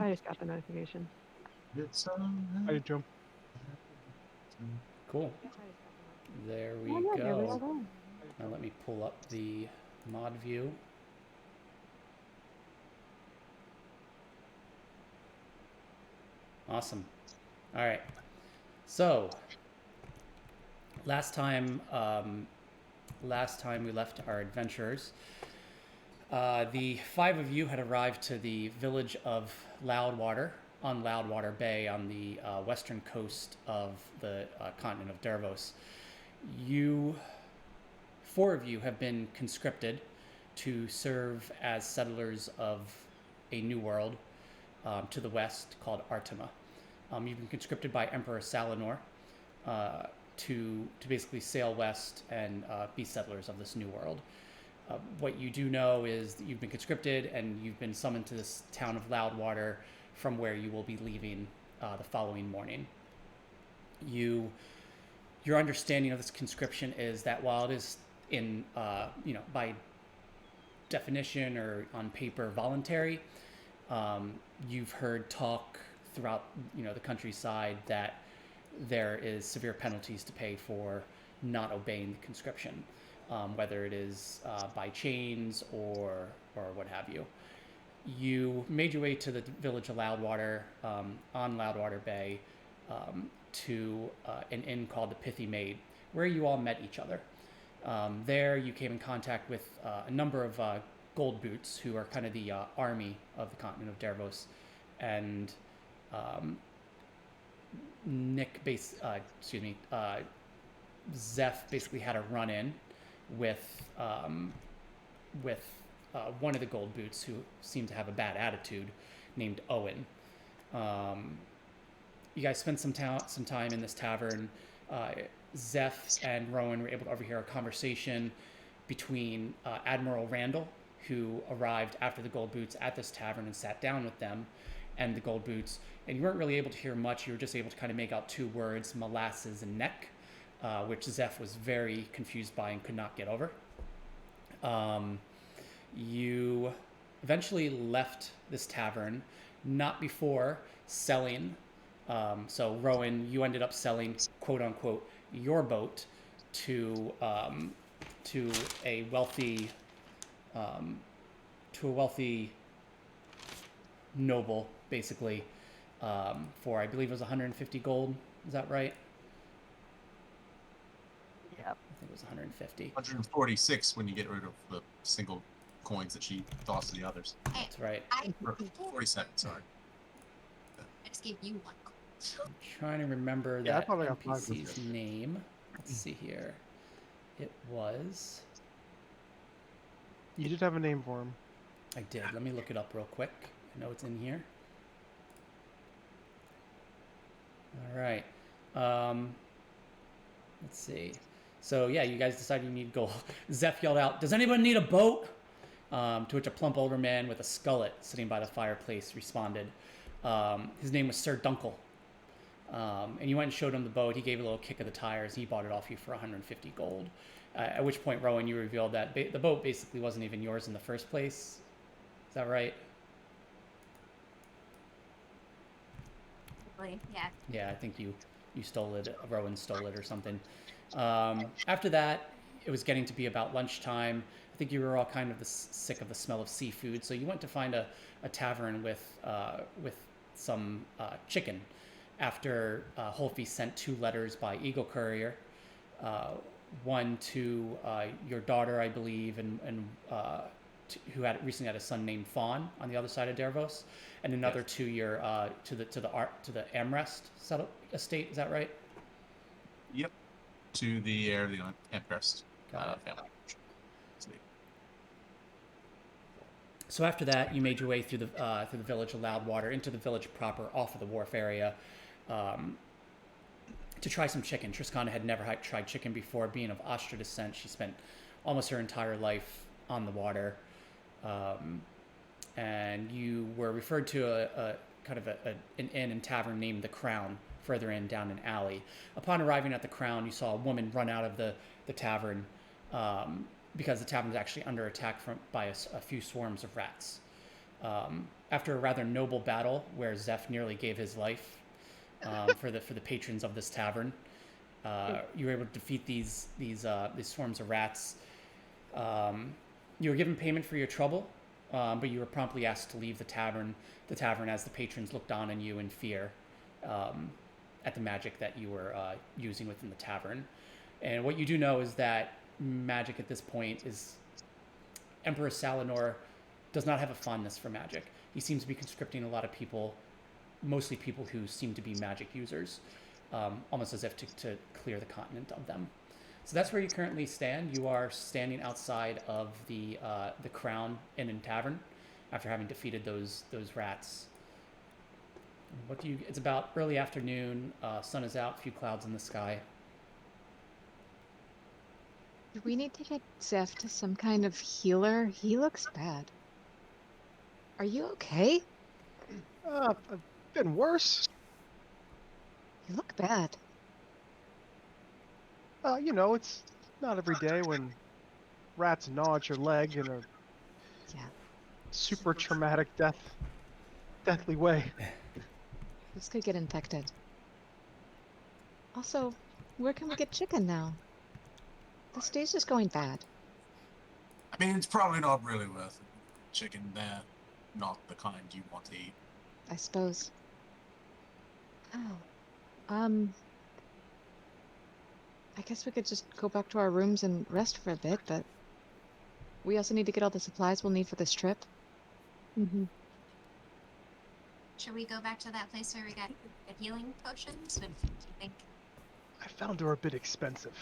I just got the notification. I did too. Cool. There we Oh, yeah, there we go. go. Now let me pull up the mod view. Awesome. All right. So last time we left our adventurers, the 5 of you had arrived to the village of Loudwater on Loudwater Bay on the western coast of the continent of Dervos. 4 of you have been conscripted to serve as settlers of a new world to the west called Artema. You've been conscripted by Emperor Salinor to basically sail west and be settlers of this new world. What you do know is that you've been conscripted and you've been summoned to this town of Loudwater, from where you will be leaving the following morning. Your understanding of this conscription is that while it is in by definition or on paper voluntary, you've heard talk throughout the countryside that there is severe penalties to pay for not obeying the conscription, whether it is by chains or what have you. You made your way to the village of Loudwater on Loudwater Bay to an inn called the Pithy Maid, where you all met each other. There you came in contact with a number of gold boots, who are kind of the army of the continent of Dervos, and Zeph basically had a run-in with one of the gold boots, who seemed to have a bad attitude, named Owen. You guys spent some time in this tavern. Zeph and Rowan were able to overhear a conversation between Admiral Randall, who arrived after the gold boots at this tavern and sat down with them, and the gold boots. And you weren't really able to hear much. You were just able to kind of make out 2 words, molasses and neck, which Zeph was very confused by and could not get over. You eventually left this tavern, not before selling. So Rowan, you ended up selling, quote unquote, your boat to a wealthy noble, basically, for, I believe it was 150 gold. Is that right? Yep. I think it was 150. 146 when you get rid of the single coins that she tossed to the others. That's right. 47, sorry. I just gave you 1 coin. I'm trying to remember Yeah, I that probably got NPC's name. Let's see here. It was... You did have a name for him. I did. Let me look it up real quick. I know it's in here. All right. Let's see. So yeah, you guys decided you need gold. Zeph yelled out, "Does anyone need a boat?" To which a plump older man with a skullet sitting by the fireplace responded. His name was Sir Dunkel. And you went and showed him the boat. He gave a little kick of the tires. And he bought it off you for 150 gold. At which point, Rowan, you revealed that the boat basically wasn't even yours in the first place. Is that right? Yeah. Yeah, I think you stole it. Rowan stole it or something. After that, it was getting to be about lunchtime. I think you were all kind of sick of the smell of seafood, so you went to find a tavern with some chicken. After Holfie sent 2 letters by Eagle Courier, one to your daughter, I believe, and who had recently had a son named Fawn on the other side of Dervos, and another to your to the Amrest estate. Is that right? Yep. To the heir of the Amrest family. So after that, you made your way through the village of Loudwater into the village proper, off of the wharf area, to try some chicken. Triscana had never tried chicken before. Being of Astra descent, she spent almost her entire life on the water, and you were referred to an inn and tavern named the Crown, further in down an alley. Upon arriving at the Crown, you saw a woman run out of the tavern, because the tavern was actually under attack by a few swarms of rats. after a rather noble battle where Zeph nearly gave his life for the patrons of this tavern, you were able to defeat these swarms of rats. You were given payment for your trouble, but you were promptly asked to leave the tavern as the patrons looked on in you in fear at the magic that you were using within the tavern. And what you do know is that magic at this point is Emperor Salinor does not have a fondness for magic. He seems to be conscripting a lot of people, mostly people who seem to be magic users, almost as if to clear the continent of them. So that's where you currently stand. You are standing outside of the Crown Inn and Tavern after having defeated those rats. What do you? It's about early afternoon. Sun is out. A few clouds in the sky. Do we need to get Zeph to some kind of healer? He looks bad. Are you okay? I've been worse. You look bad. It's not every day when rats gnaw at your leg in a Yeah. super traumatic deathly way. This could get infected. Also, where can we get chicken now? This day's just going bad. I mean, it's probably not really worth it. Chicken, they're not the kind you want to eat. I suppose. Oh. I guess we could just go back to our rooms and rest for a bit, but we also need to get all the supplies we'll need for this trip. Mm-hmm. Should we go back to that place where we got healing potions? What do you think? I found they're a bit expensive.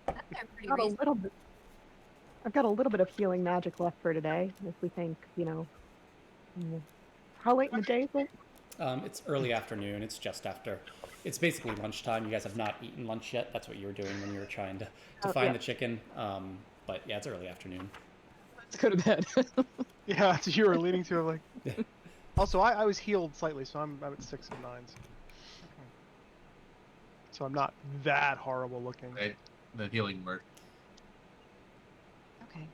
They're pretty Got a reasonable. little bit. I've got a little bit of healing magic left for today. If we think, how late in the day is it? It's early afternoon. It's just after. It's basically lunchtime. You guys have not eaten lunch yet. That's what you were doing when you were trying to find the chicken. But yeah, it's early afternoon. Let's go to bed. Yeah, that's what you were leading to. Like, also, I was healed slightly, so I'm at 6 of 9s. So I'm not that horrible looking. Right? The healing word. Okay.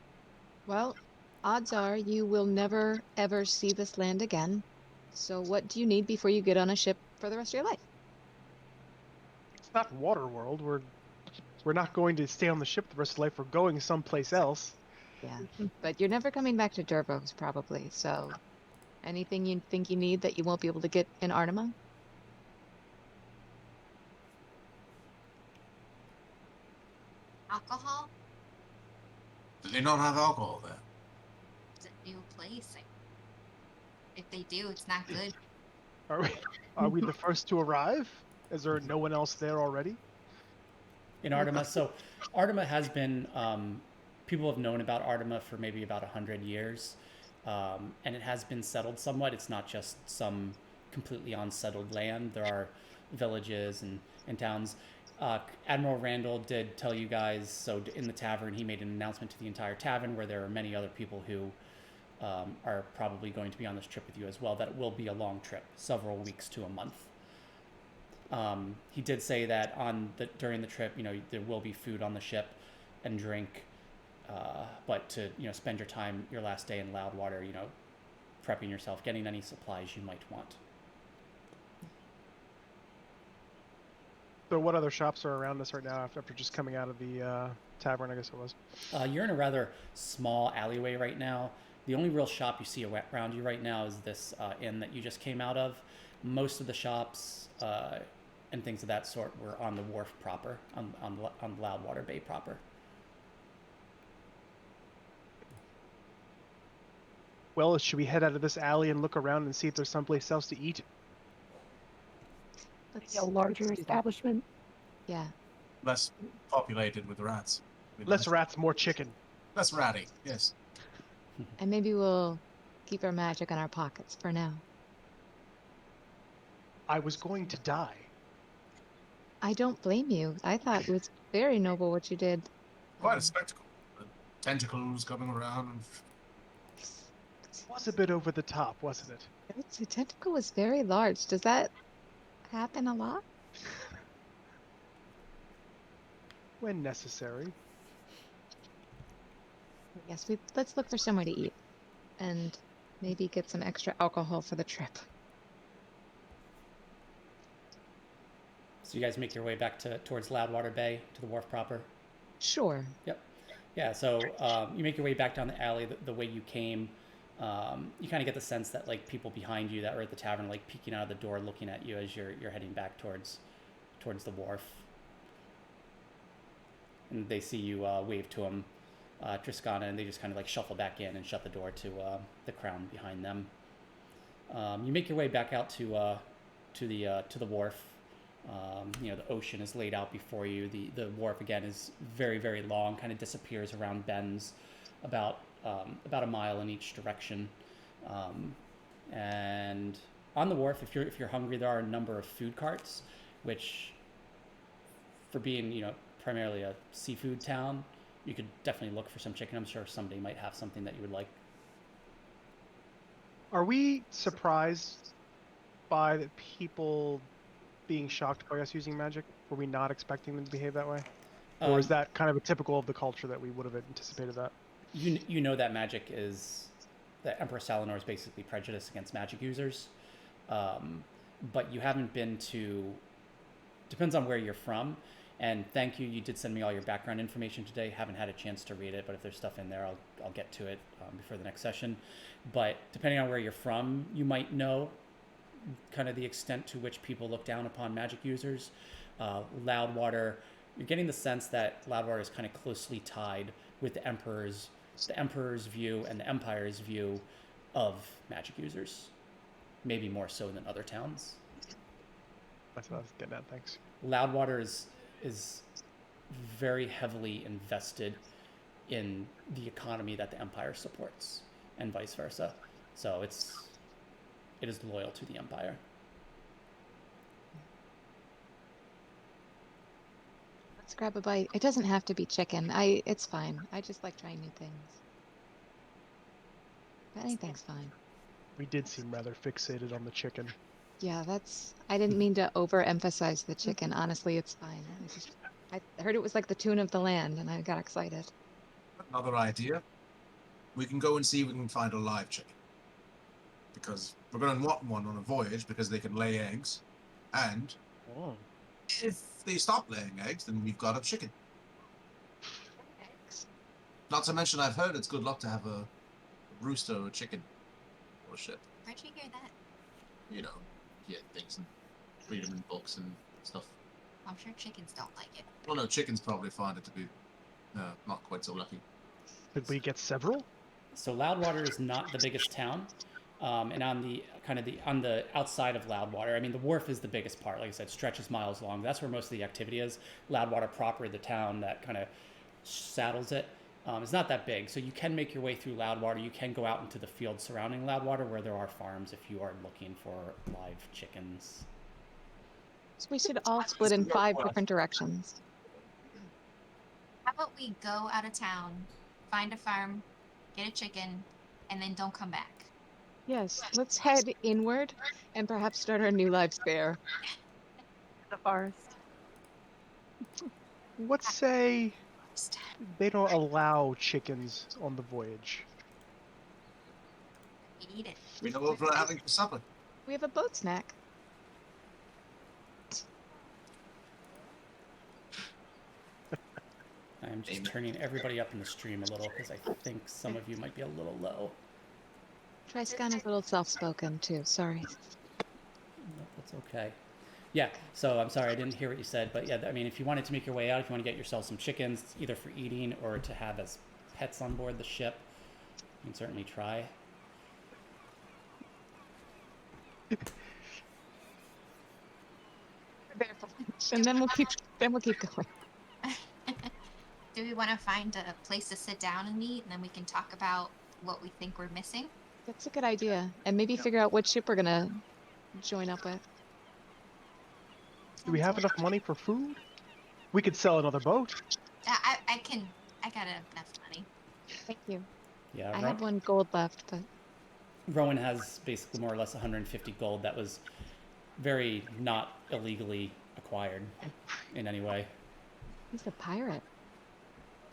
Well, odds are you will never, ever see this land again. So what do you need before you get on a ship for the rest of your life? It's not Waterworld. We're not going to stay on the ship the rest of life. We're going someplace else. Yeah, but you're never coming back to Dervos, probably, so anything you think you need that you won't be able to get in Artema? Alcohol? Do they not have alcohol there? It's a new place. If they do, it's not good. Are we the first to arrive? Is there no one else there already? In Artema, so Artema has been. People have known about Artema for maybe about 100 years, and it has been settled somewhat. It's not just some completely unsettled land. There are villages and towns. Admiral Randall did tell you guys, so in the tavern, he made an announcement to the entire tavern where there are many other people who are probably going to be on this trip with you as well, that it will be a long trip, several weeks to a month. He did say that during the trip, there will be food on the ship and drink, but to, spend your last day in Loudwater, prepping yourself, getting any supplies you might want. So what other shops are around us right now after just coming out of the tavern, I guess it was? You're in a rather small alleyway right now. The only real shop you see around you right now is this inn that you just came out of. Most of the shops and things of that sort were on the wharf proper, on Loudwater Bay proper. Well, should we head out of this alley and look around and see if there's someplace else to eat? A larger do that. establishment. Yeah. Less populated with rats. Less rats, more chicken. Less ratty, yes. And maybe we'll keep our magic in our pockets for now. I was going to die. I don't blame you. I thought it was very noble what you did. Quite a spectacle. The tentacles coming around. And It was a bit over the top, wasn't it? The tentacle was very large. Does that happen a lot? When necessary. Yes, let's look for somewhere to eat, and maybe get some extra alcohol for the trip. So you guys make your way back towards Loudwater Bay, to the wharf proper. Sure. Yep. Yeah, so you make your way back down the alley the way you came. You kind of get the sense that like people behind you that were at the tavern like peeking out of the door looking at you as you're heading back towards the wharf. And they see you wave to them, Triscana, and they just kind of like shuffle back in and shut the door to the Crown behind them. You make your way back out to the wharf. The ocean is laid out before you. The wharf again is very, very long, kind of disappears around bends, about a mile in each direction. And on the wharf, if you're hungry, there are a number of food carts, which, for being primarily a seafood town, you could definitely look for some chicken. I'm sure somebody might have something that you would like. Are we surprised by the people being shocked by us using magic? Were we not expecting them to behave that way? Or is that kind of a typical of the culture that we would have anticipated that? You know that magic is... that Emperor Salinor is basically prejudiced against magic users. But you haven't been to... Depends on where you're from. And thank you, you did send me all your background information today. Haven't had a chance to read it, but if there's stuff in there, I'll get to it before the next session. But depending on where you're from, you might know kind of the extent to which people look down upon magic users. Loudwater, you're getting the sense that Loudwater is kind of closely tied with the Emperor's view and the Empire's view of magic users. Maybe more so than other towns. That's what I was getting at, thanks. Loudwater is very heavily invested in the economy that the Empire supports, and vice versa. So it is loyal to the Empire. Let's grab a bite. It doesn't have to be chicken. It's fine. I just like trying new things. But anything's fine. We did seem rather fixated on the chicken. Yeah, I didn't mean to overemphasize the chicken. Honestly, it's fine. I heard it was like the tune of the land, and I got excited. Another idea. We can go and see if we can find a live chicken. Because we're going to want one on a voyage because they can lay eggs. And if they stop laying eggs, then we've got a chicken. Eggs. Not to mention, I've heard it's good luck to have a rooster or a chicken or shit. Where'd you hear that? Things and read them in books and stuff. I'm sure chickens don't like it. Well, no, chickens probably find it to be not quite so lucky. Did we get several? So Loudwater is not the biggest town, and on the outside of Loudwater, I mean the wharf is the biggest part. Like I said, stretches miles long. That's where most of the activity is. Loudwater proper, the town that kind of saddles it, it's not that big. So you can make your way through Loudwater. You can go out into the fields surrounding Loudwater where there are farms if you are looking for live chickens. So we should all split in 5 different directions. How about we go out of town, find a farm, get a chicken, and then don't come back? Yes, let's head inward and perhaps start our new lives there. The forest. Let's say they don't allow chickens on the voyage. We eat it. We know what we're having for supper. We have a boat snack. I'm just turning everybody up in the stream a little because I think some of you might be a little low. Triscana's a little soft-spoken too, sorry. Nope, that's okay. Yeah, so I'm sorry I didn't hear what you said, but yeah, I mean, if you wanted to make your way out, if you want to get yourself some chickens, either for eating or to have as pets on board the ship, you can certainly try. And then we'll keep going. Do we want to find a place to sit down and eat, and then we can talk about what we think we're missing? That's a good idea. And maybe figure out what ship we're gonna join up with. Do we have enough money for food? We could sell another boat. I got enough money. Thank you. Yeah, I had 1 gold left, but Rowan has basically more or less 150 gold that was very not illegally acquired in any way. he's a pirate.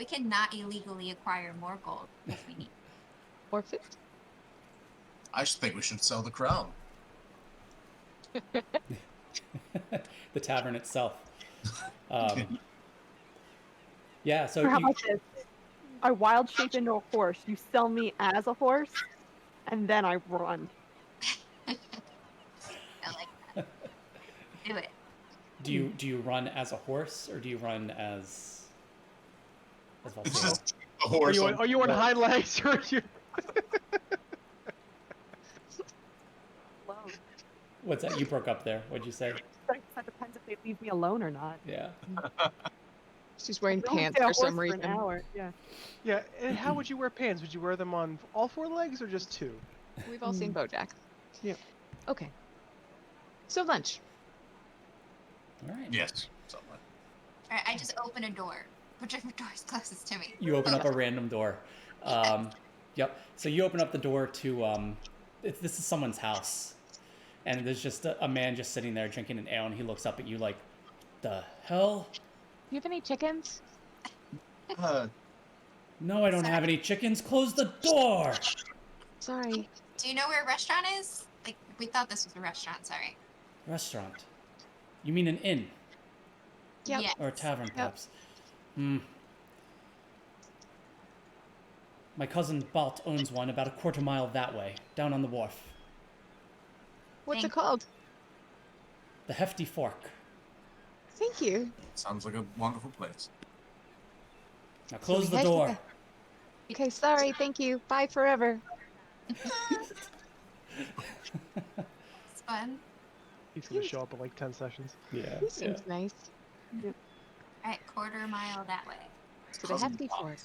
We cannot illegally acquire more gold if we need. Or food. I think we should sell the crown. The tavern itself. Yeah, so Or how you, about this? I wild shape into a horse. You sell me as a horse, and then I run. I like that. Do it. do you run as a horse or do you run as It's Valsero? just a horse. Are you on hind legs or are you? Alone. What's that? You broke up there. What'd you say? That depends if they leave me alone or not. Yeah. She's wearing I can only pants stay a for some horse reason. an hour. Yeah. Yeah. And how would you wear pants? Would you wear them on all four legs or just two? We've all seen BoJack. Yeah. Okay. So lunch. All right. Yes. Somewhat. All right, I just open a door. Whichever door is closest to me. You open up a random door. Yep. So you open up the door to this is someone's house, and there's just a man just sitting there drinking an ale, and he looks up at you like, "The hell? Do you have any chickens? No, I don't have any chickens. Close the door." Sorry. Do you know where a restaurant is? Like, we thought this was a restaurant, sorry. Restaurant. You mean an inn Yep. Yeah. or a tavern, perhaps? My cousin Balt owns one about a quarter mile that way, down on the wharf. What's it Thank- called? The Hefty Fork. Thank you. Sounds like a wonderful place. Now close we the head to door. Okay, sorry. Thank you. Bye forever. It's fun. He's gonna show up in like 10 sessions. Yeah. He seems nice. All right, quarter mile that way. To the hefty fork.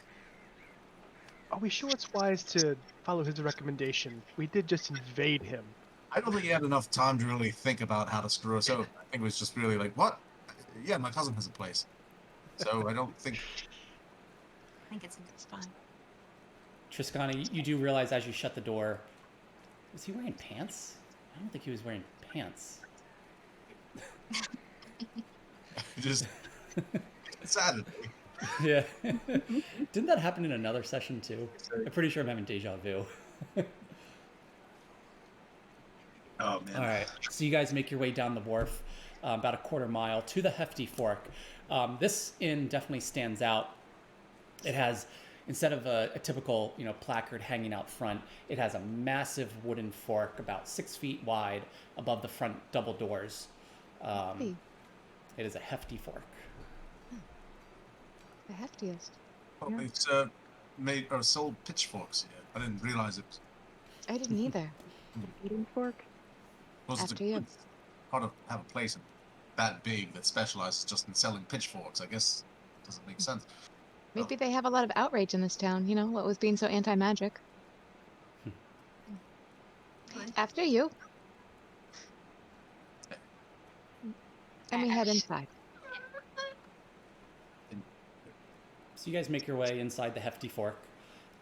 Are we sure it's wise to follow his recommendation? We did just invade him. I don't think he had enough time to really think about how to screw us over. I think it was just really like, what? Yeah, my cousin has a place. So I don't think. I think it's fine. Triscana, you do realize as you shut the door, was he wearing pants? I don't think he was wearing pants. Just Saturday. Yeah. Didn't that happen in another session too? I'm pretty sure I'm having deja vu. Oh man. All right. So you guys make your way down the wharf, about a quarter mile to the Hefty Fork. This inn definitely stands out. It has, instead of a typical, placard hanging out front, it has a massive wooden fork about 6 feet wide above the front double doors. Hefty. It is a hefty fork. The heftiest. Oh, Yeah. it's made or sold pitchforks here. I didn't realize it. I didn't either. Eating fork. Was After you. How to have a place that big that specializes just in selling pitchforks? I guess doesn't make sense. Maybe they have a lot of outrage in this town, what with being so anti-magic. good. After you. And we head inside. So you guys make your way inside the Hefty Fork.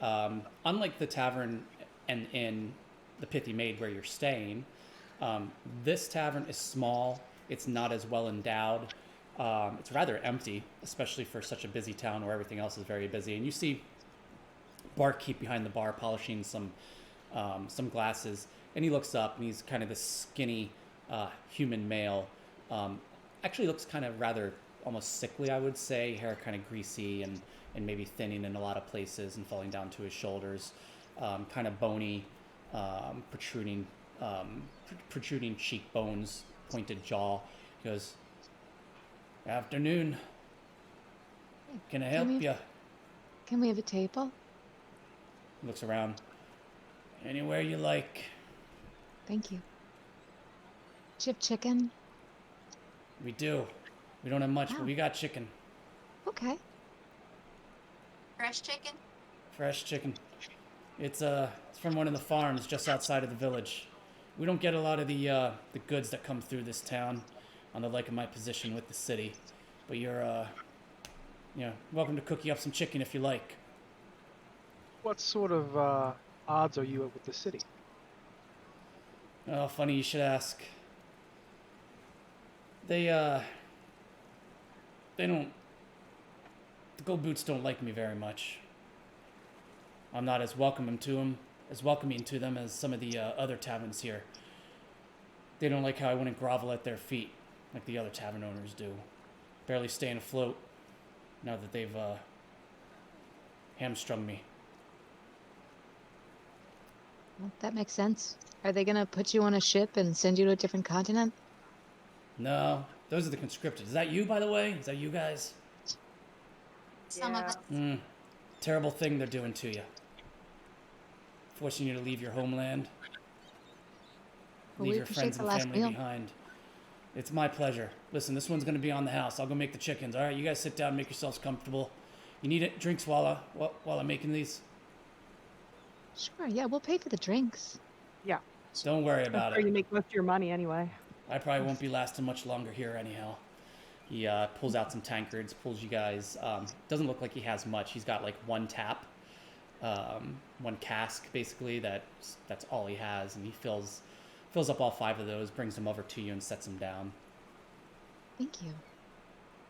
Unlike the tavern and inn, the Pithy Maid, where you're staying, this tavern is small. It's not as well endowed. It's rather empty, especially for such a busy town where everything else is very busy. And you see barkeep behind the bar polishing some glasses, and he looks up and he's kind of this skinny human male. Actually looks kind of rather almost sickly, I would say. Hair kind of greasy and maybe thinning in a lot of places and falling down to his shoulders. Kind of bony, protruding cheekbones, pointed jaw. He goes, "Afternoon. Can I help you?" Can we have a table? He looks around. "Anywhere you like." Thank you. Chip chicken? "We do. We don't have much, but Wow. we got chicken. Okay. Fresh chicken? Fresh chicken. It's from one of the farms just outside of the village. We don't get a lot of the goods that come through this town on the like of my position with the city. But you're welcome to cook you up some chicken if you like." What sort of odds are you at with the city? "Oh, funny you should ask. They don't. The Gold Boots don't like me very much. I'm not as welcoming to them as some of the other taverns here. They don't like how I wouldn't grovel at their feet like the other tavern owners do. Barely staying afloat now that they've hamstrung me. Well, that makes sense. Are they gonna put you on a ship and send you to a different continent? No, those are the conscripted. Is that you, by the way? Is that you guys? Some of Yeah. us. Terrible thing they're doing to you. Forcing you to leave your homeland. Well, Leave we your appreciate friends the and last family meal. behind. It's my pleasure. Listen, this one's going to be on the house. I'll go make the chickens. All right, you guys sit down, make yourselves comfortable. You need it? Drinks while I'm making these? Sure, yeah, we'll pay for the drinks. Yeah. Don't worry That's about where you it. make most of your money anyway. I probably won't be lasting much longer here anyhow. He pulls out some tankards, pulls you guys. Doesn't look like he has much. He's got like one tap, one cask basically. That's all he has, and he fills up all 5 of those, brings them over to you, and sets them down. Thank you.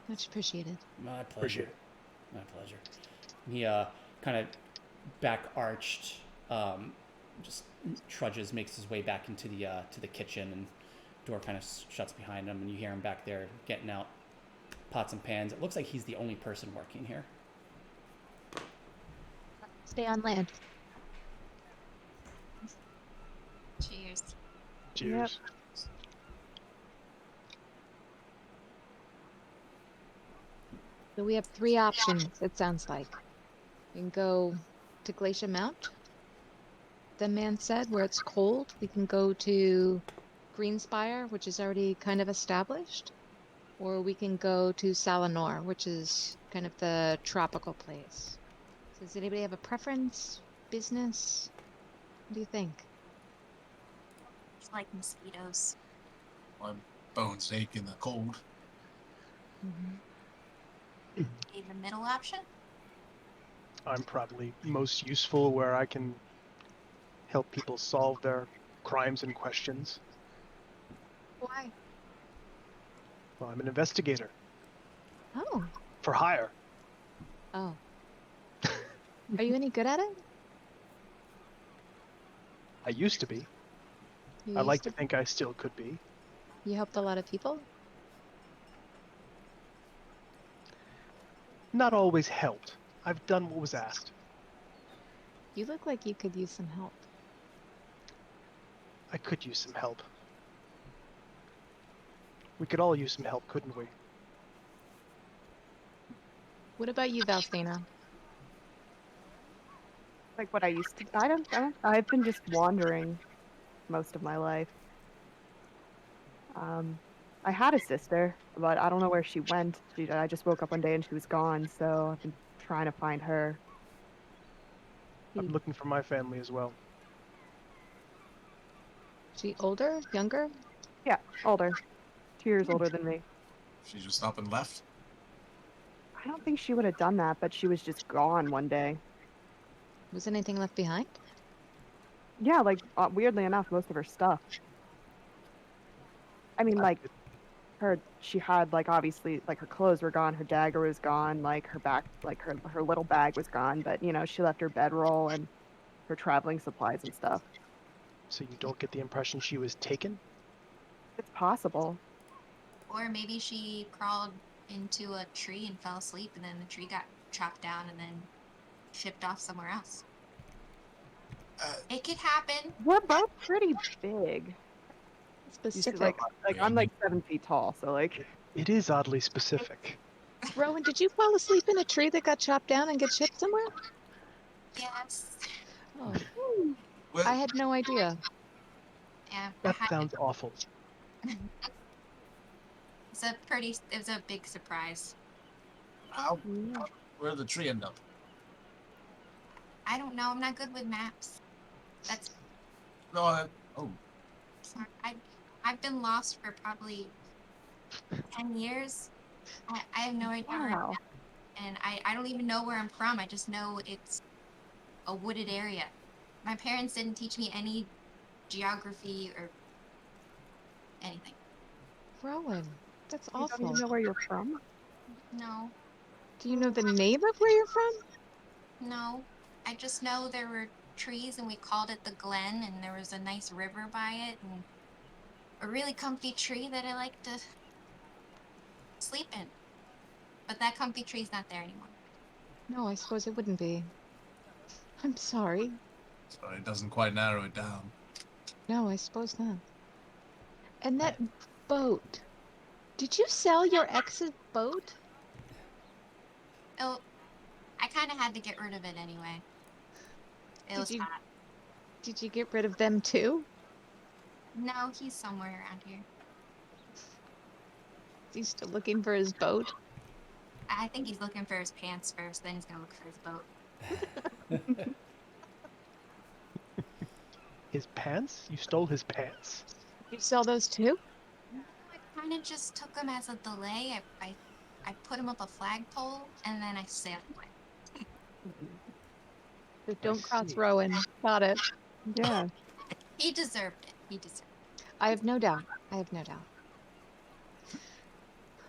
Much appreciated. My pleasure. Appreciate it. My pleasure. He kind of back arched, just trudges, makes his way back into the to the kitchen, and door kind of shuts behind him, and you hear him back there getting out pots and pans. It looks like he's the only person working here. Stay on land. Cheers. Cheers. So we have 3 options, it sounds like. We can go to Glacier Mount, the man said, where it's cold. We can go to Greenspire, which is already kind of established. Or we can go to Salinor, which is kind of the tropical place. So does anybody have a preference? Business? What do you think? It's like mosquitoes. My bones ache in the cold. Maybe the middle option? I'm probably most useful where I can help people solve their crimes and questions. Why? Well, I'm an investigator Oh. for hire. Oh. Are you any good at it? I used to be. You I like used to think I still could be. You helped a lot of people? Not always helped. I've done what was asked. You look like you could use some help. I could use some help. We could all use some help, couldn't we? What about you, Valstina? Like what I used to. I've been just wandering most of my life. I had a sister, but I don't know where she went. I just woke up one day and she was gone, so I've been trying to find her. I'm looking for my family as well. She older? Younger? Yeah, older. 2 years older than me. She just up and left. I don't think she would have done that, but she was just gone one day. Was anything left behind? Yeah, like weirdly enough, most of her stuff. I mean, like she had like obviously like her clothes were gone, her dagger was gone, like her back, like her little bag was gone, but she left her bedroll and her traveling supplies and stuff. So you don't get the impression she was taken? It's possible. Or maybe she crawled into a tree and fell asleep, and then the tree got chopped down and then shipped off somewhere else. It could happen. We're both pretty big. Specific. Like I'm like 7 feet tall, so like. It is oddly specific. Rowan, did you fall asleep in a tree that got chopped down and get shipped somewhere? Yes. Oh, Well, I had no idea. Yeah. That sounds awful. It was a big surprise. where did the tree end up? I don't know. I'm not good with maps. That's No, sorry. I've been lost for probably 10 years. I have no idea where I'm Wow. at. And I don't even know where I'm from. I just know it's a wooded area. My parents didn't teach me any geography or anything. Rowan, that's You don't awful. even know where you're from? No. Do you know the name of where you're from? No, I just know there were trees and we called it the Glen, and there was a nice river by it, and a really comfy tree that I like to sleep in. But that comfy tree's not there anymore. No, I suppose it wouldn't be. I'm sorry. So it doesn't quite narrow it down. No, I suppose not. And that boat. Did you sell your ex's boat? Oh, I kind of had to get rid of it anyway. It was hot. Did you get rid of them too? No, he's somewhere around here. Is he still looking for his boat? I think he's looking for his pants first, then he's gonna look for his boat. His pants? You stole his pants. You sell those too? I kind of just took him as a delay. I put him up a flagpole, and then I sailed away. So don't cross see. Rowan. Got it. Yeah. He deserved it. He deserved it. I have no doubt. I have no doubt.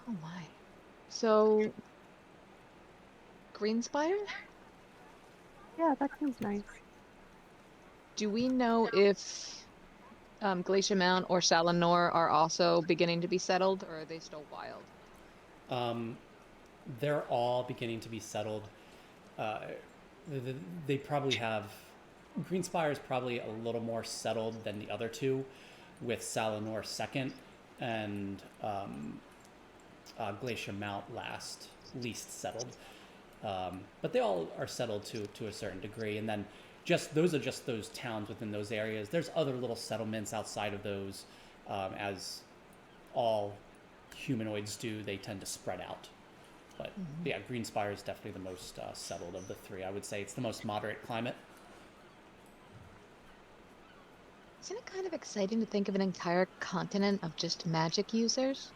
Oh my. So, Greenspire? Yeah, that sounds nice. Do we know if Glacier Mount or Salinor are also beginning to be settled, or are they still wild? They're all beginning to be settled. They probably have. Greenspire is probably a little more settled than the other two, with Salinor second and Glacier Mount least settled. But they all are settled to a certain degree, and then those are just those towns within those areas. There's other little settlements outside of those, as all humanoids do. They tend to spread out. But yeah, Greenspire is definitely the most settled of the three. I would say it's the most moderate climate. Isn't it kind of exciting to think of an entire continent of just magic users?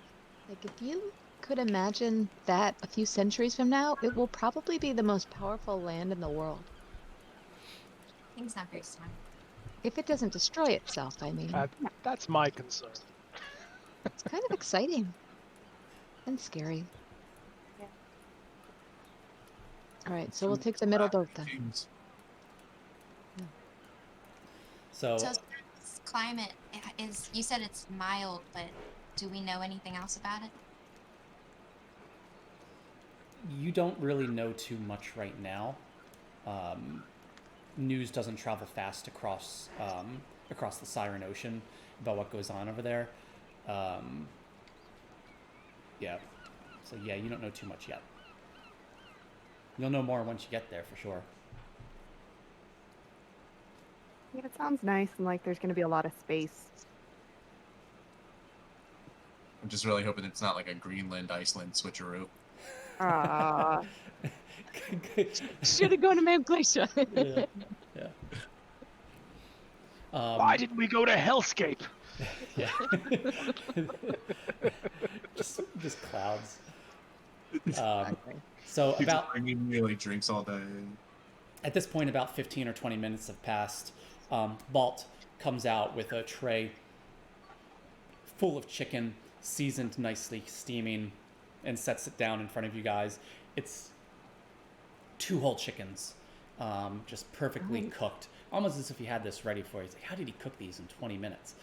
Like, if you could imagine that a few centuries from now, it will probably be the most powerful land in the world. Things not very smart. If it doesn't destroy itself, I mean. That's my concern. It's kind of exciting. And scary. Yeah. Alright, so we'll take the middle boat then. So So this climate is. You said it's mild, but do we know anything else about it? you don't really know too much right now. News doesn't travel fast across the Siren Ocean about what goes on over there. Yeah. So yeah, you don't know too much yet. You'll know more once you get there for sure. Yeah, it sounds nice, and like there's going to be a lot of space. I'm just really hoping it's not like a Greenland, Iceland switcheroo. Ah, Should have gone to Mount Glacier. Yeah. Yeah. Why didn't we go to Hellscape? Yeah. just clouds. So People about bringing me like drinks all day. at this point, about 15 or 20 minutes have passed. Balt comes out with a tray full of chicken, seasoned nicely, steaming, and sets it down in front of you guys. It's 2 whole chickens, just perfectly cooked, almost as if he had this ready for you. He's like, how did he cook these in 20 minutes?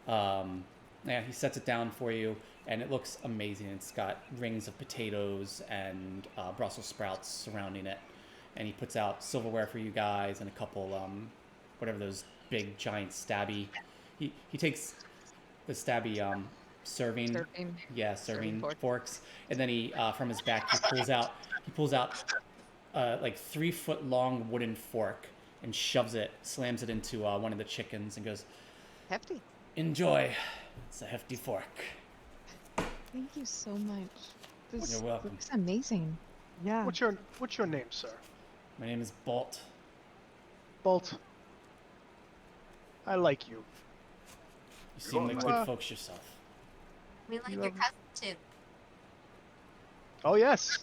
Yeah, he sets it down for you, and it looks amazing. It's got rings of potatoes and Brussels sprouts surrounding it. And he puts out silverware for you guys and a couple, whatever those big, giant stabby. He takes the stabby serving Serving forks, and then he from his back he pulls out like 3-foot long wooden fork and slams it into one of the chickens and goes, Hefty. "Enjoy. It's a hefty fork." Thank you so much. This You're welcome. looks amazing. yeah. What's your name, sir? My name is Bolt. Bolt. I like you. You seem like good folks yourself. We like You your have- cousin too. Oh yes.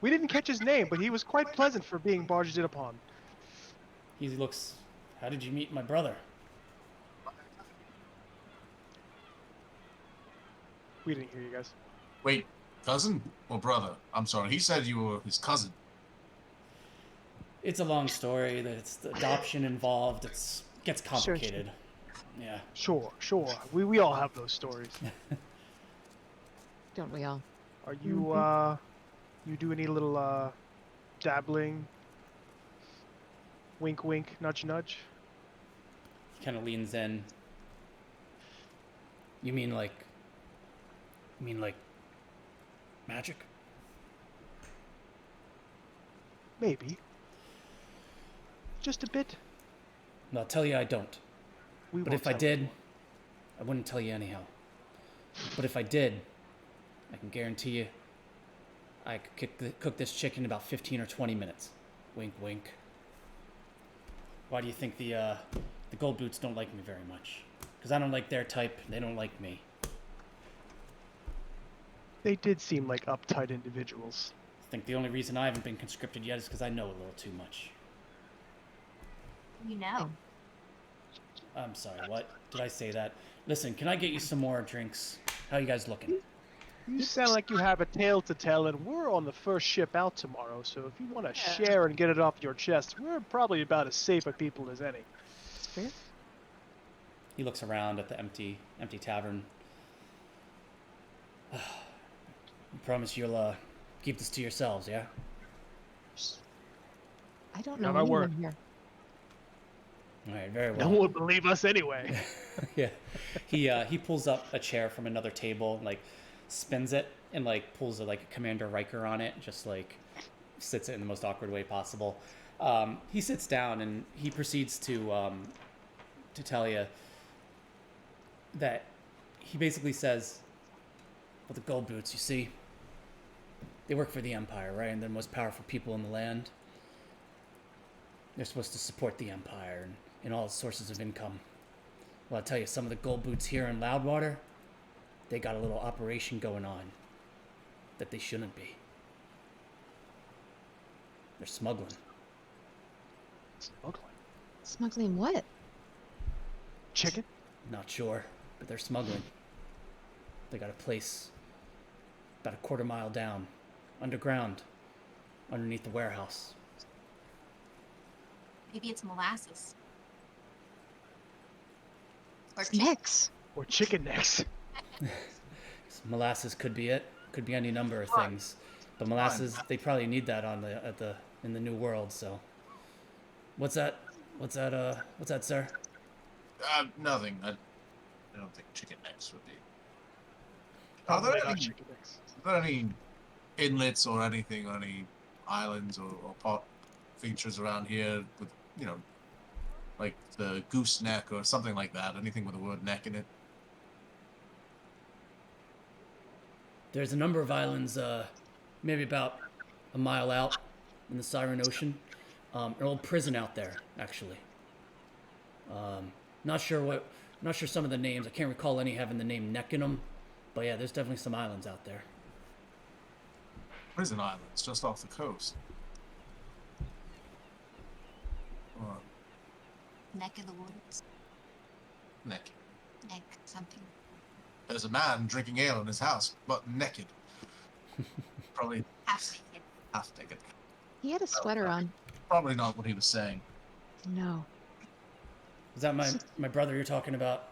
We didn't catch his name, but he was quite pleasant for being barged in upon. He looks. How did you meet my brother? We didn't hear you guys. Wait, Cousin or brother? I'm sorry. He said you were his cousin. It's a long story. It's the adoption involved. Gets Sure. complicated. Yeah. Sure. We all have those stories. Don't we all? Are you Mhm. you do any little dabbling? Wink, wink, nudge, nudge. He kind of leans in. You mean like magic? Maybe. Just a bit. No, I'll tell you I don't. We But won't if I tell did, anyone. I wouldn't tell you anyhow. But if I did, I can guarantee you I could cook this chicken in about 15 or 20 minutes. Wink, wink. Why do you think the gold boots don't like me very much? Because I don't like their type. They don't like me. They did seem like uptight individuals. I think the only reason I haven't been conscripted yet is because I know a little too much. You know. I'm sorry, what? Did I say that? Listen, can I get you some more drinks? How you guys looking? You sound like you have a tale to tell, and we're on the first ship out tomorrow, so if you want to Yeah. share and get it off your chest, we're probably about as safe a people as any. It's fair. He looks around at the empty tavern. You promise you'll keep this to yourselves, yeah? I don't Not know my anyone word. here. All right, very No well. one would believe us anyway. Yeah. He pulls up a chair from another table, like spins it, and like pulls like a Commander Riker on it, just like sits it in the most awkward way possible. He sits down and he proceeds to tell you that he basically says, "Well, the gold boots, you see, they work for the Empire, right? And they're the most powerful people in the land. They're supposed to support the Empire and all its sources of income. Well, I'll tell you, some of the gold boots here in Loudwater, they got a little operation going on that they shouldn't be. They're smuggling. Smuggling. Smuggling what? Chicken? Not sure, but they're smuggling. They got a place about a quarter mile down, underground, underneath the warehouse. Maybe it's molasses. Or Snacks. Or chicken necks? Molasses could be it. Could be any number of things. But molasses, they probably need that in the new world. So, what's that? What's that, sir? Nothing. I don't think chicken necks would be. Probably there not any- chicken necks. Are there any inlets or anything, or any islands or pot features around here with, like the gooseneck or something like that? Anything with the word neck in it? There's a number of islands, maybe about a mile out in the Siren Ocean. An old prison out there, actually. Not sure some of the names. I can't recall any having the name Neck in them. But yeah, there's definitely some islands out there. Prison islands just off the coast. Or neck of the woods. neck. Neck something. There's a man drinking ale in his house, but naked. Probably Half naked. half naked. He had a sweater on. Probably not what he was saying. No. Is that my brother you're talking about?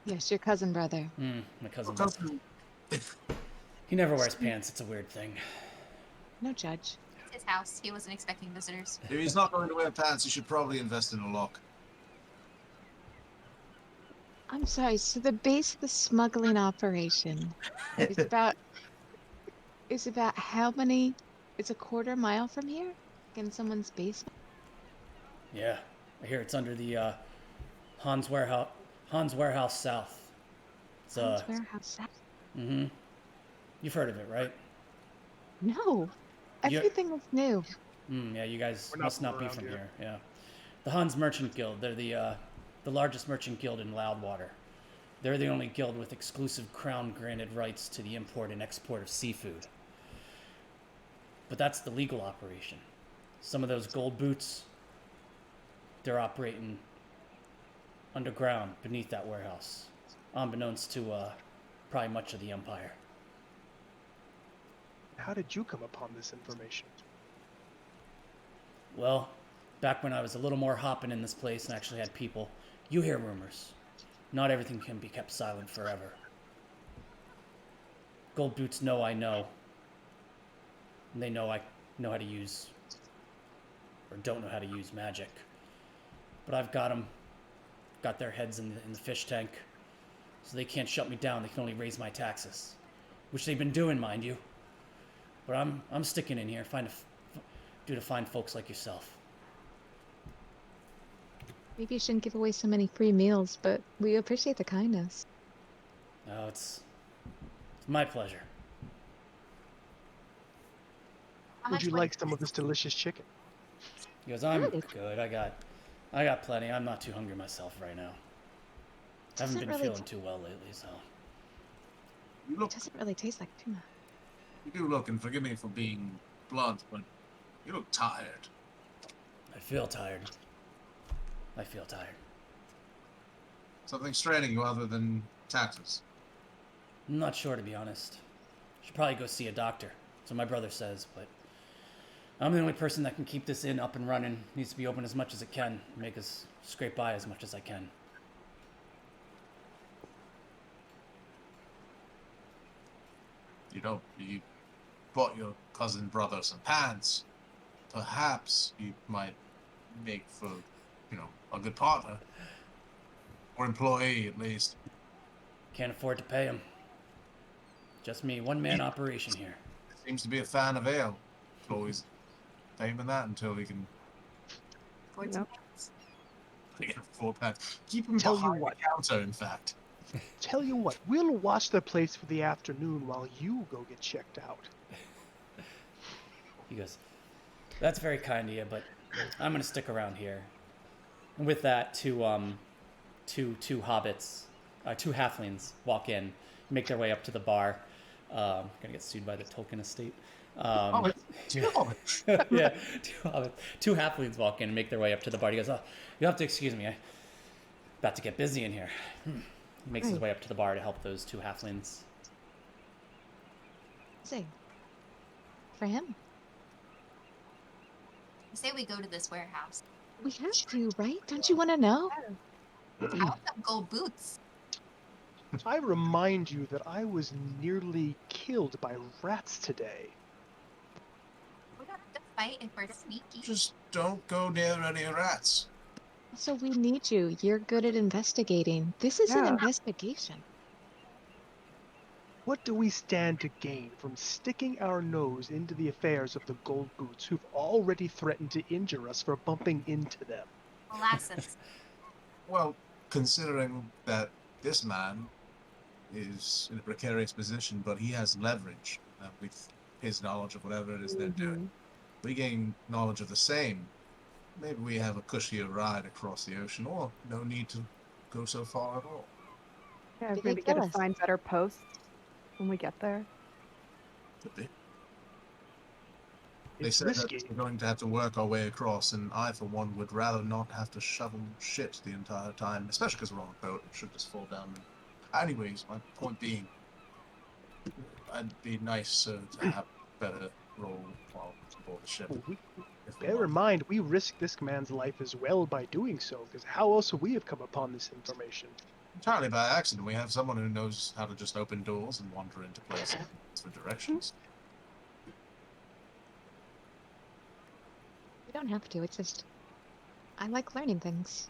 Yes, your cousin brother. My cousin. Cousin- He never wears pants. It's a weird thing. No judge. It's his house. He wasn't expecting visitors. If he's not going to wear pants, he should probably invest in a lock. I'm sorry. So the base of the smuggling operation is about how many? It's a quarter mile from here, in someone's basement. Yeah, I hear it's under the Hans Warehouse South. It's Someone's warehouse. You've heard of it, right? No, You- everything is new. Yeah, you guys We're not must from not be around from here. here. Yeah, the Hans Merchant Guild. They're the largest merchant guild in Loudwater. They're the only guild with exclusive crown-granted rights to the import and export of seafood. But that's the legal operation. Some of those gold boots, they're operating underground beneath that warehouse, unbeknownst to probably much of the Empire. How did you come upon this information? Well, back when I was a little more hopping in this place and actually had people, you hear rumors. Not everything can be kept silent forever. Gold Boots know I know. And they know I know how to use, or don't know how to use magic. But I've got them, got their heads in the fish tank. So they can't shut me down, they can only raise my taxes. Which they've been doing, mind you. But I'm sticking in here, due to find folks like yourself. Maybe you shouldn't give away so many free meals, but we appreciate the kindness. Oh, it's my pleasure. How Would much you would- like some of this delicious chicken? He goes, I'm Good. good. I got plenty. I'm not too hungry myself right now. I haven't Doesn't been really feeling too well lately, so. You It look, doesn't really taste like tuna. you do look, and forgive me for being blunt, but you look tired. I feel tired. I feel tired. Something straining you other than taxes. I'm not sure, to be honest. Should probably go see a doctor. So my brother says, but I'm the only person that can keep this inn up and running. Needs to be open as much as it can. Make us scrape by as much as I can. You bought your cousin brother some pants. Perhaps you might make for, a good partner. Or employee, at least. Can't afford to pay him. Just me, one-man operation here. Seems to be a fan of ale. Always pay him in that until he can Towards Nope. pants. get 4 pants. Keep him Tell you behind what. the counter, in fact. Tell you what, we'll watch the place for the afternoon while you go get checked out. He goes, that's very kind of you, but I'm going to stick around here. And with that, two hobbits, two halflings walk in, make their way up to the bar. Gonna get sued by the Tolkien estate. Yeah, two halflings walk in and make their way up to the bar. He goes, oh, you have to excuse me. I'm about to get busy in here. He makes his way up to the bar to help those two halflings. Say, for him, I say we go to this warehouse. we have to, right? Don't you want to know? I want some gold boots. I remind you that I was nearly killed by rats today. We don't have to fight if we're sneaky. Just don't go near any rats. So we need you. You're good at investigating. This is an Yeah. investigation. What do we stand to gain from sticking our nose into the affairs of the Gold Boots, who've already threatened to injure us for bumping into them? Molasses. Well, considering that this man is in a precarious position, but he has leverage with his knowledge of whatever it is they're doing. We gain knowledge of the same. Maybe we have a cushier ride across the ocean, or no need to go so far at all. Yeah, Maybe they maybe get kill us. assigned better posts when we get there. Could be. They It's said that risky. we're going to have to work our way across, and I, for one, would rather not have to shovel shit the entire time, especially because we're on a boat and should just fall down. Anyways, my point being, it'd be nice to have a better role while aboard the ship. Well, if we bear in want. mind, we risked this man's life as well by doing so, because how else would we have come upon this information? Entirely by accident, we have someone who knows how to just open doors and wander into places for directions. You don't have to. It's just, I like learning things.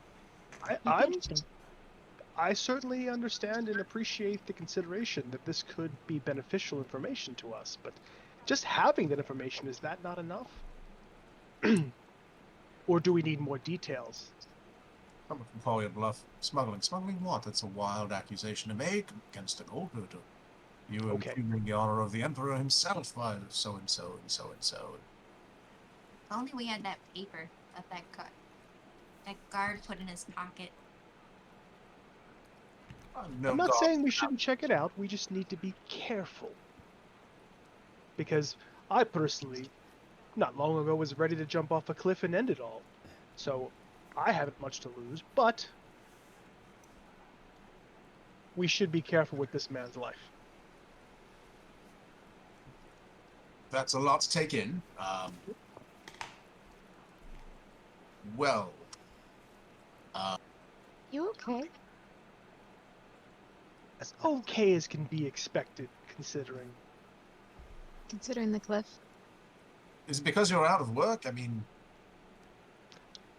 I certainly understand and appreciate the consideration that this could be beneficial information to us, but just having that information, is that not enough? Or do we need more details? I'm going to call you bluff. Smuggling. Smuggling what? That's a wild accusation to make against a gold looter. You are Okay. impugning the honor of the Emperor himself by so-and-so and so-and-so. If only we had that paper that guard put in his pocket. I'm not saying we shouldn't check it out, we just need to be careful. Because I personally, not long ago, was ready to jump off a cliff and end it all. So I haven't much to lose, but we should be careful with this man's life. That's a lot to take in. Well, You okay? As okay as can be expected, considering. Considering the cliff? is it because you're out of work? I mean,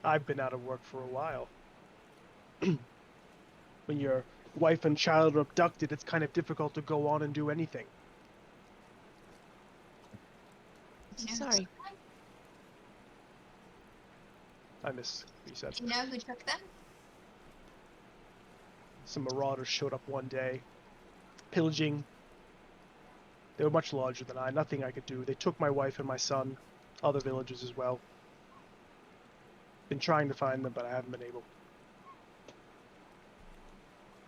I've been out of work for a while. When your wife and child are abducted, it's kind of difficult to go on and do anything. I'm sorry. I miss what you said. Do you know who took them? Some marauders showed up one day, pillaging. They were much larger than I. Nothing I could do. They took my wife and my son, other villagers as well. Been trying to find them, but I haven't been able.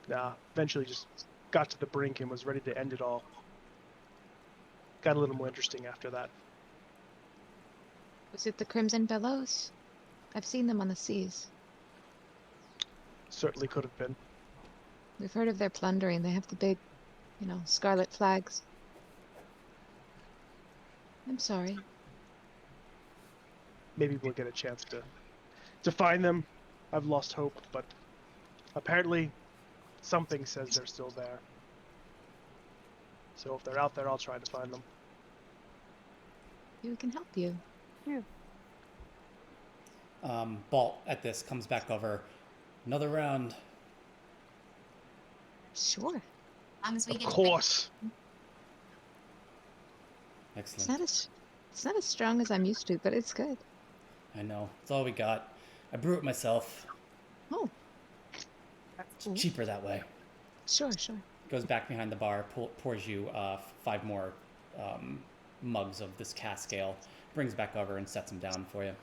Nah, eventually just got to the brink and was ready to end it all. Got a little more interesting after that. Was it the Crimson Billows? I've seen them on the seas. Certainly could have been. We've heard of their plundering. They have the big, scarlet flags. I'm sorry. Maybe we'll get a chance to find them. I've lost hope, but apparently something says they're still there. So if they're out there, I'll try to find them. We can help you. Balt at this comes back over. Another round. Sure. As long as we Of get course. Excellent. It's not as strong as I'm used to, but it's good. I know. It's all we got. I brew it myself. Oh, It's cheaper that way. sure. Goes back behind the bar, pours you 5 more mugs of this cask ale, brings back over and sets them down for you.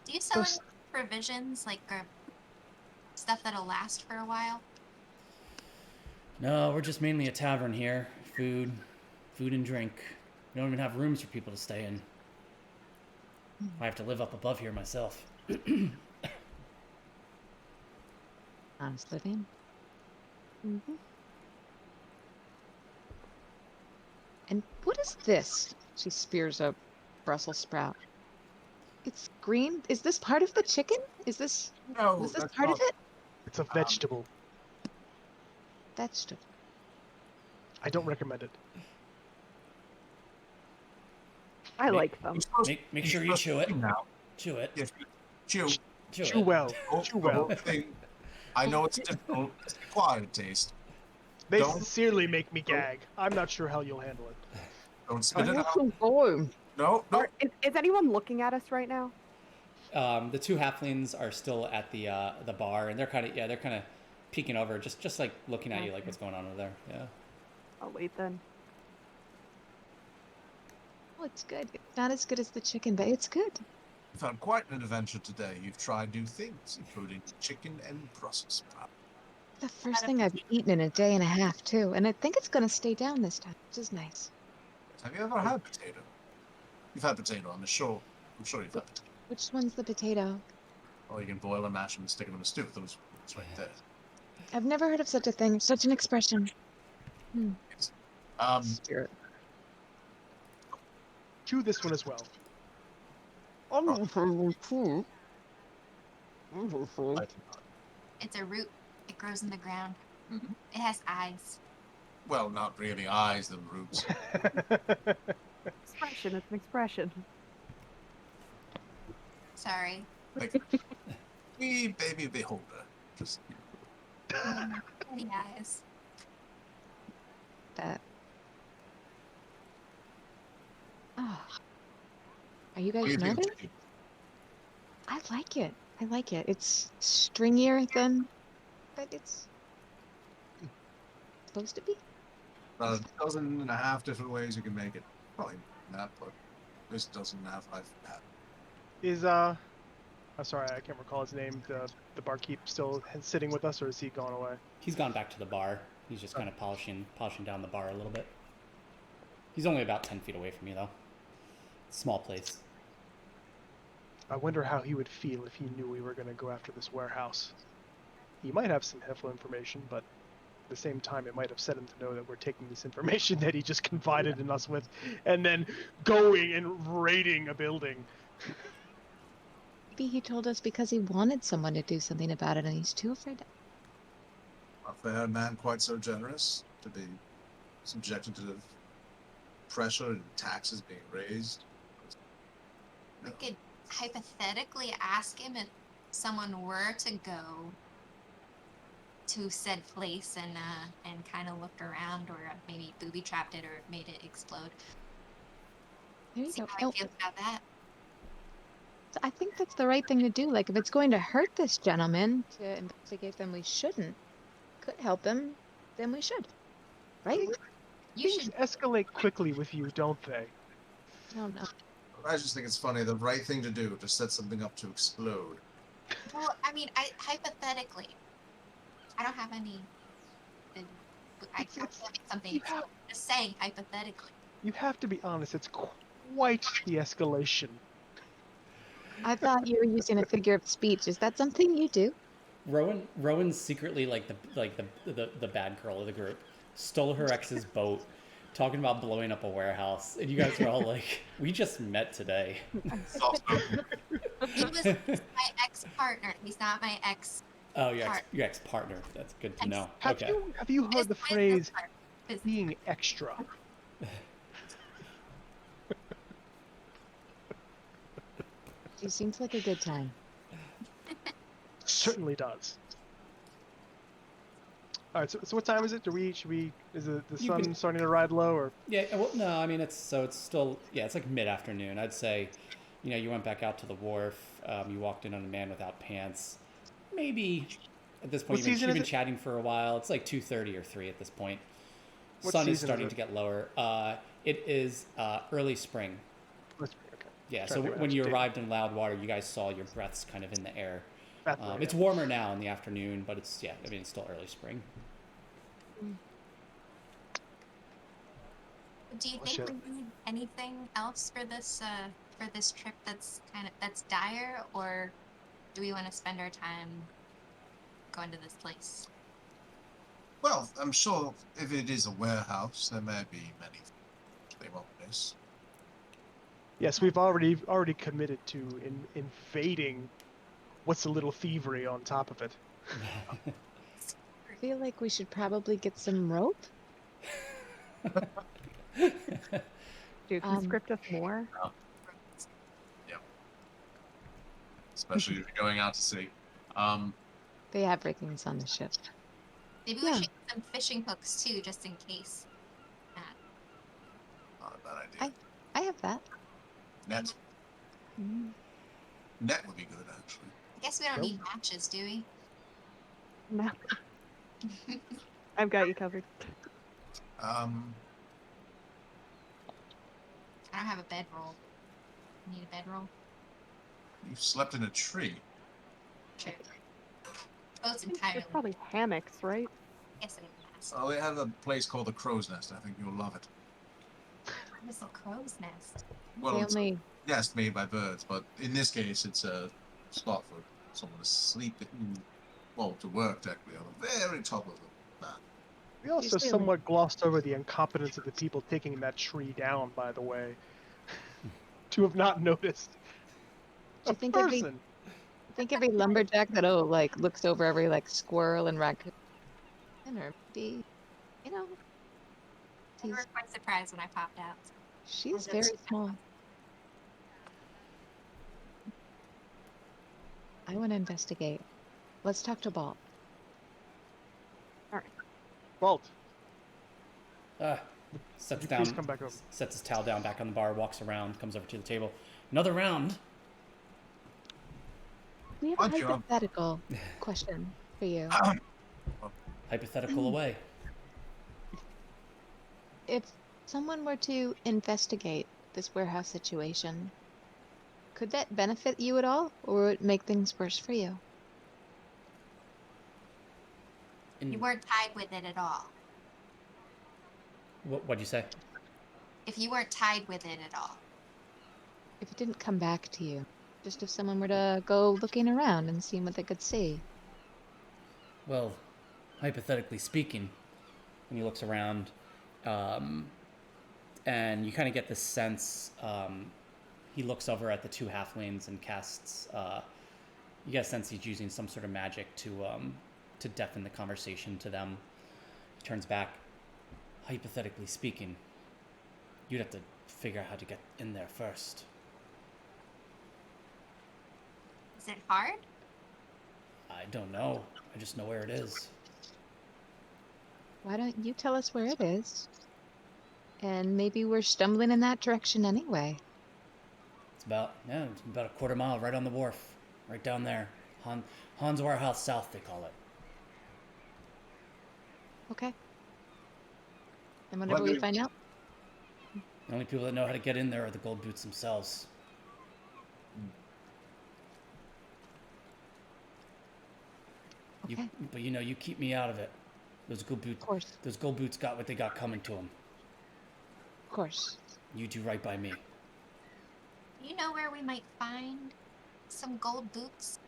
Do you sell any provisions, like stuff that'll last for a while? No, we're just mainly a tavern here. Food and drink. We don't even have rooms for people to stay in. I have to live up above here myself. Honest living. Mm-hmm. And what is this? She spears a Brussels sprout. It's green. Is this part of the chicken? Was this that's part of not- it? It's a vegetable. Vegetable. I don't recommend it. I like them. You're supposed- Make you're sure you supposed chew to it. eat now. Chew it. If you chew, Chew Chew it. well. oh, Chew the whole well. thing. I know it's difficult. It's an acquired taste. They Don't- sincerely make me gag. I'm not sure how you'll handle it. Don't spit it out. Going. No. Is anyone looking at us right now? The 2 halflings are still at the bar, and they're kind of peeking over, just like looking at you, like what's going on over there. Yeah. I'll wait then. Oh, it's good. It's not as good as the chicken, but it's good. You've had quite an adventure today. You've tried new things, including chicken and Brussels sprout. The first thing I've eaten in a day and a half, too. And I think it's going to stay down this time, which is nice. Have you ever had potato? You've had potato, I'm sure. I'm sure you've had potato. Which one's the potato? Or you can boil and mash them and stick them in a stew. Those right there. I've never heard of such a thing, such an expression. Spirit. Chew this one as well. It's a root. It grows in the ground. It has eyes. Well, not really eyes, the roots. Expression. It's an expression. Sorry. Like, wee baby beholder. Just Any eyes. That. Oh. Are you what do guys you think? nervous? I like it. It's stringier than but it's supposed to be. About a dozen and a half different ways you can make it. Probably not, but this dozen and a half I've had. Is I'm sorry, I can't recall his name. The barkeep still sitting with us, or is he gone away? He's gone back to the bar. He's just kind of polishing down the bar a little bit. He's only about 10 feet away from you, though. Small place. I wonder how he would feel if he knew we were going to go after this warehouse. He might have some helpful information, but At the same time, it might upset him to know that we're taking this information that he just confided in us with, and then going and raiding a building. Maybe he told us because he wanted someone to do something about it, and he's too afraid to. Not fair man quite so generous to be subjected to pressure and taxes being raised. We could hypothetically ask him if someone were to go to said place and kind of looked around, or maybe booby trapped it, or made it explode. There you See go. how he feels about that. I think that's the right thing to do. Like, if it's going to hurt this gentleman to investigate, then we shouldn't. Could help him, then we should. Right? You Things should. escalate quickly with you, don't they? Oh no. I just think it's funny. The right thing to do to set something up to explode. Well, I mean, hypothetically, I don't have any. I can't make something. You have, Just saying hypothetically. you have to be honest. It's quite the escalation. I thought you were using a figure of speech. Is that something you do? Rowan's secretly like the bad girl of the group. Stole her ex's boat, talking about blowing up a warehouse, and you guys are all like, "We just met today." He was my ex-partner. He's not my ex. Oh, your ex-partner. That's good to know. Have Okay. you heard the phrase Business. "being extra"? She seems like a good time. Certainly does. All right, so what time is it? Is the You sun can- starting to ride low, or Yeah. Well, no. I mean, it's still it's like mid-afternoon. I'd say, you went back out to the wharf. You walked in on a man without pants. Maybe at this point What season you've been is it? chatting for a while. It's like 2:30 or 3 at this point. What Sun is season is starting it? to get lower. It is early spring. let's okay. Yeah, Trying so to think when what you to do. arrived in Loudwater, you guys saw your breaths kind of in the air. That's right, It's yeah. warmer now in the afternoon, but it's it's still early spring. Do you Oh, think shit. we need anything else for this trip that's dire, or do we want to spend our time going to this place? Well, I'm sure if it is a warehouse, there may be many things they won't miss. Yes, we've already committed to invading. What's a little thievery on top of it? I feel like we should probably get some rope. Dude, conscript us more. Especially if you're going out to sea. They have riggings on the ship. Maybe Yeah. we should get some fishing hooks too, just in case. Not a bad idea. I have that. Net. Mm. Net would be good, actually. I guess we don't need matches, do we? No. I've got you covered. I don't have a bedroll. Need a bedroll? You slept in a tree. Sure. Boat's entirely. There's probably hammocks, right? Yes, it is. Oh, they have a place called the Crow's Nest. I think you'll love it. It's a crow's nest. Well, They it's only a nest made by birds, but in this case, it's a spot for someone to sleep in, well, to work technically on the very top of the map. We also Usually- somewhat glossed over the incompetence of the people taking that tree down, by the way, to have not noticed Do a you think person. I think every lumberjack that looks over every squirrel and raccoon, or maybe, They were quite surprised when I popped out. she's very small. I want to investigate. Let's talk to Balt. Walt, Sets you down, please come back over. sets his towel down back on the bar, walks around, comes over to the table. Another round. We have a Thank you. hypothetical question for you. Hypothetical away. If someone were to investigate this warehouse situation, could that benefit you at all, or would it make things worse for you? You weren't tied with it at all. What'd you say? If you weren't tied with it at all. If it didn't come back to you, just if someone were to go looking around and seeing what they could see. Well, hypothetically speaking, and he looks around, and you kind of get this sense. He looks over at the two halflings and casts. You get a sense he's using some sort of magic to deafen the conversation to them. He turns back. Hypothetically speaking, you'd have to figure out how to get in there first. Is it hard? I don't know. I just know where it is. Why don't you tell us where it is? And maybe we're stumbling in that direction anyway. It's about a quarter mile right on the wharf, right down there. Han's Warehouse South, they call it. Okay. And whenever we find out, The only people that know how to get in there are the gold boots themselves. okay, But you keep me out of it. Those gold boots. of course, Those gold boots got what they got coming to them. of course. You do right by me. You know where we might find some gold boots?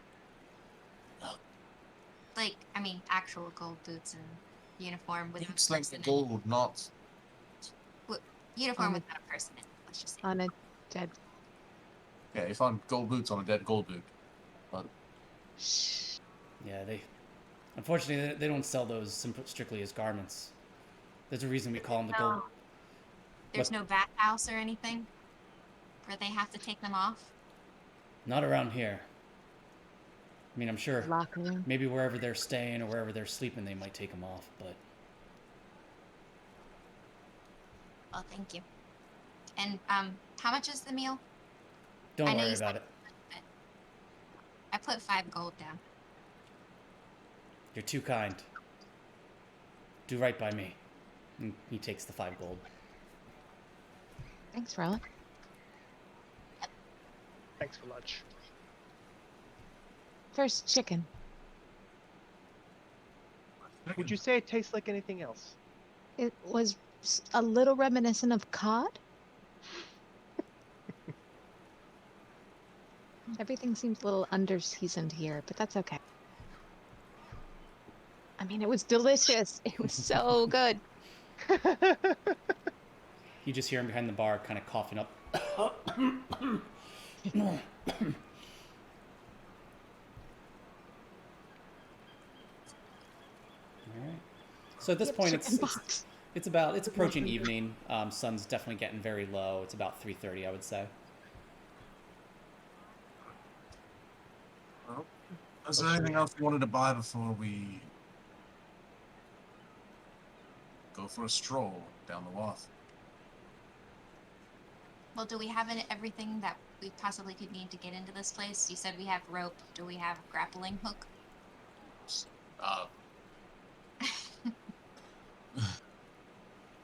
Like, I mean, actual gold boots and uniform with It's a like person in it. gold, not. Uniform Um, without a person in it, let's just say. On a dead. Yeah, you found gold boots on a dead gold boot. But Shh. Yeah, unfortunately they don't sell those strictly as garments. There's a reason we call them the gold. There's no vat house or anything where they have to take them off. Not around here. I mean, I'm sure Locker room. maybe wherever they're staying or wherever they're sleeping, they might take them off. But Oh, thank you. And how much is the meal? don't I know worry you about said- it. I put 5 gold down. You're too kind. Do right by me. And he takes the 5 gold. Thanks, Relic. Thanks for lunch. First, chicken. Would you say it tastes like anything else? It was a little reminiscent of cod. Everything seems a little under-seasoned here, but that's okay. I mean, it was delicious. It was so good. You just hear him behind the bar kind of coughing up. Alright. So at this Yep, point, chicken box. it's approaching evening. Sun's definitely getting very low. It's about 3:30, I would say. well, is there anything else you wanted to buy before we go for a stroll down the wharf? Well, do we have everything that we possibly could need to get into this place? You said we have rope. Do we have grappling hook? Uh,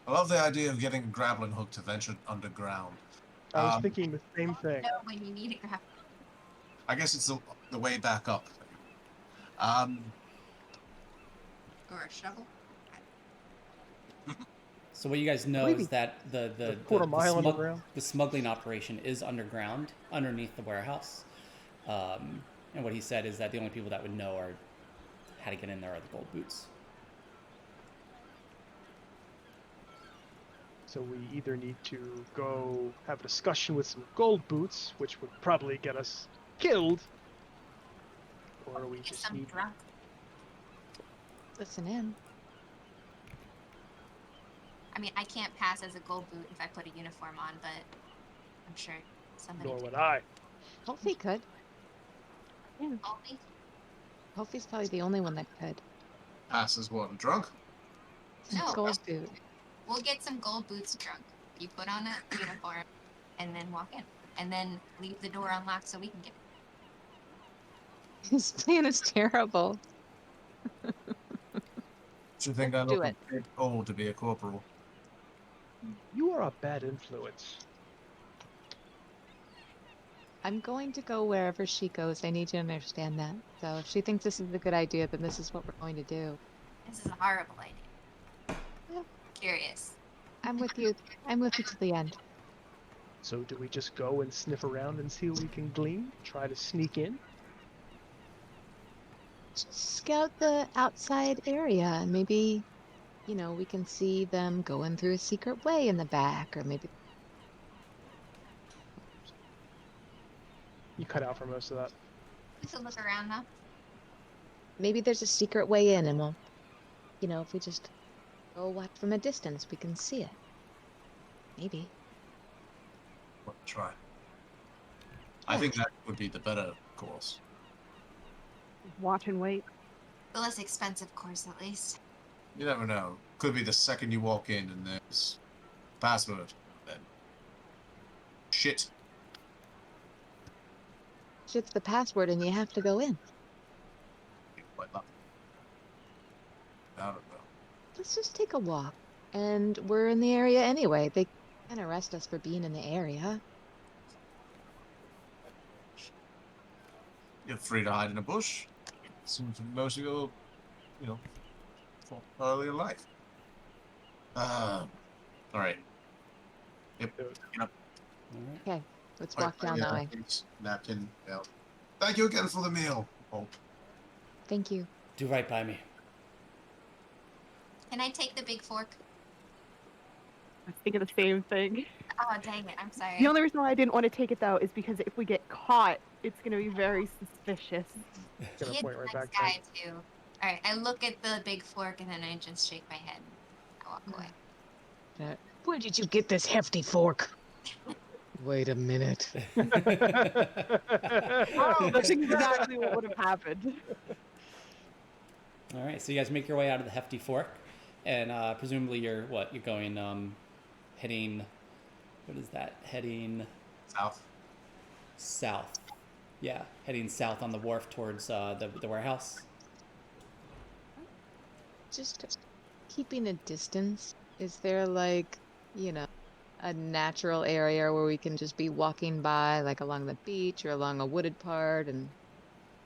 I love the idea of getting a grappling hook to venture underground. I was thinking the same thing. No, when you need a grappling. I guess it's the way back up. Or a shovel. So what you guys know Maybe is that the quarter mile underground. the smuggling operation is underground, underneath the warehouse. And what he said is that the only people that would know are how to get in there are the gold boots. So we either need to go have a discussion with some gold boots, which would probably get us killed, or we Get just some need drunk. Listen in. I mean, I can't pass as a gold boot if I put a uniform on, but I'm sure somebody nor can. would I. Hopefully could. Yeah. Only? Hopefully's probably the only one that could. Passes what? Drunk? No. Gold boot. We'll get some gold boots drunk. You put on a uniform and then walk in. And then leave the door unlocked so we can get in. His plan is terrible. Do you think I Do look it. a bit old to be a corporal? You are a bad influence. I'm going to go wherever she goes. I need you to understand that. So if she thinks this is a good idea, then this is what we're going to do. This is a horrible idea. Yeah. Curious. I'm with you. I'm with you to the end. So do we just go and sniff around and see what we can glean? Try to sneak in? Just scout the outside area and maybe, you know, we can see them going through a secret way in the back, or maybe You cut out for most of that. We should look around now. there's a secret way in, and we'll, you know, if we just go watch from a distance, we can see it. Maybe. We'll try. I Yeah. think that would be the better course. Watch and wait. The less expensive course, at least. You never know. Could be the second you walk in and there's password. Then shit. Shit's the password, and you have to go in. Quite lucky. I don't know. Let's just take a walk. And we're in the area anyway. They can arrest us for being in the area. You're free to hide in a bush. Seems most of your, you know, earlier life. All right. Yep. Do it. Yep. Okay, let's walk down that way. Napkin. Yeah. Thank you again for the meal. Oh, Thank you. Do right by me. Can I take the big fork? I was thinking the same thing. Oh, dang it. I'm sorry. The only reason why I didn't want to take it though is because if we get caught, it's gonna be very suspicious. Gonna He point right nice back to guy him. too. Alright, I look at the big fork and then I just shake my head. I walk away. Where did you get this hefty fork? Wait a minute. Oh, that's exactly what would have happened. All right, so you guys make your way out of the hefty fork, and presumably you're going heading. What is that? Heading south. Yeah, heading south on the wharf towards the warehouse. Just keeping a distance. Is there like, you know, a natural area where we can just be walking by, like along the beach or along a wooded part, and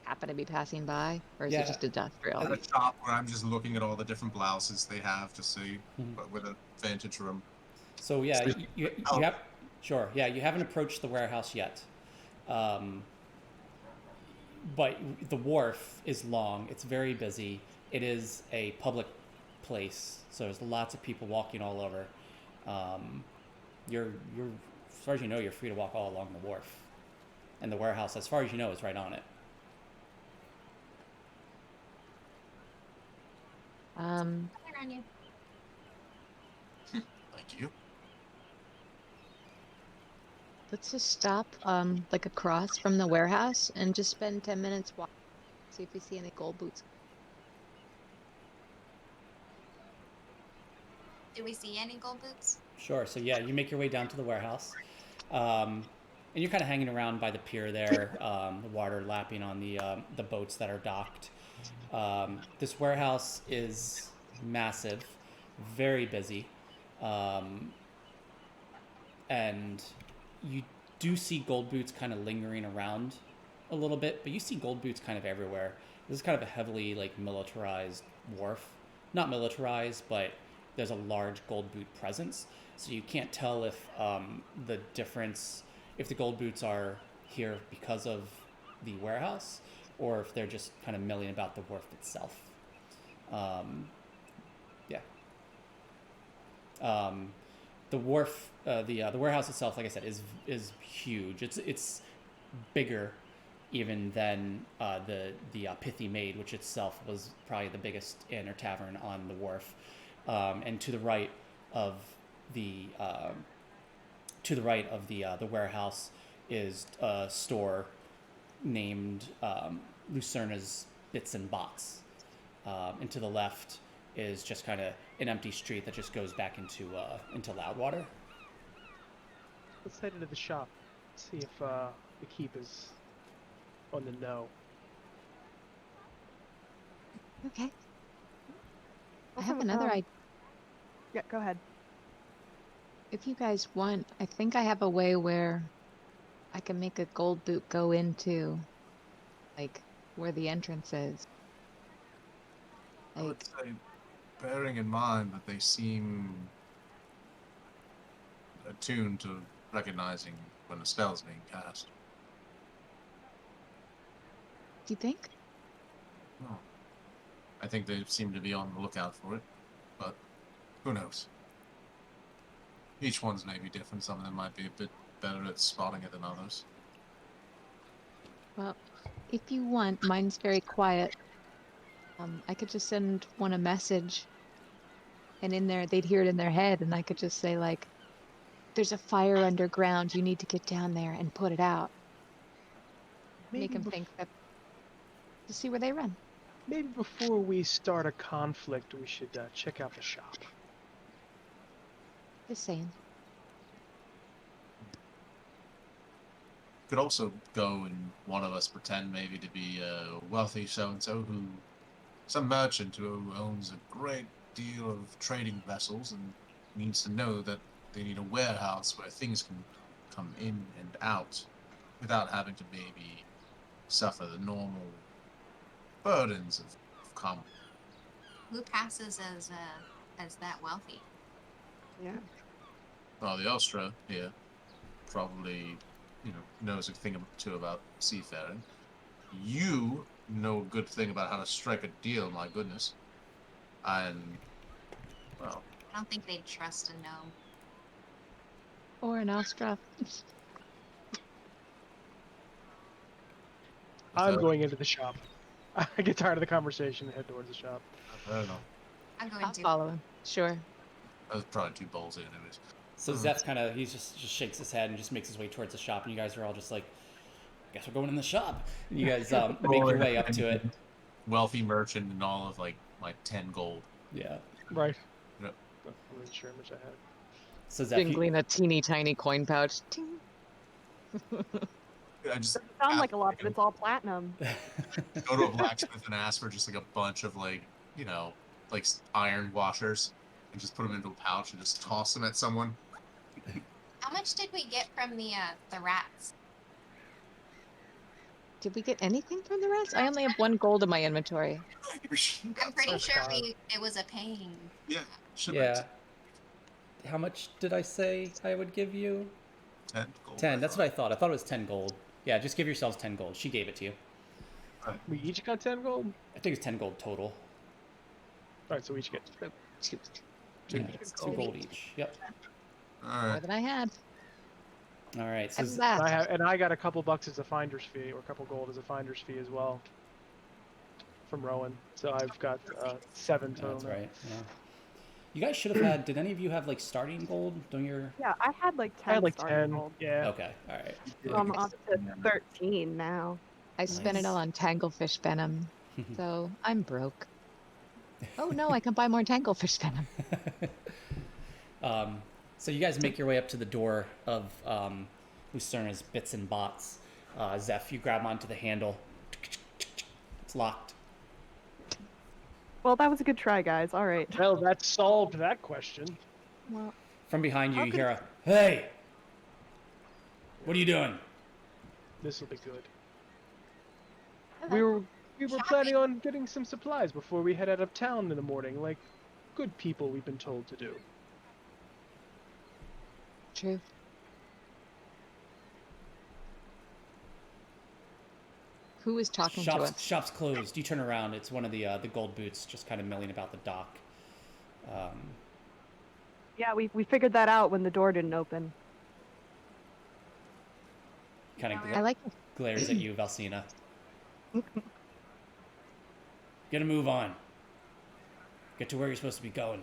happen to be passing by? Or is Yeah. it just industrial? At a shop where I'm just looking at all the different blouses they have to see, Mhm. but with a vantage room. So yeah, So- you Oh. have sure. Yeah, you haven't approached the warehouse yet, but the wharf is long. It's very busy. It is a public place, so there's lots of people walking all over. You're as far as you know, you're free to walk all along the wharf, and the warehouse, as far as you know, is right on it. Um, Come around you. Thank you. let's just stop, like across from the warehouse and just spend 10 minutes walking, see if we see any gold boots. Do we see any gold boots? Sure. So yeah, you make your way down to the warehouse, and you're kind of hanging around by the pier there, the water lapping on the boats that are docked. This warehouse is massive, very busy, and you do see gold boots kind of lingering around a little bit, but you see gold boots kind of everywhere. This is kind of a heavily like militarized wharf, not militarized, but there's a large gold boot presence, so you can't tell if the difference, if the gold boots are here because of the warehouse, or if they're just kind of milling about the wharf itself. Yeah. The wharf, the warehouse itself, like I said, is huge. It's bigger even than the Pithy Maid, which itself was probably the biggest inn or tavern on the wharf. And to the right of the warehouse is a store named Lucerna's Bits and Bots, and to the left is just kind of an empty street that just goes back into Loudwater. Let's head into the shop. See if the keep is on the know. Okay. I Also, have another idea. Yeah, go ahead. If you guys want, I think I have a way where I can make a gold boot go into, like, where the entrance is. I would say, bearing in mind that they seem attuned to recognizing when a spell's being cast. Do you think? Oh. I think they seem to be on the lookout for it, but who knows? Each one's maybe different. Some of them might be a bit better at spotting it than others. Well, if you want, mine's very quiet. I could just send one a message, and in there they'd hear it in their head, and I could just say like, "There's a fire underground. You need to get down there and put it out." Make them think that to see where they run. Maybe before we start a conflict, we should check out the shop. Just saying. Could also go and one of us pretend maybe to be a wealthy so-and-so some merchant who owns a great deal of trading vessels and needs to know that they need a warehouse where things can come in and out without having to maybe suffer the normal burdens of common. Who passes as that wealthy? Yeah. Well, the Ostra here probably, knows a thing or two about seafaring. You know a good thing about how to strike a deal, my goodness. And, well, I don't think they'd trust a gnome. Or an Ostra. I'm going into the shop. I get tired of the conversation and head towards the shop. I don't know. I'm going I'll to. follow him. Sure. That was probably too ballsy anyways. So Zeph he just shakes his head and just makes his way towards the shop, and you guys are all just like, I guess we're going in the shop. And you guys make your way up to it. Wealthy merchant and all of like 10 gold. Yeah. Right. Yep. I'm not sure how much I had. So Zeph, Jingling a teeny tiny coin pouch. Ting. I just Doesn't sound like a lot, but it's all platinum. go to a blacksmith and ask for just like a bunch of like iron washers and just put them into a pouch and just toss them at someone. How much did we get from the rats? Did we get anything from the rest? I only have 1 gold in my inventory. I'm pretty That's sure fine. it was a paying. Yeah. Should yeah. How much did I say I would give you? 10 gold. 10. That's what I thought. I thought it was 10 gold. Yeah, just give yourselves 10 gold. She gave it to you. We each got 10 gold? I think it's 10 gold total. Alright, so we each get 2. Yeah, it's 2 gold each. Yep. All More right. than I had. All right. So How's that? I got a couple bucks as a finder's fee, or a couple gold as a finder's fee as well. From Rowan. So I've got 7 total. that's now. right. Yeah. You guys should have had. Did any of you have like starting gold? Don't your? Yeah, I had like 10 I had like starting 10. gold. Yeah. Okay. All right. So I'm up to 13 now. I spent it Nice. all on tanglefish venom, so I'm broke. Oh no, I can buy more tanglefish venom. So you guys make your way up to the door of Lucerna's Bits and Bots. Zeph, you grab onto the handle. It's locked. Well, that was a good try, guys. All right. Well, that solved that question. Well, From behind you, How you could- hear a, "Hey! What are you doing?" This will be good. Hello. We were planning on getting some supplies before we head out of town in the morning, like good people we've been told to do. True. Who is talking to us? Shop's closed. You turn around. It's one of the gold boots, just kind of milling about the dock. yeah, we figured that out when the door didn't open. Kind of I like glares at you, Valsina. Get a move on. Get to where you're supposed to be going.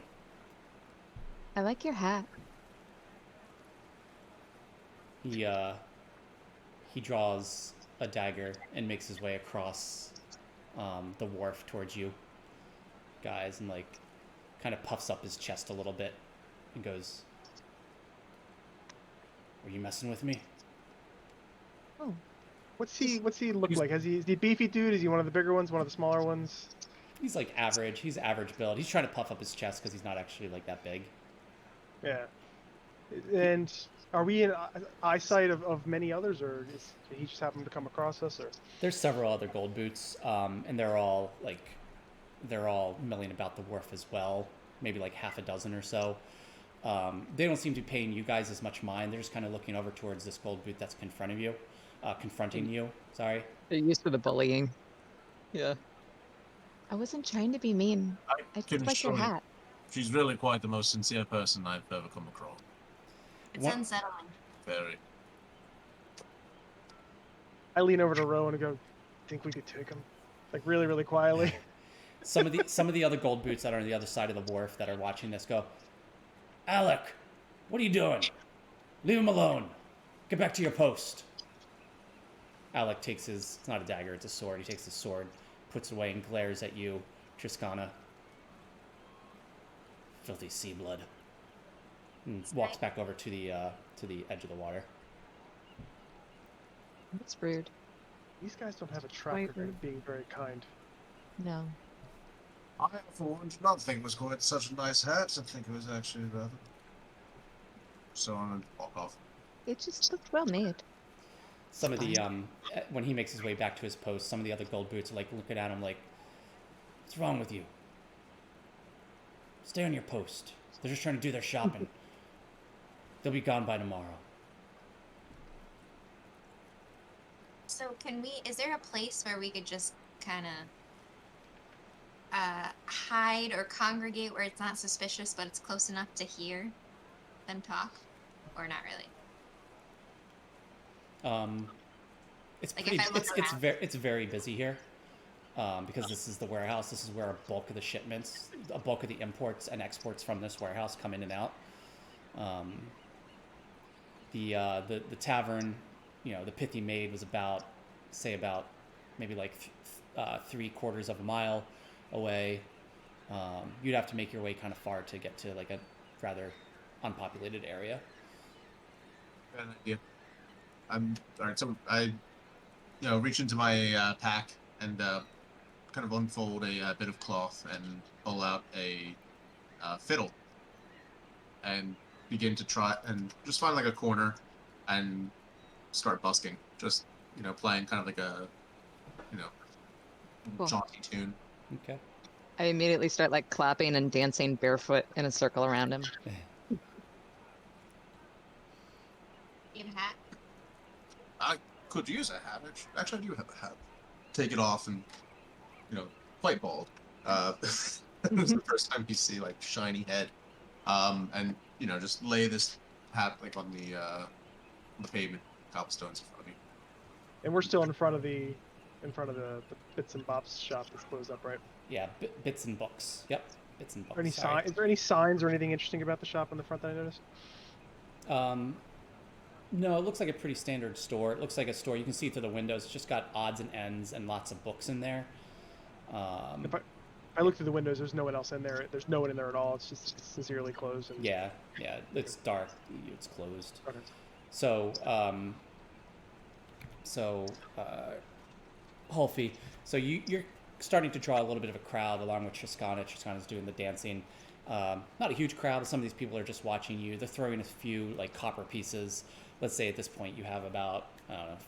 your hat. He draws a dagger and makes his way across the wharf towards you guys, and like kind of puffs up his chest a little bit and goes, "Were you messing with me?" Oh, What's he look like? Is he a beefy dude? Is he one of the bigger ones? One of the smaller ones? He's like average. He's average build. He's trying to puff up his chest because he's not actually like that big. Yeah. And are we in eyesight of many others, or did he just happen to come across us? Or There's several other gold boots, and they're all milling about the wharf as well. Maybe like half a dozen or so. They don't seem to be paying you guys as much mind. They're just kind of looking over towards this gold boot that's confronting you. Sorry. they're used to the bullying. Yeah. I wasn't trying to be mean. I can just like your assure you, hat. she's really quite the most sincere person I've ever come across. It's What- unsettling. Very. I lean over to Rowan and go, "Think we could take him?" Like really, really quietly. Some of the other gold boots that are on the other side of the wharf that are watching this go, Alec, what are you doing? Leave him alone. Get back to your post. Alec takes his, it's not a dagger, it's a sword. He takes his sword, puts it away, and glares at you, Triskana. Filthy sea blood. And walks back over to the edge of the water. That's rude. These guys don't have a track Quite record rude. of being very kind. No. I, for one, did not think it was quite such a nice hat. I think it was actually rather. So I'm gonna walk off. It just looked well made. Some of the when he makes his way back to his post, some of the other gold boots are like looking at him like, "What's wrong with you? Stay on your post. They're just trying to do their shopping. They'll be gone by tomorrow." So is there a place where we could just kind of hide or congregate where it's not suspicious, but it's close enough to hear them talk? Or not really? It's Like, pretty. if I look around. It's very busy here, because this is the warehouse. This is where a bulk of the shipments, a bulk of the imports and exports from this warehouse come in and out. The tavern, the Pithy Maid was about maybe like 3/4 of a mile away. You'd have to make your way kind of far to get to like a rather unpopulated area. Got an idea. I'm alright. So I, reach into my pack and kind of unfold a bit of cloth and pull out a fiddle and begin to try and just find like a corner and start busking. Just playing kind of like a Cool. jaunty tune. Okay. I immediately start like clapping and dancing barefoot in a circle around him. You have a hat? I could use a hat. Actually, I do have a hat. Take it off and, quite bald. This is the first time you see like shiny head, and just lay this hat like on the pavement, cobblestones in front of you. And we're still in front of the Bits and Bops shop that's closed up, right? Yeah, bits and books. Yep, bits and books. Is there any signs or anything interesting about the shop on the front that I noticed? No, it looks like a pretty standard store. It looks like a store you can see through the windows. It's just got odds and ends and lots of books in there. If I look through the windows, there's no one else in there. There's no one in there at all. It's just sincerely closed. And Yeah, it's dark. It's closed. Okay. So, Holfie, so you're starting to draw a little bit of a crowd along with Triskana. Triskana's doing the dancing. Not a huge crowd, but some of these people are just watching you. They're throwing a few like copper pieces. Let's say at this point you have about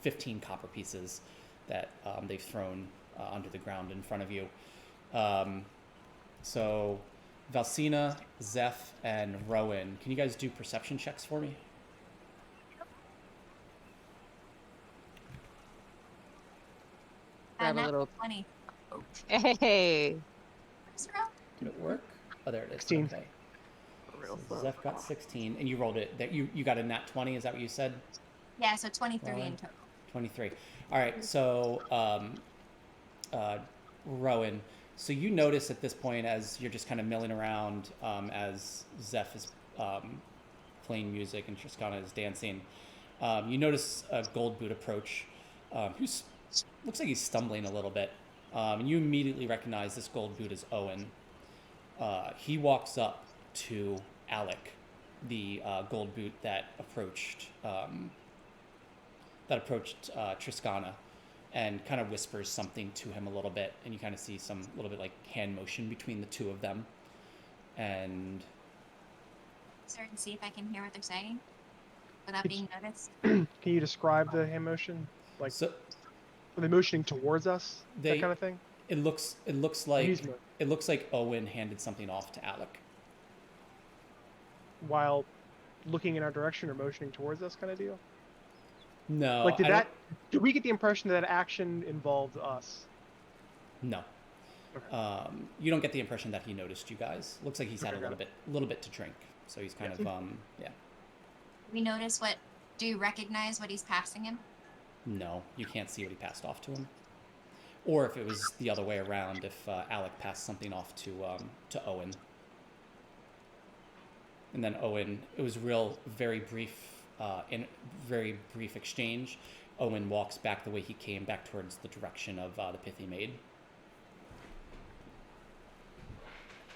15 copper pieces that they've thrown onto the ground in front of you. So Valsina, Zeph, and Rowan, can you guys do perception checks for me? Grab a Nat little- 20. Hey. Where's Rob? Did it work? Oh, there it is. 16. Okay. Real So slow. Zeph got 16, and you rolled it. That you got a nat 20. Is that what you said? Yeah, so 23 Rowan? in total. 23. All right. So, Rowan. So you notice at this point, as you're just kind of milling around, as Zeph is playing music and Triskana is dancing, you notice a gold boot approach, who's looks like he's stumbling a little bit, and you immediately recognize this gold boot as Owen. He walks up to Alec, the gold boot that approached Triskana, and kind of whispers something to him a little bit, and you kind of see some little bit like hand motion between the two of them. And Start and see if I can hear what they're saying without Could being noticed. Can you describe the hand motion? Like, so are they motioning towards us? They- That kind of thing? it looks like Owen handed something off to Alec. While looking in our direction or motioning towards us, kind of deal? No, Like, did we get the impression that action involved us? No. You don't get the impression that he noticed you guys. Looks like he's had Okay, a got it. little bit to drink, so he's kind of yeah. We notice what. Do you recognize what he's passing him? No, you can't see what he passed off to him. Or if it was the other way around, if Alec passed something off to Owen. And then Owen, it was very brief exchange. Owen walks back the way he came, back towards the direction of the pithy maid.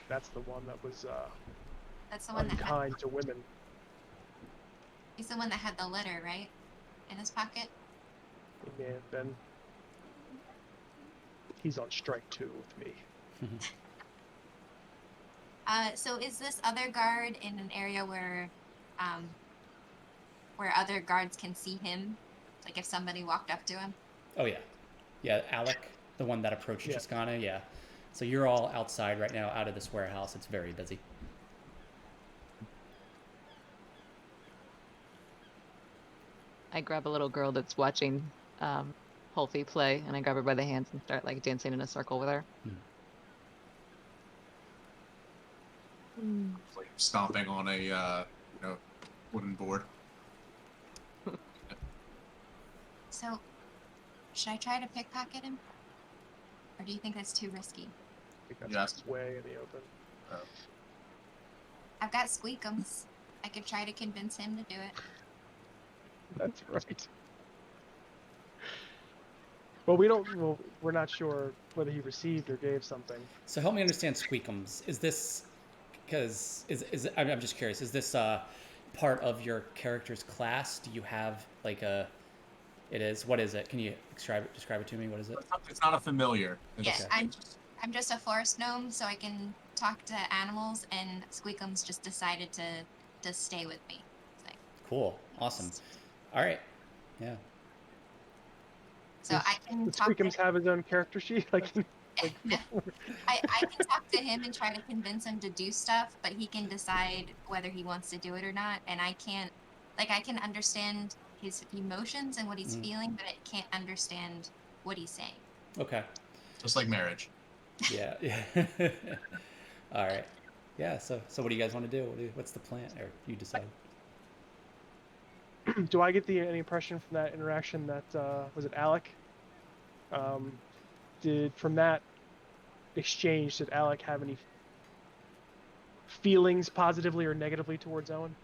That's the one that was That's the one that had. unkind to women. He's the one that had the letter, right, in his pocket. He may have been. He's on strike too with me. So is this other guard in an area where other guards can see him? Like if somebody walked up to him? Oh yeah. Yeah, Alec, the one that approached Yeah. Tuscana, yeah. So you're all outside right now, out of this warehouse. It's very busy. I grab a little girl that's watching Hulfie play, and I grab her by the hands and start like dancing in a circle with her. Like stomping on a wooden board. So, should I try to pickpocket him? Or do you think that's too risky? I think that's Yes. way in the open. I've got squeakums. I could try to convince him to do it. That's right. Well, we're not sure whether he received or gave something. So help me understand Squeakums. Is this because I'm just curious? Is this part of your character's class? Do you have like a? It is. What is it? Can you describe it to me? What is it? It's not a familiar. Yes, Okay. I'm just a forest gnome, so I can talk to animals, and Squeakums just decided to stay with me. It's like, Cool. Awesome. All right. Yeah. so I can Does talk to Squeakums have his own character sheet? Like, I can talk to him and try to convince him to do stuff, but he can decide whether he wants to do it or not. And I can't, I can understand his emotions and what he's feeling, but I can't understand what he's saying. Okay. Just like marriage. Yeah. Yeah. All right. Yeah. So what do you guys want to do? What's the plan? Or you decide. do I get any impression from that interaction that was it Alec? From that exchange, did Alec have any feelings positively or negatively towards Owen?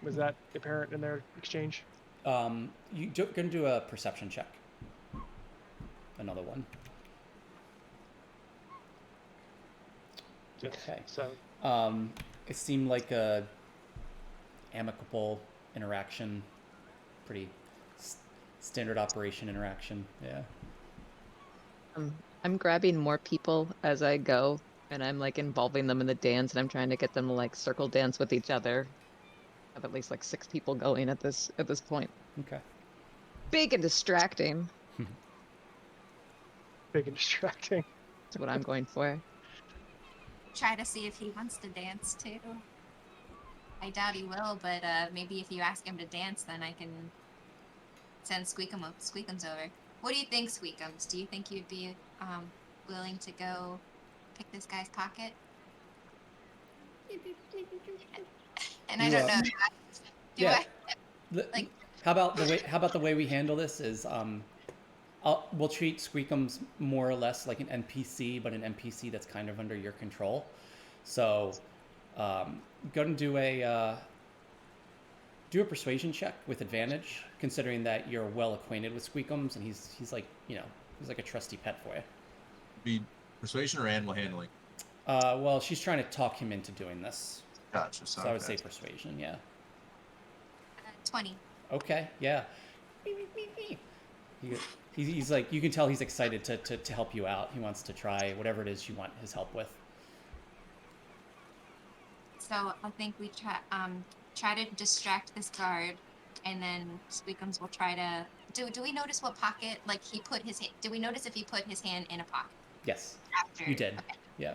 Was that apparent in their exchange? You're gonna do a perception check. Another one. Okay. So It seemed like a amicable interaction, pretty standard operation interaction. Yeah. I'm grabbing more people as I go, and I'm like involving them in the dance, and I'm trying to get them to like circle dance with each other. I have at least like 6 people going at this point. Okay. Big and distracting. big and distracting. That's what I'm going for. Try to see if he wants to dance too. I doubt he will, but maybe if you ask him to dance, then I can send Squeakums over. What do you think, Squeakums? Do you think you'd be willing to go pick this guy's pocket? And I don't know. Yeah. Like- How about the way we handle this is we'll treat Squeakums more or less like an NPC, but an NPC that's kind of under your control. So go and do a persuasion check with advantage, considering that you're well acquainted with Squeakums, and he's like he's like a trusty pet for you. Be persuasion or animal handling. Well, she's trying to talk him into doing this, Gotcha. so I would say persuasion. Yeah. 20. Okay. Yeah. He's like, you can tell he's excited to help you out. He wants to try whatever it is you want his help with. So I think we try to distract this guard, and then Squeakums will try to. Do we notice what pocket? Like he put his. Do we notice if he put his hand in a pocket? Yes, After you did. Okay. Yeah,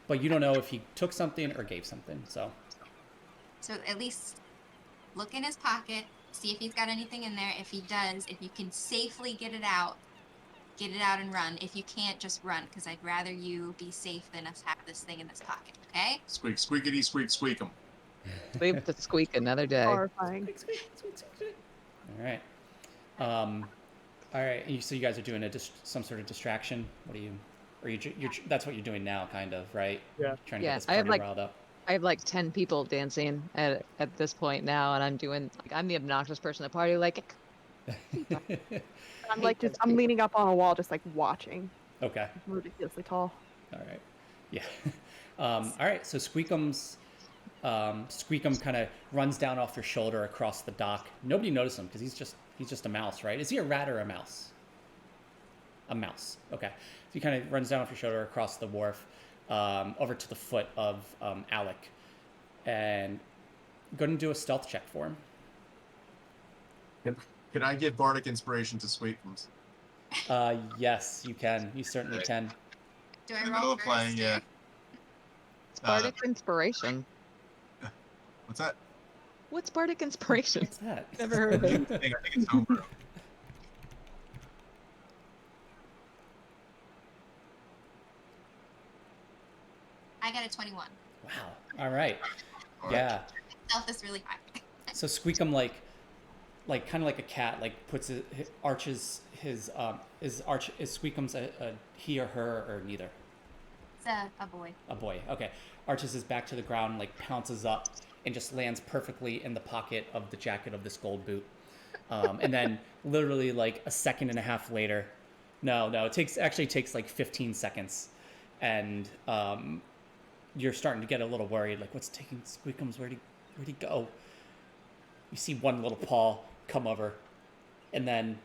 but you don't know if he took something or gave something. So at least look in his pocket, see if he's got anything in there. If he does, if you can safely get it out, get it out and run. If you can't, just run, because I'd rather you be safe than us have this thing in this pocket, okay? Squeak, squeakity, squeak, squeak 'em. Leave the squeak another day. Horrifying. All right. All right. So you guys are doing some sort of distraction. What are you? Or that's what you're doing now, kind of, right? Yeah. Trying to Yeah, get this I have, party like- riled up. I have like 10 people dancing at this point now, and I'm doing like I'm the obnoxious person at the party. Like, I'm hate like those I'm people. leaning up on a wall, just like watching. Okay. I'm ridiculously tall. All right. Yeah. All right. So Squeakum kind of runs down off your shoulder across the dock. Nobody noticed him because he's just a mouse, right? Is he a rat or a mouse? A mouse. Okay. So he kind of runs down off your shoulder across the wharf, over to the foot of Alec, and go and do a stealth check for him. Can I give bardic inspiration to Squeakums? Yes, you can. You certainly can. Do I In the roll middle of first? playing, yeah. Bardic inspiration. What's that? What's Bardic inspiration? What's that? Never heard of it. I think it's Homebrew. I got a 21. Wow. All right. All right. Yeah. Stealth is really high. So Squeakum like kind of like a cat, like arches his is Squeakum's a he or her or neither? It's a boy. A boy. Okay. Arches his back to the ground, like pounces up and just lands perfectly in the pocket of the jacket of this gold boot. And then literally like a second and a half later, no, it actually takes like 15 seconds, and you're starting to get a little worried, like what's taking Squeakum's? Where'd he go? You see one little paw come over, and then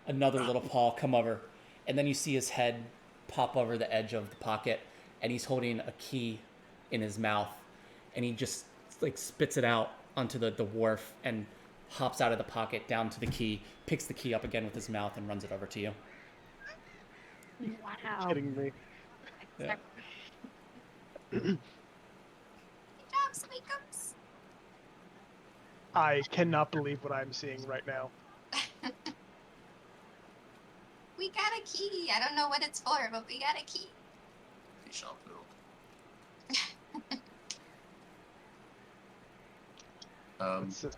another little paw come over, and then you see his head pop over the edge of the pocket, and he's holding a key in his mouth, and he just like spits it out onto the wharf and hops out of the pocket down to the key, picks the key up again with his mouth, and runs it over to you. Wow. Kidding me. Yeah. Good job, Squeakums. I cannot believe what I'm seeing right now. We got a key. I don't know what it's for, but we got a key. Shop poodle.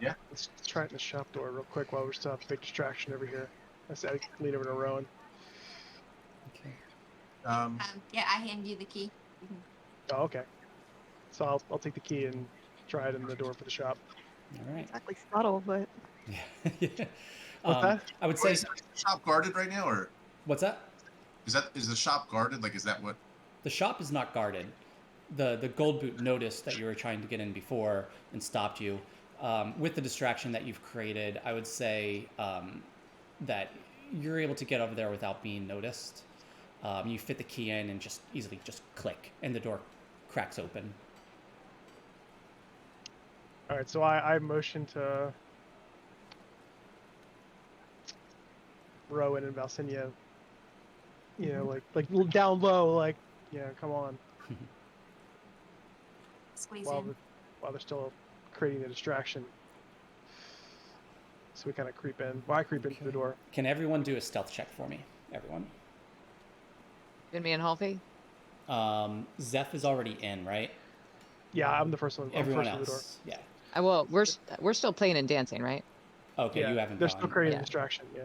Yeah. Let's try it in the shop door real quick while we're still have a big distraction over here. I said I lean over to Rowan. Okay. Yeah, I hand you the key. Oh, okay. So I'll take the key and try it in the door for the shop. All right. Exactly subtle, but Yeah. What's that? I would Wait, say. is the shop guarded right now, or What's that? is the shop guarded? Like, is that what? The shop is not guarded. The gold boot noticed that you were trying to get in before and stopped you. With the distraction that you've created, I would say that you're able to get over there without being noticed. You fit the key in and just easily just click, and the door cracks open. All right, so I motion to Rowan and Valsinia. You know, like down low, like come on. Squeeze While in. they're still creating the distraction. So we kind of creep in. Well, I creep into the door. Can everyone do a stealth check for me? Everyone. Did me and Halfie? Zeph is already in, right? Yeah, I'm the first one. I'm Everyone first to the door. else. Yeah. Well, we're still playing and dancing, right? Okay, Yeah, you haven't they're gone. still creating Yeah. a distraction. Yeah.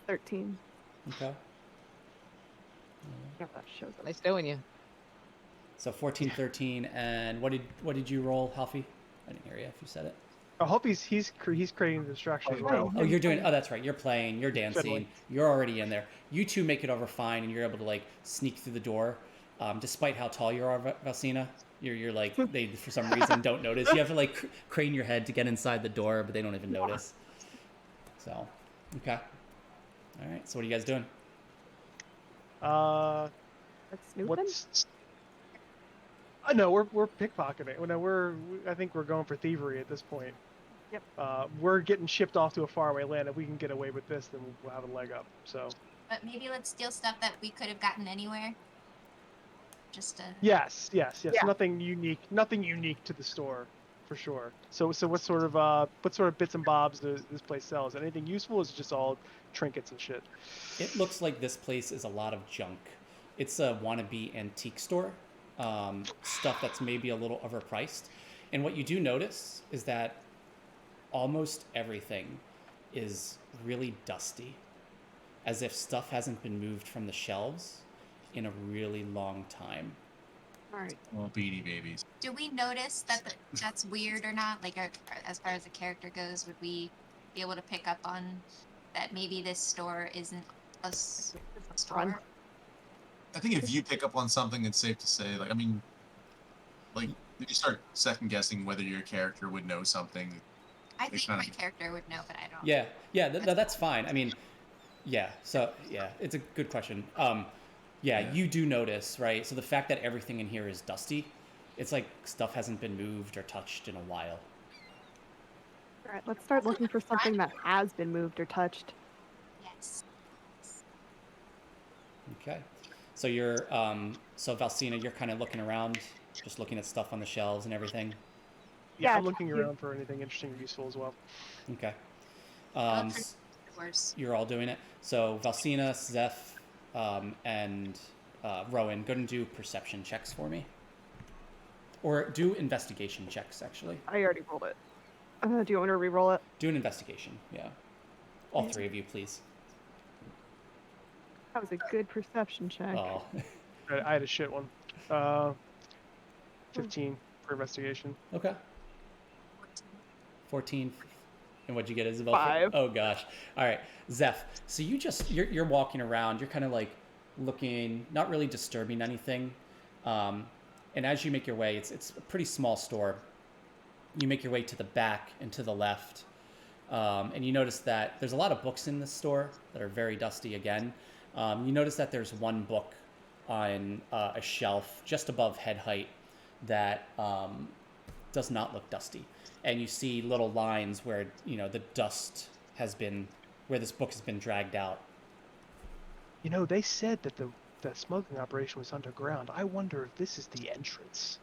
13. Okay. Yeah, that shows up. Nice knowing you. So 14, 13, and what did you roll, Halfie? I didn't hear you if you said it. I hope he's creating the distraction as well. Oh, you're doing. Oh, that's right. You're playing. You're dancing. Fiddling. You're already in there. You two make it over fine, and you're able to like sneak through the door, despite how tall you are, Valsina. You're like they for some reason don't notice. You have to like crane your head to get inside the door, but they don't even notice. So, okay. All right. So what are you guys doing? That's snooping. What's? I know we're pickpocketing. No, I think we're going for thievery at this point. Yep. We're getting shipped off to a faraway land. If we can get away with this, then we'll have a leg up. So. But maybe let's steal stuff that we could have gotten anywhere. Just to. Yes. Yeah. Nothing unique to the store. for sure. So what sort of bits and bobs does this place sell? Is it anything useful? Or is it just all trinkets and shit? It looks like this place is a lot of junk. It's a wannabe antique store, stuff that's maybe a little overpriced. And what you do notice is that almost everything is really dusty, as if stuff hasn't been moved from the shelves in a really long time. All right. Well, Beanie Babies. Do we notice that that's weird or not? Like, as far as the character goes, would we be able to pick up on that maybe this store isn't a store? I think if you pick up on something, it's safe to say, like, I mean, like, if you start second guessing whether your character would know something. I think my character would know, but I don't. Yeah, that's fine. I mean, yeah. So yeah, it's a good question. Yeah, you do notice, right? So the fact that everything in here is dusty, it's like stuff hasn't been moved or touched in a while. All right, let's start looking for something that has been moved or touched. Yes. Okay. So you're, so Valsina, you're kind of looking around, just looking at stuff on the shelves and everything. Yeah, Yeah, I'm looking around for anything interesting or useful as well. Okay. Worse. You're all doing it. So Valsina, Zeph, and Rowan, go and do perception checks for me. Or do investigation checks, actually. I already rolled it. Do you want me to re-roll it? Do an investigation, yeah. All three of you, please. That was a good perception check. Oh. I had a shit one. 15 for investigation. Okay. 14. And what'd you get, Isabel? 5. Oh gosh. All right, Zeph. So you're walking around. You're kind of like looking, not really disturbing anything. And as you make your way, it's a pretty small store. You make your way to the back and to the left, and you notice that there's a lot of books in this store that are very dusty again. You notice that there's one book on a shelf just above head height that does not look dusty. And you see little lines where, the dust has been, where this book has been dragged out. They said that the smuggling operation was underground. I wonder if this is the entrance.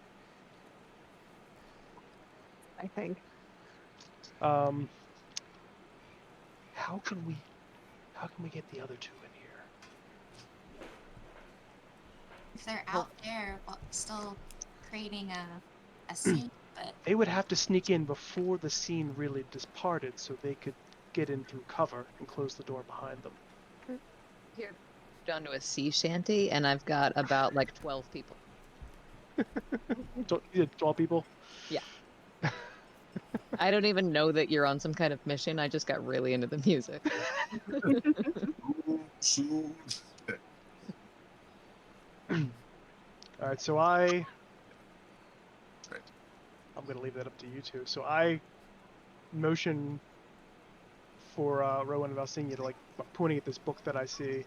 I think. How can we get the other two in here? If they're out there, still creating a scene, but They would have to sneak in before the scene really departed so they could get in through cover and close the door behind them. Here, down to a sea shanty, and I've got about 12 people. 12 people? Yeah. I don't even know that you're on some kind of mission. I just got really into the music. All right, so I'm going to leave that up to you two. So I motion for Rowan and Valsina to pointing at this book that I see,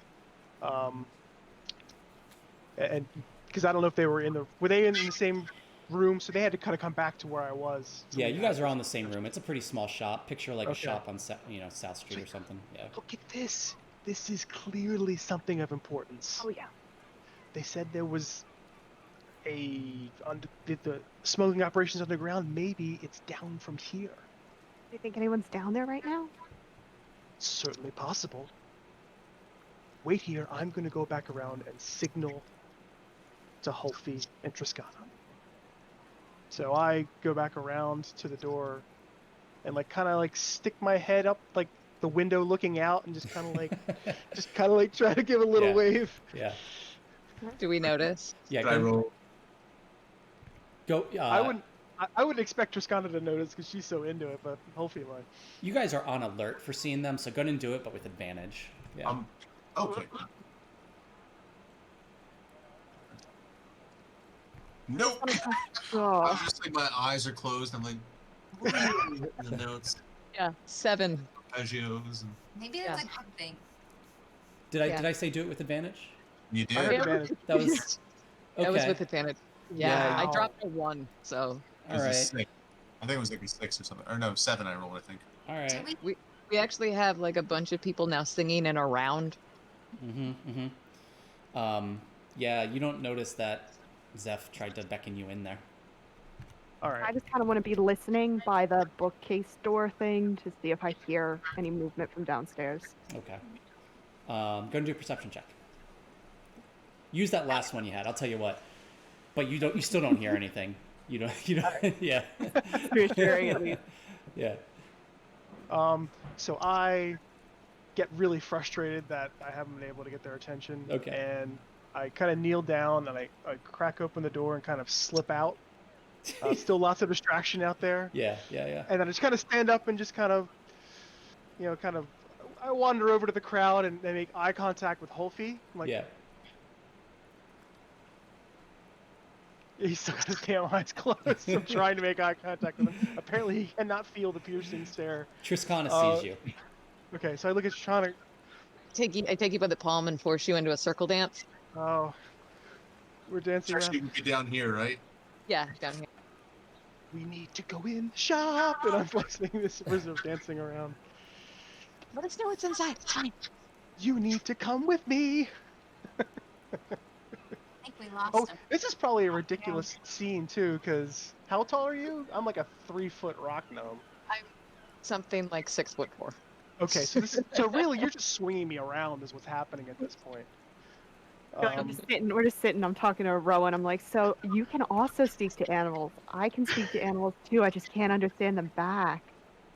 and because I don't know if they were were they in the same room? So they had to kind of come back to where I was. So Yeah, you guys are on the same room. It's a pretty small shop. Picture a shop on South Street or something. Yeah. Look at this. This is clearly something of importance. Oh yeah. They said there was the smuggling operations underground. Maybe it's down from here. Do you think anyone's down there right now? Certainly possible. Wait here. I'm going to go back around and signal to Hulfi and Triscana. So I go back around to the door and kind of stick my head up the window looking out and just kind of try to give a little wave. Yeah. Do we notice? Yeah. I roll? Go. I wouldn't expect Triscana to notice because she's so into it, but Hulfi might. You guys are on alert for seeing them, so go ahead and do it, but with advantage. Yeah. Okay. Nope. Oh. I was just my eyes are closed. I'm like, what are you hitting the notes? Yeah, 7. Arpeggios and maybe that's a good thing. Did I say do it with advantage? you I have did. advantage. That was okay. That was with advantage. Yeah, Wow. I dropped a 1, so. It was All a right. 6. I think it was 6 or something. Or no, 7 I rolled, I think. All right. Do we We actually have a bunch of people now singing in a round. Yeah, you don't notice that Zeph tried to beckon you in there. All right. I just kind of want to be listening by the bookcase door thing to see if I hear any movement from downstairs. Okay. Go and do a perception check. Use that last one you had. I'll tell you what. But you don't. You still don't hear anything. You don't. You don't. Yeah. That's reassuring at least. Yeah. So I get really frustrated that I haven't been able to get their attention. Okay. And I kind of kneel down and I crack open the door and kind of slip out. Still lots of distraction out there. Yeah. Yeah. Yeah. And then I just kind of stand up and just kind of, I wander over to the crowd and make eye contact with Holfie. I'm like, Yeah. he's still got his damn eyes closed. I'm trying to make eye contact with him. Apparently, he cannot feel the piercing stare. Triscana sees you. Okay, so I look at Shoshana. I take you by the palm and force you into a circle dance. Oh, we're dancing around. Actually, you can get down here, right? Yeah, down here. We need to go in the shop, and I'm flexing this rhythm of dancing around. Let us know what's inside. It's fine. You need to come with me. I think we lost Oh, him. this is probably a ridiculous scene too, because how tall are you? I'm like a 3-foot rock gnome. Something like 6'4". Okay, so really you're just swinging me around is what's happening at this point. We're just sitting. I'm talking to Rowan. I'm like, so you can also speak to animals. I can speak to animals too. I just can't understand them back.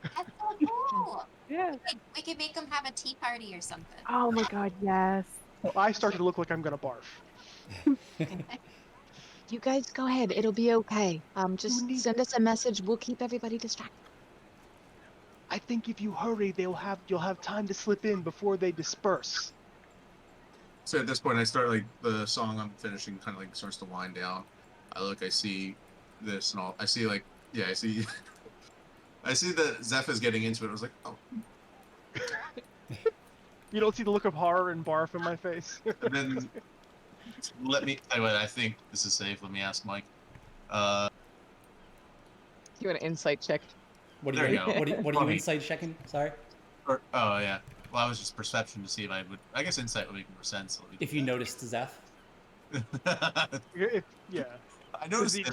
That's so cool. Yeah. We could make them have a tea party or something. Oh my god, yes. Well, I start to look like I'm gonna barf. You guys go ahead. It'll be okay. Just need- send us a message. We'll keep everybody distracted. I think if you hurry, you'll have time to slip in before they disperse. So at this point, I start like the song I'm finishing kind of like starts to wind down. I see this and all. I see like I see I see that Zeph is getting into it. I was like, oh. You don't see the look of horror and barf in my face. And then anyway, I think this is safe. Let me ask Mike. You want an insight check? What There are you you? go. What are you Funny. inside checking? Sorry. Oh yeah. Well, I was just perception to see if I would. I guess insight would make more sense. If you noticed Zeph. Yeah. I noticed him,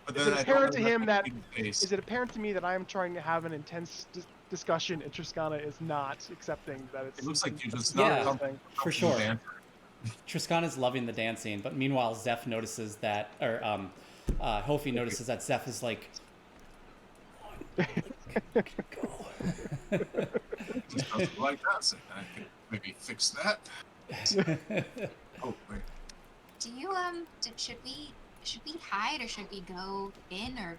but is then it I apparent don't to him that remember his face. is it apparent to me that I am trying to have an intense discussion and Triscana is not accepting that it's It looks like you just Yeah. not thing. For sure. Dan. Triscana's loving the dancing, but meanwhile Zeph notices that, or Hofi notices that Zeph is like, go. Just doesn't like dancing. I could maybe fix that. Oh wait. Do you should we hide or should we go in or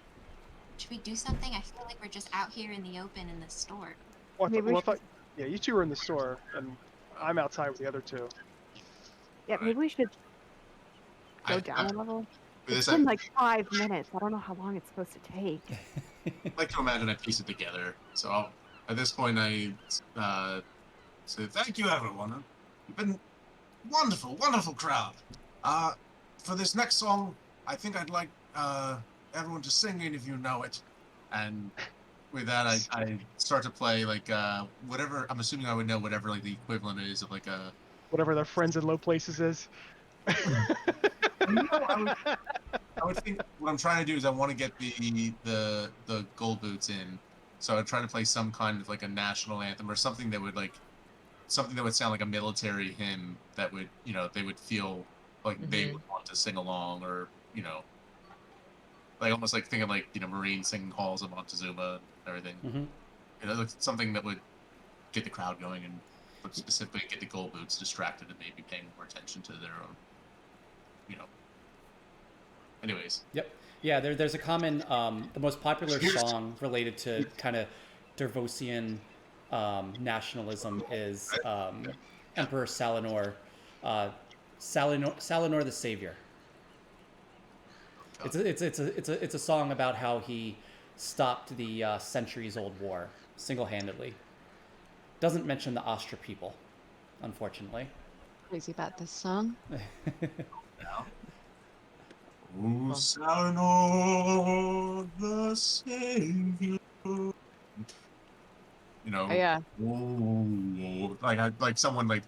should we do something? I feel like we're just out here in the open in the store. Well, Maybe we I thought, yeah, you two were in the store and I'm outside with the other two. Yeah, maybe we should go I- down a level. With It's this, been like 5 minutes. I don't know how long it's supposed to take. I like to imagine I piece it together. So at this point, I say thank you, everyone. You've been wonderful, wonderful crowd. For this next song, I think I'd like everyone to sing it if you know it. And with that, I start to play like whatever. I'm assuming I would know whatever like the equivalent is of like a. Whatever their friends in low places is. I would think what I'm trying to do is I want to get the gold boots in, so I'd try to play some kind of like a national anthem or something that would sound like a military hymn that would they would feel like they would want to sing along, or like almost like thinking like Marines singing Halls of Montezuma and everything. Mm-hmm. Like something that would get the crowd going and would specifically get the gold boots distracted and maybe paying more attention to their own. Anyways. Yep. Yeah, there's a common, the most popular song related to kind of Dervosian nationalism is Emperor Salinor, Salinor the Savior. It's a song about how he stopped the centuries-old war single-handedly. Doesn't mention the Astra people, unfortunately. Crazy about this song. Oh, Salinor the Savior. Oh, yeah. Whoa, like someone like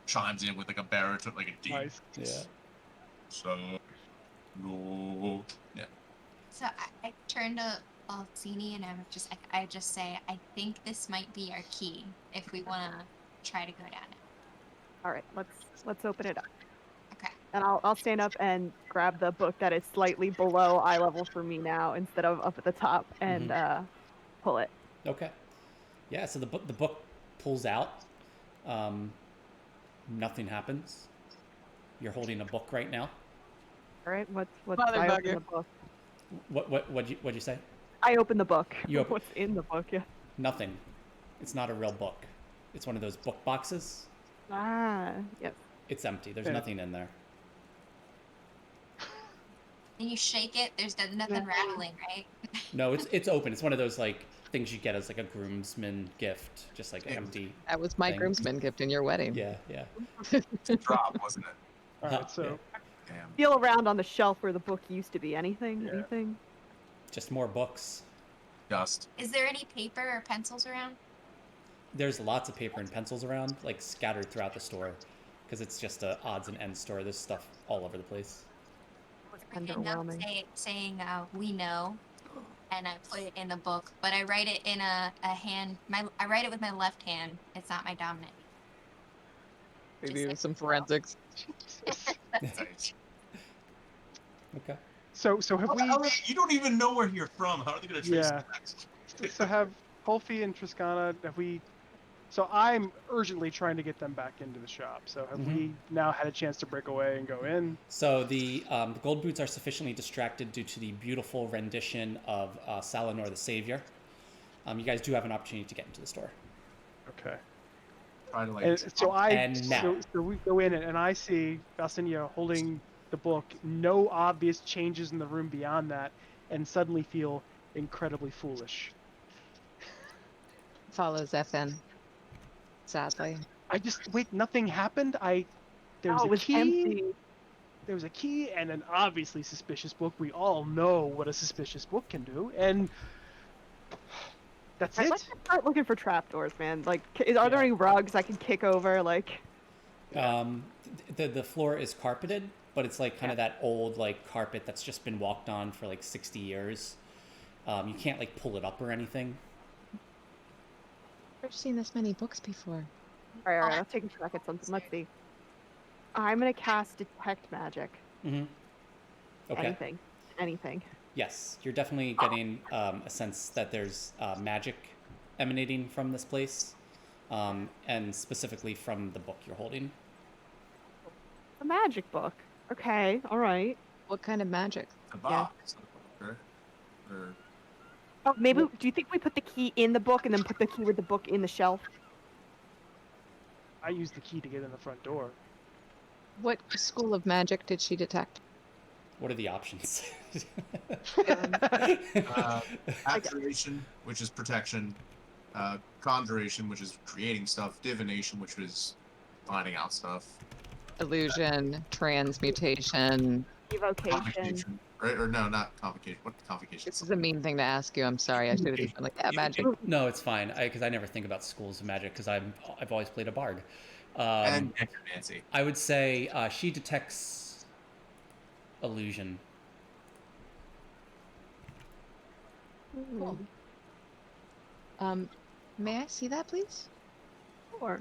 chimes in with like a baritone, like a deep. Nice. Yeah. So, no, yeah. So I turn to Balzini and I just say, I think this might be our key if we want to try to go down it. All right, let's open it up. Okay. And I'll stand up and grab the book that is slightly below eye level for me now instead of up at the top and pull it. Okay. Yeah. So the book pulls out. Nothing happens. You're holding a book right now. All right, what's I open the book. What'd you say? I open the book. You open- What's in the book? Yeah. Nothing. It's not a real book. It's one of those book boxes. Ah, yes. It's empty. There's Yeah. nothing in there. And you shake it, there's nothing rattling, right? No, it's open. It's one of those like things you get as like a groomsman gift, just like empty. That was my Thing. groomsman gift in your wedding. Yeah, yeah. Drop, wasn't it? All right, so Damn. Feel around on the shelf where the book used to be. Anything? Yeah. Anything? Just more books. Dust. Is there any paper or pencils around? There's lots of paper and pencils around, like scattered throughout the store, because it's just a odds and ends store. There's stuff all over the place. Written up saying we know, and I put it in the book, but I write it in a hand. I write it with my left hand. It's not my dominant. We Just do like- some forensics. Nice. Okay. so have we? You don't even know where you're from. How are they going to trace Yeah. it? So have Holfi and Triscana, have we? So I'm urgently trying to get them back into the shop. So have we now had a chance to break away and go in? So the gold boots are sufficiently distracted due to the beautiful rendition of Salinor the Savior. You guys do have an opportunity to get into the store. Okay. Try to, like, And so And now. so we go in and I see Balsinia holding the book. No obvious changes in the room beyond that, and suddenly feel incredibly foolish. Follows FN. Sadly. I just wait. Nothing happened. There was Oh, it a was key. empty. There was a key and an obviously suspicious book. We all know what a suspicious book can do, and that's Right, it. let's just start looking for trapdoors, man. Like, are there any rugs I can kick over? Like, The floor is carpeted, but it's like kind of that old like carpet that's just been walked on for like 60 years. You can't like pull it up or anything. I've seen this many books before. all right, let's take a crack at something. Let's see. I'm gonna cast detect magic. Mm-hmm. Okay. Anything. Yes, you're definitely getting a sense that there's magic emanating from this place, and specifically from the book you're holding. A magic book. Okay, all right. What kind of magic? The box. Okay. Or, Oh, maybe. Do you think we put the key in the book and then put the key with the book in the shelf? I used the key to get in the front door. What school of magic did she detect? What are the options? Abjuration, which is protection. Conjuration, which is creating stuff. Divination, which is finding out stuff. Illusion, transmutation. Evocation. Convocation. Right? Or no, not convocation. What convocation? This is a mean thing to ask you. I'm sorry. I should have just been like, yeah, magic. No, it's fine. Because I never think about schools of magic because I've always played a bard. And necromancy. I would say she detects illusion. Cool. May I see that, please? Sure.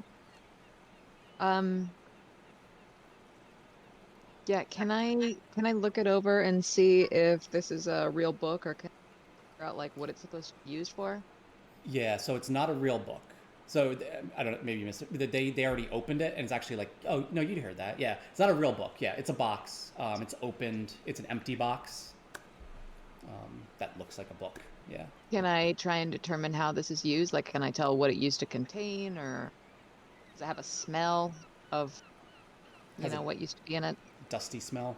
Yeah, can I look it over and see if this is a real book, or can I figure out like what it's supposed to be used for? Yeah, so it's not a real book. So I don't know, maybe you missed it. They already opened it, and it's actually like, oh no, you heard that. Yeah, it's not a real book. Yeah, it's a box. It's opened. It's an empty box. That looks like a book. Yeah. Can I try and determine how this is used? Like, can I tell what it used to contain, or does it have a smell of, Has a- what used to be in it? Dusty smell.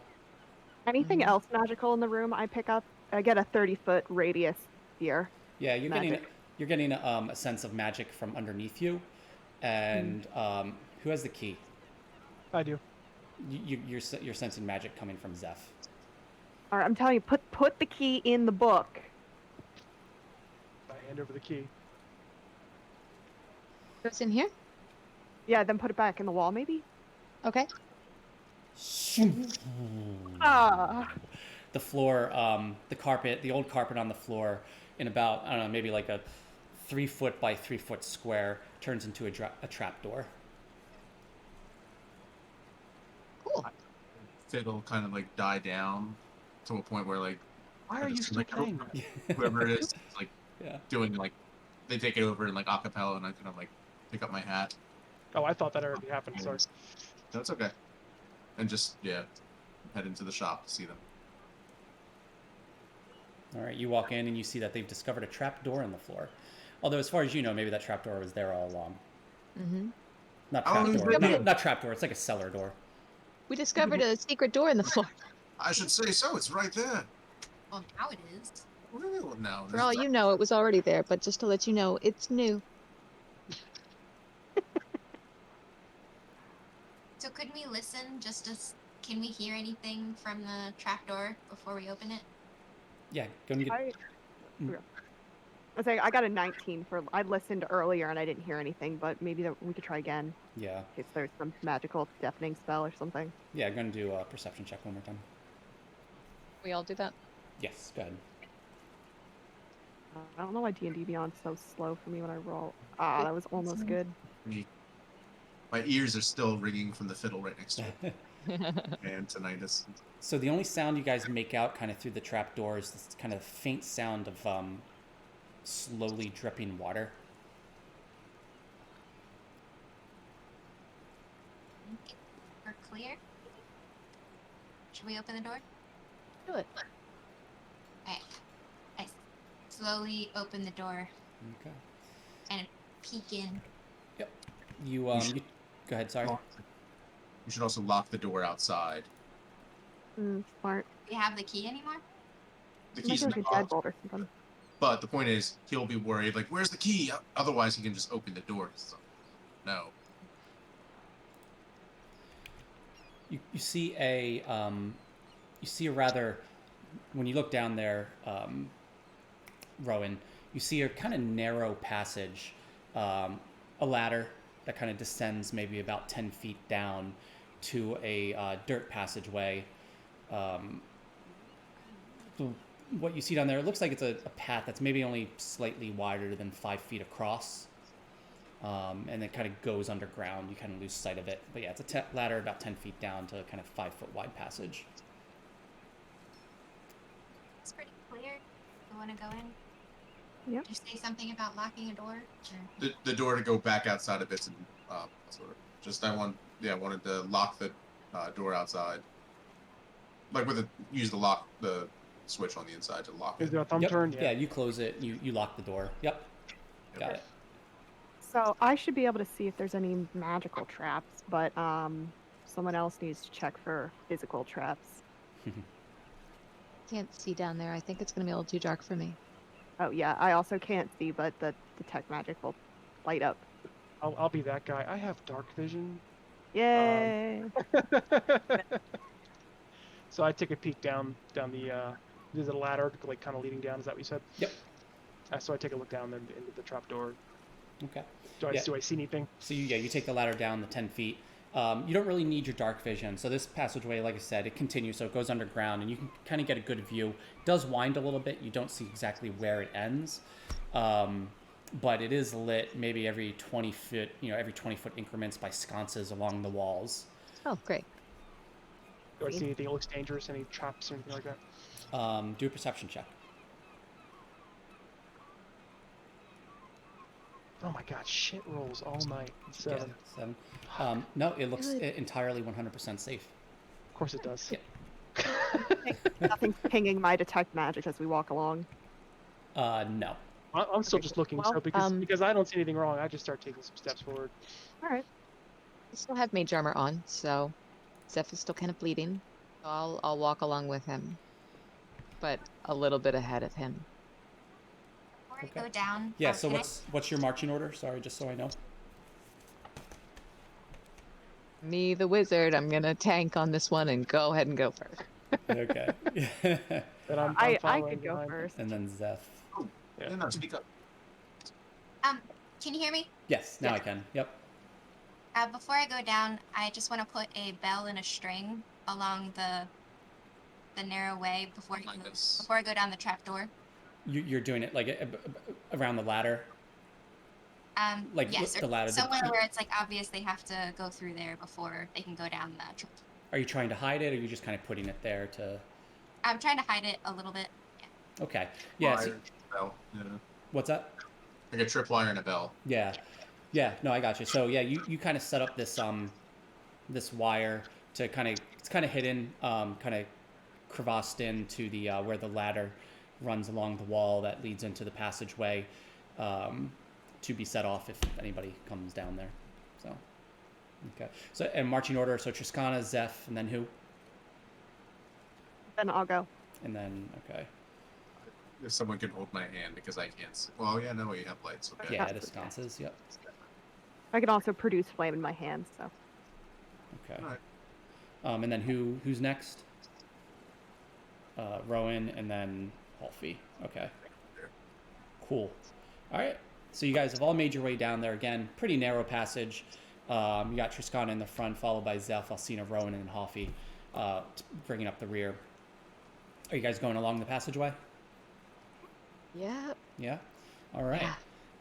Anything else magical in the room I pick up? I get a 30-foot radius here. Yeah, you're Magic. getting a sense of magic from underneath you, and who has the key? I do. You're sensing magic coming from Zeph. All right, I'm telling you, put the key in the book. I hand over the key. What's in here? Yeah, then put it back in the wall, maybe. Okay. Ah. the floor, the old carpet on the floor, in about, I don't know, maybe like a 3 foot by 3 foot square, turns into a trap door. Cool. It'll kind of like die down to a point where like Why I are you just still like playing? whoever it is like Yeah. doing like they take it over in like acapella, and I kind of like pick up my hat. Oh, I thought that already happened. Sorry. That's okay. And just head into the shop to see them. All right, you walk in and you see that they've discovered a trap door in the floor. Although, as far as you know, maybe that trap door was there all along. Mm-hmm. Not How long trap has door. it been? Not trap door. It's like a cellar door. We discovered a secret door in the floor. I should say so. It's right there. Well, now it is. Well, now For all you know, it was already there, but just to let you know, it's new. So could we listen can we hear anything from the trapdoor before we open it? Yeah, go and get. I got a 19 for. I listened earlier and I didn't hear anything, but maybe we could try again Yeah, in case there's some magical deafening spell or something. yeah. Going to do a perception check one more time. We all do that. Yes, go ahead. I don't know why D&D Beyond's so slow for me when I roll. Ah, that was almost good. My ears are still ringing from the fiddle right next to it. And tinnitus. So the only sound you guys make out kind of through the trap door is this kind of faint sound of slowly dripping water. We're clear. Should we open the door? Do it. Alright. I slowly open the door Okay. and peek in. You go ahead. Sorry. You should also lock the door outside. Smart. Do we have the key anymore? The Might key's be in like the a box. deadbolt or something. But the point is, he'll be worried, like, where's the key? Otherwise, he can just open the door. So, no. You see a rather, when you look down there, Rowan, you see a kind of narrow passage, a ladder that kind of descends maybe about 10 feet down to a dirt passageway. What you see down there, it looks like it's a path that's maybe only slightly wider than 5 feet across. And it kind of goes underground. You kind of lose sight of it. But yeah, it's a ladder about 10 feet down to a kind of 5 foot wide passage. It's pretty clear. You want to go in? Yep. Did you say something about locking a door? Or... The door to go back outside of it's sort of just wanted to lock the door outside. Like use the switch on the inside to lock Is it. there a thumb Yep. turn? Yeah, you close it. You lock the door. Yep. Got it. So I should be able to see if there's any magical traps, but someone else needs to check for physical traps. Can't see down there. I think it's going to be a little too dark for me. Oh yeah, I also can't see, but the detect magic will light up. I'll be that guy. I have dark vision. Yay! So I take a peek down there's a ladder like kind of leading down. Is that what you said? Yep. So I take a look down then into the trap door. Okay. Do I see anything? So you take the ladder down the 10 feet. You don't really need your dark vision. So this passageway, like I said, it continues. So it goes underground, and you can kind of get a good view. It does wind a little bit. You don't see exactly where it ends, but it is lit maybe every 20 foot, every 20-foot increments by sconces along the walls. Oh, great. Do I see anything that looks dangerous? Any traps or anything like that? Do a perception check. Oh my god, shit rolls all night. 7. Yeah, 7. No, it looks entirely 100% safe. Of course it does. Yeah. Nothing's pinging my detect magic as we walk along. No. I'm still just looking. Well, So because I don't see anything wrong, I just start taking some steps forward. All right. I still have mage armor on, so Zeph is still kind of bleeding. So I'll walk along with him, but a little bit ahead of him. Before I Okay. go down. Yeah. So can what's your marching order? Sorry, just so I know. Me, the wizard, I'm gonna tank on this one and go ahead and go first. Okay. But I'm I following could go behind. first. And then Zeph. Yeah. No, speak up. you hear me? Yes, now Yeah. I can. Yep. Before I go down, I just want to put a bell and a string along the the narrow way before Like this. before I go down the trapdoor. You're doing it like around the ladder. Like Yes, the ladder. somewhere where it's like obvious they have to go through there before they can go down the trap. Are you trying to hide it, or are you just kind of putting it there to? I'm trying to hide it a little bit. Yeah. Okay. Yeah. So, Wire, bell. Yeah. what's that? Like a tripwire and a bell. Yeah. Yeah. No, I got you. So yeah, you kind of set up this this wire to it's kind of hidden, kind of crevassed into the where the ladder runs along the wall that leads into the passageway, to be set off if anybody comes down there. So. Okay. So, and marching order, so Triscana, Zeph, and then who? Then I'll go. And then, okay. If someone can hold my hand because I can't see. Well, yeah, no, you have lights. Okay. Yeah, it sconces, yep. I can also produce flame in my hand, so. Okay. Alright. And then who's next? Rowan, and then Halfie. Okay. Cool. All right. So you guys have all made your way down there again. Pretty narrow passage. You got Triscana in the front, followed by Zeph, Alcina, Rowan, and Halfie, bringing up the rear. Are you guys going along the passageway? Yeah. Yeah. All right.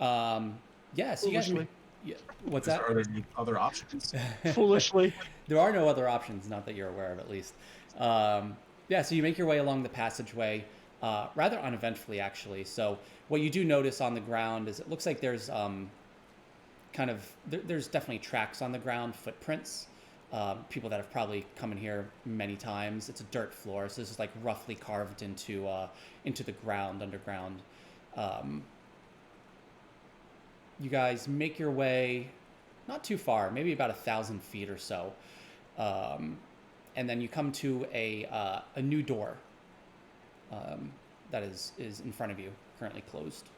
Yeah. Yeah. So you guys. Foolishly. Yeah. What's that? Are there any other options? Foolishly. There are no other options, not that you're aware of, at least. Yeah. So you make your way along the passageway, rather uneventfully, actually. So what you do notice on the ground is it looks like there's there's definitely tracks on the ground, footprints. People that have probably come in here many times. It's a dirt floor, so this is like roughly carved into the ground underground. You guys make your way not too far, maybe about 1,000 feet or so, and then you come to a new door that is in front of you, currently closed.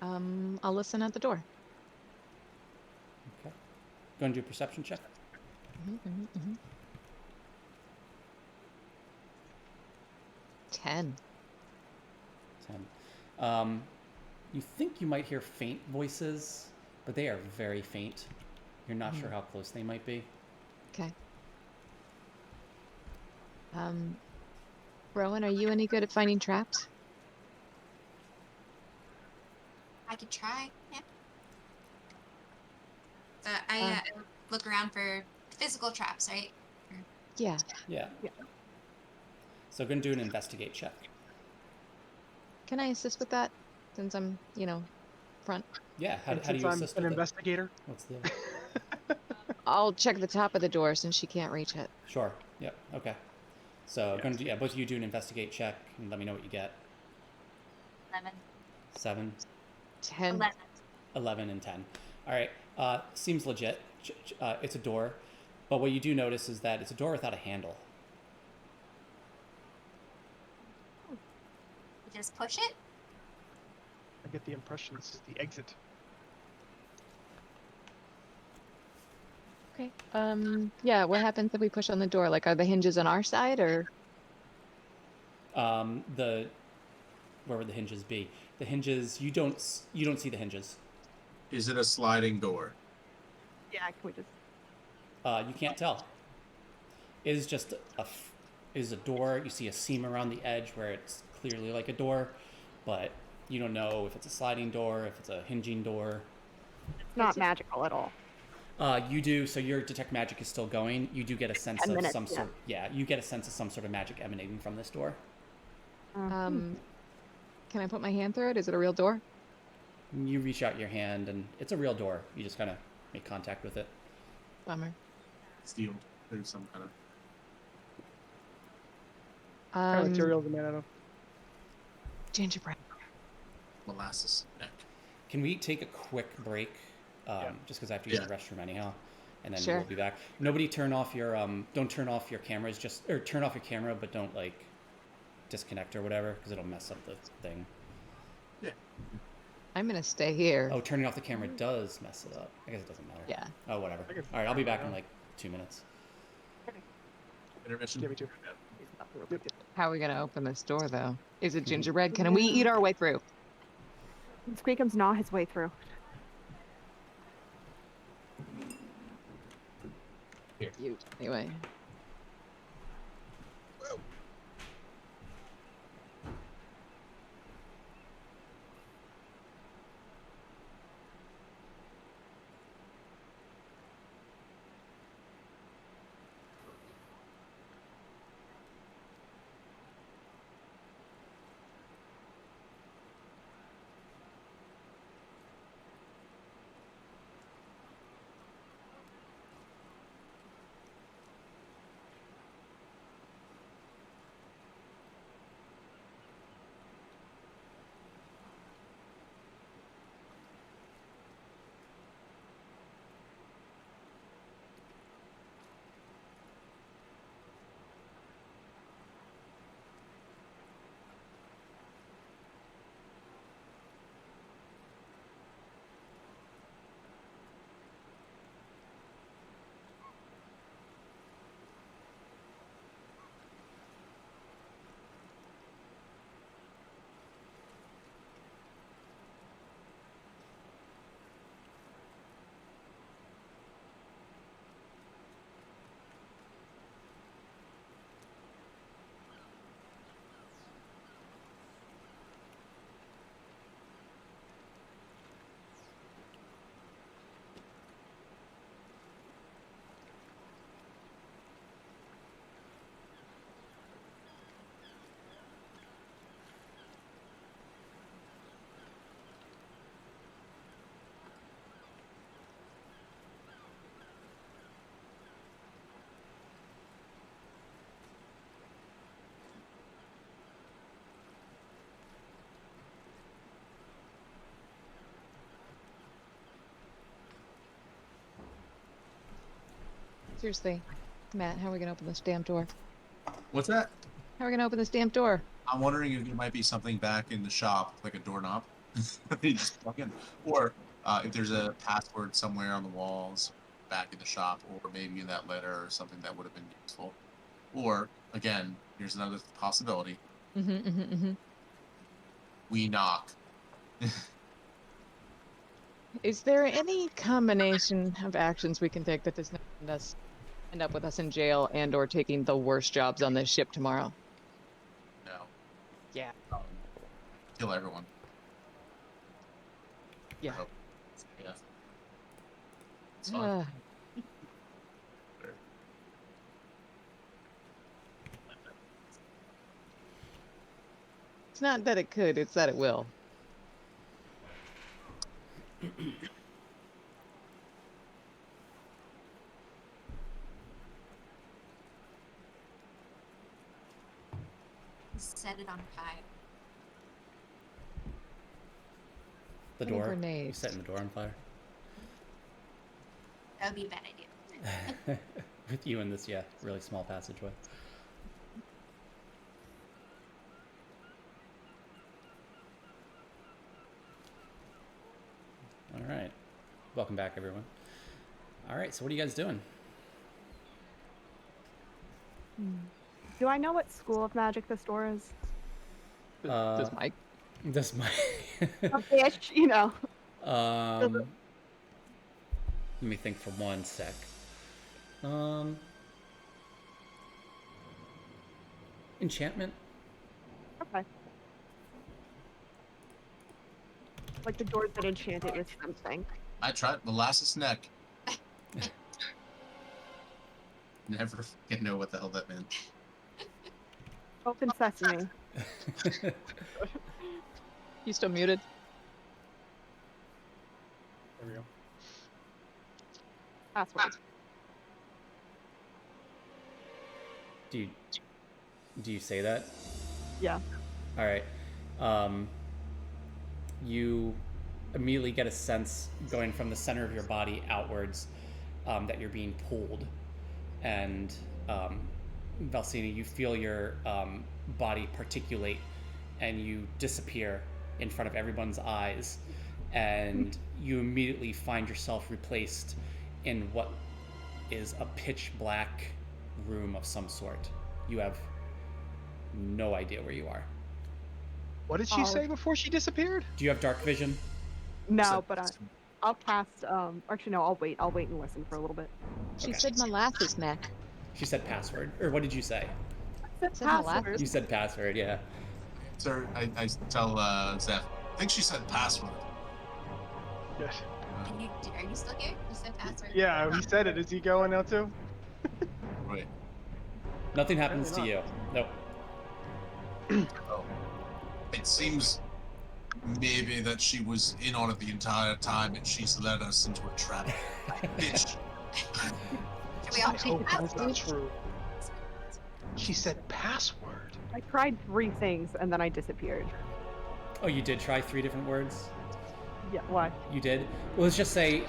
I'll listen at the door. Okay. Go and do a perception check. 10. 10. You think you might hear faint voices, but they are very faint. You're not sure how close they might be. Okay. Rowan, are you any good at finding traps? I could try. Yeah. So I look around for physical traps, right? Yeah. Yeah. So go and do an investigate check. Can I assist with that? Since I'm, front. Yeah. How do Since you I'm assist an with it? investigator. What's the? I'll check the top of the door since she can't reach it. Sure. Yep. Okay. So going to both of you do an investigate check and let me know what you get. 11. 7, 10. 11. 11, and 10. All right. Seems legit. It's a door, but what you do notice is that it's a door without a handle. You just push it? I get the impression this is the exit. Okay. Yeah, what happens if we push on the door? Like, are the hinges on our side or? Where would the hinges be? The hinges, you don't see the hinges. Is it a sliding door? Yeah, can we just. You can't tell. It is just a door. You see a seam around the edge where it's clearly like a door, but you don't know if it's a sliding door, if it's a hinging door. It's not magical at all. You do. So your detect magic is still going. You do get a sense 10 of minutes, some yeah. sort. Yeah, you get a sense of some sort of magic emanating from this door. Can I put my hand through it? Is it a real door? You reach out your hand, and it's a real door. You just kind of make contact with it. Bummer. Sealed. There's some kind of. What kind of material is it made out of? Gingerbread. Molasses neck. Can we take a quick break? Just because I have to use the restroom anyhow, and then Sure. we'll be back. Nobody turn off your don't turn off your cameras. Or turn off your camera, but don't like disconnect or whatever, because it'll mess up the thing. Yeah. I'm gonna stay here. Oh, turning off the camera does mess it up. I guess it doesn't matter. Yeah. Oh, whatever. I can All right, I'll be back in figure it like 2 minutes. Intermission. Yeah, me too. How are we gonna open this door though? Is it gingerbread? Can we eat our way through? Squeakum's gnaw his way through. You anyway. Seriously, Matt, how are we gonna open this damn door? What's that? How are we gonna open this damn door? I'm wondering if there might be something back in the shop, like a doorknob. You just plug in. Or if there's a password somewhere on the walls back in the shop, or maybe in that letter or something that would have been useful. Or, again, here's another possibility. We knock. Is there any combination of actions we can take that does not end up with us in jail and or taking the worst jobs on this ship tomorrow? No. Yeah. Kill everyone. Yeah. I hope. Yeah. It's fun. It's not that it could, it's that it will. Set it on fire. The What a door. You grenade. setting the door on fire? That would be a bad idea. With you in this, really small passageway. All right. Welcome back, everyone. All right, so what are you guys doing? Do I know what school of magic this door is? Does Mike? This might. Ish, you know. Let me think for one sec. Enchantment? Okay. Like the doors that enchant it with something. I tried molasses neck. Never fucking know what the hell that meant. Open sesame. You still muted? There we go. Password. Do you say that? Yeah. All right. You immediately get a sense going from the center of your body outwards that you're being pulled, and Valsina, you feel your body particulate, and you disappear in front of everyone's eyes, and you immediately find yourself replaced in what is a pitch black room of some sort. You have no idea where you are. What did she say before she disappeared? Do you have dark vision? No, but I'll cast. Actually, no. I'll wait. I'll wait and listen for a little bit. She Okay. said molasses neck. She said password, or what did you say? Said Said molasses. password. You said password, yeah. Sir, I tell Zeph, I think she said password. Yes. Are you still here? You said password. Yeah, he said it. Is he going now too? Wait. Nothing happens to Apparently you. Nope. Oh. It seems maybe that she was in on it the entire time and she's led us into a trap. Bitch. Should we all I take hope that's password? not true. She said password. I tried 3 things and then I disappeared. Oh, you did try 3 different words? Yeah. What? You did? Well, let's just say,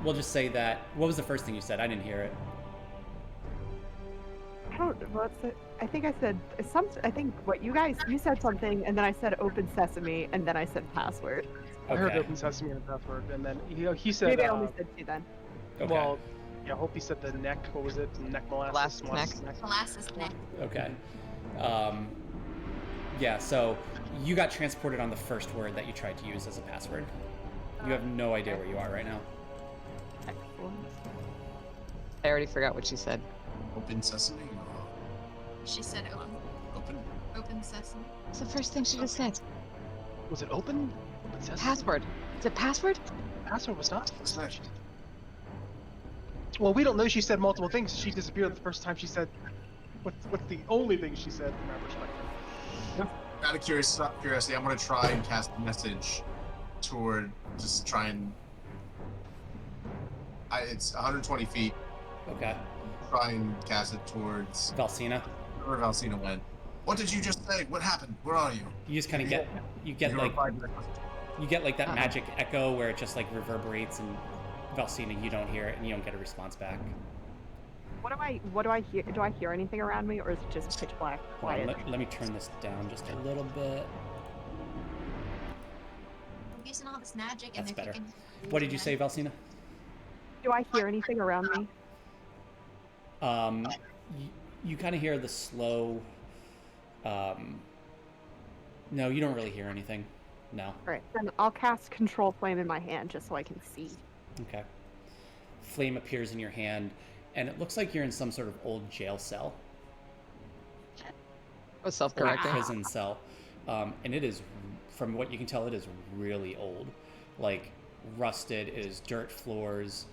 we'll just say that, what was the first thing you said? I didn't hear it. I don't. What's it? I think I said some. I think what you said something, and then I said open sesame, and then I said password. I heard Okay. open sesame and password, and then he said. Maybe I only said 2 then. Okay. Well, yeah, I hope he said the neck. What was it? Neck molasses. Molasses neck. Molasses neck. Okay. Yeah, so you got transported on the first word that you tried to use as a password. You have no idea where you are right now. Excellent. I already forgot what she said. Open sesame? She said open sesame. It's the first thing she just said. Was it open? Open sesame. Password. Is it password? Password was not. What's that? Well, we don't know. She said multiple things. She disappeared the first time she said. What's the only thing she said from our perspective? Out of curiosity, I'm going to try and cast a message toward just try and. It's 120 feet. Okay. Try and cast it towards Valsina, where Valsina went. What did you just say? What happened? Where are you? you just kind of get like that magic echo where it just like reverberates, and Valsina, you don't hear it and you don't get a response back. What do I hear? Do I hear anything around me, or is it just pitch black, Hold on, quiet? let me turn this down just a little bit. We're using all this magic, and That's they're better. picking. What did you say, Valsina? Do I hear anything around me? You kind of hear the slow. No, you don't really hear anything. No. All right, then I'll cast Control Flame in my hand just so I can see. Okay. Flame appears in your hand, and it looks like you're in some sort of old jail cell. Was Or self-correcting. prison cell. And it is, from what you can tell, it is really old. Like, rusted. It is dirt floors.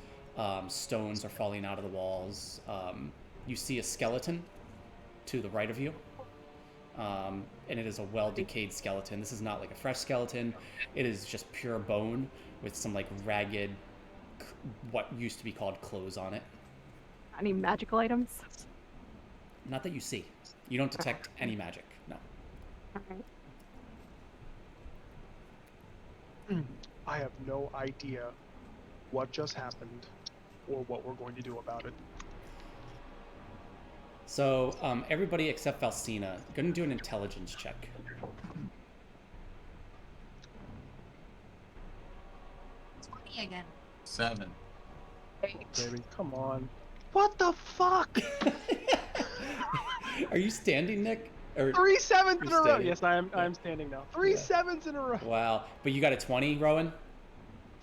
Stones are falling out of the walls. You see a skeleton to the right of you. And it is a well-decayed skeleton. This is not like a fresh skeleton. It is just pure bone with some like ragged, what used to be called clothes on it. Any magical items? Not that you see. You don't detect any magic. No. All right. I have no idea what just happened or what we're going to do about it. So everybody except Valsina, going to do an intelligence check. It's funny again. 7. Baby, come on. What the fuck? Are you standing, Nick? Or 3 sevens in a row. standing. Yes, I am standing now. Three Yeah. sevens in a row. Wow. But you got a 20, Rowan?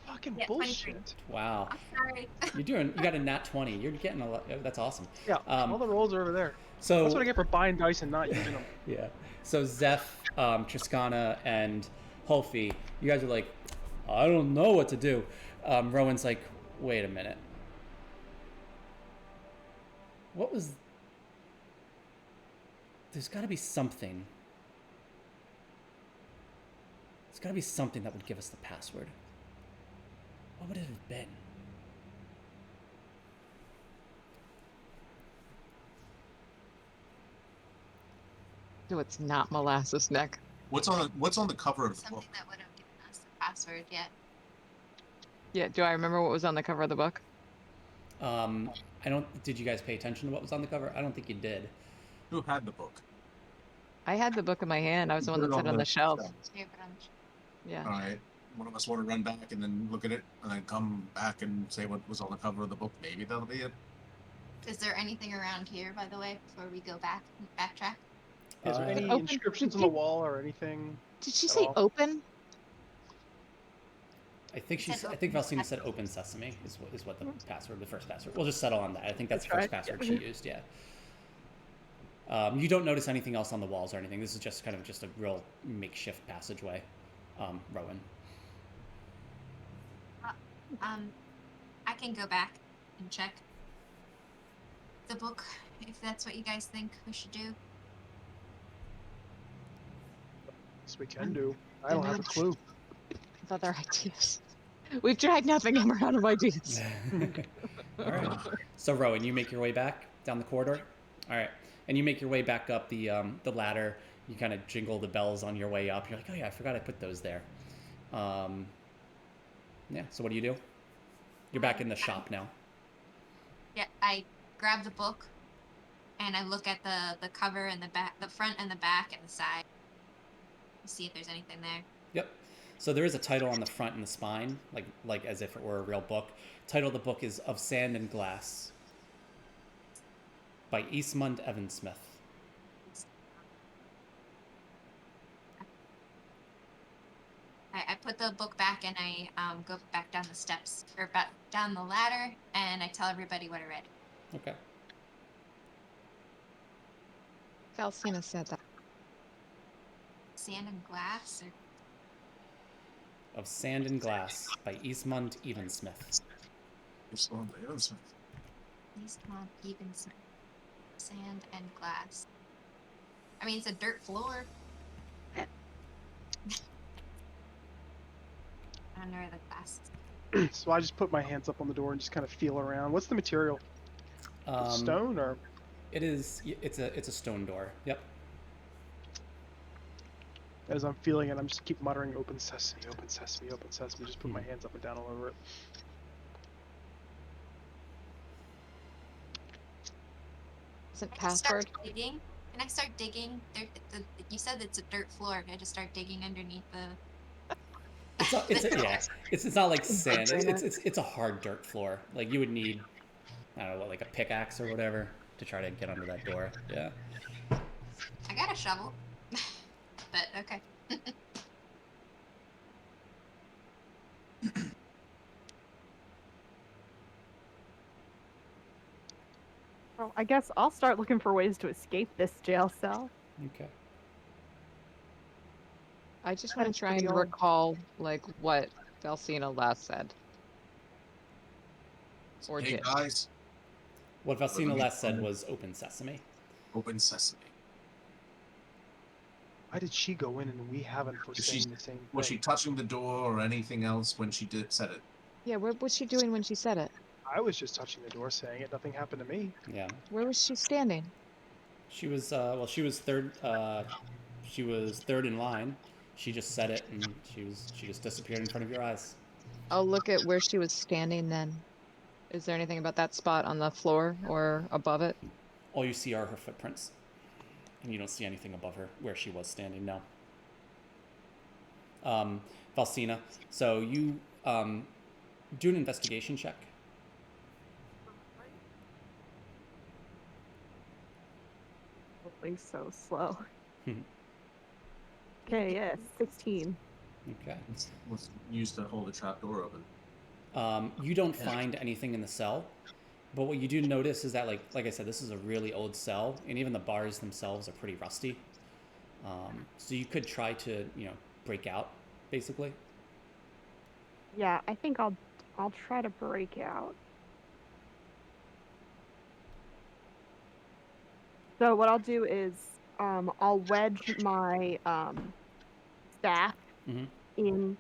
Fucking Yeah, 23. bullshit. Wow. I'm sorry. You got a nat 20. You're getting a lot. That's awesome. Yeah, all the rolls are over there. So That's what I get for buying dice and not using them. yeah. So Zeph, Triskana, and Holfi, you guys are like, I don't know what to do. Rowan's like, wait a minute. What was? There's got to be something. There's got to be something that would give us the password. What would it have been? No, it's not molasses, Nick. What's on the cover of the Something book? that would have given us the password yet. Yeah, do I remember what was on the cover of the book? I don't. Did you guys pay attention to what was on the cover? I don't think you did. Who had the book? I had the book in my hand. I was the one Put that it sat on the shelf. Here, but I'm Yeah. All right. One of us want to run back and then look at it, and then come back and say what was on the cover of the book. Maybe that'll be it. Is there anything around here, by the way, before we go backtrack? Is there any Open- inscriptions on the wall or anything? Did she At say all? open? I think Said I think open Valsina said sesame. open sesame is what the password, the first password. We'll just settle on that. I think that's the That's first right. password she used. Yeah. You don't notice anything else on the walls or anything. This is just kind of just a real makeshift passageway. Rowan. I can go back and check the book if that's what you guys think we should do. Yes, we can do. I don't have a clue. With other ideas. We've tried nothing and we're out of ideas. All right. So Rowan, you make your way back down the corridor. All right, and you make your way back up the ladder. You kind of jingle the bells on your way up. You're like, oh yeah, I forgot I put those there. Yeah. So what do you do? You're back in the shop now. Yeah, I grab the book and I look at the cover and the back, the front and the back and the side. See if there's anything there. Yep. So there is a title on the front and the spine, like as if it were a real book. Title of the book is Of Sand and Glass by Eastmund Evan Smith. I put the book back and I go back down the steps or back down the ladder and I tell everybody what I read. Okay. Valsina said that. Sand and glass or Of Sand and Glass by Eastmund Evan Smith. It's on the other side. Eastmont Evenson. Sand and glass. I mean, it's a dirt floor. I don't know where the glass is. So I just put my hands up on the door and just kind of feel around. What's the material? Stone or? It is. It's a stone door. Yep. As I'm feeling it, I'm just keep muttering, "Open sesame, open sesame, open sesame." Just put my hands up and down all over it. Consent I just start password. digging. Can I start digging? You said it's a dirt floor. Can I just start digging underneath the? It's not like sand. Granite. It's a hard dirt floor. Like you would need, I don't know what, like a pickaxe or whatever to try to get under that door. Yeah. I got a shovel. But okay. Well, I guess I'll start looking for ways to escape this jail cell. Okay. I just want to That's try pretty and old. recall like what Valsina last said. Or Hey did. guys, What Valsina last said was open sesame. open sesame. Why did she go in and we haven't for Is she- saying the same thing? Was she touching the door or anything else when she said it? Yeah, what was she doing when she said it? I was just touching the door saying it. Nothing happened to me. Yeah. Where was she standing? She was well. She was third. She was third in line. She just said it, and she just disappeared in front of your eyes. I'll look at where she was standing then. Is there anything about that spot on the floor or above it? All you see are her footprints, and you don't see anything above her where she was standing. No. Valsina. So you do an investigation check. Rolling so slow. Okay, yes, 16. Okay. Was used to hold the trap door open. You don't find anything in the cell, but what you do notice is that, like I said, this is a really old cell, and even the bars themselves are pretty rusty. So you could try to, break out, basically. Yeah, I think I'll try to break out. So what I'll do is I'll wedge my staff Mm-hmm.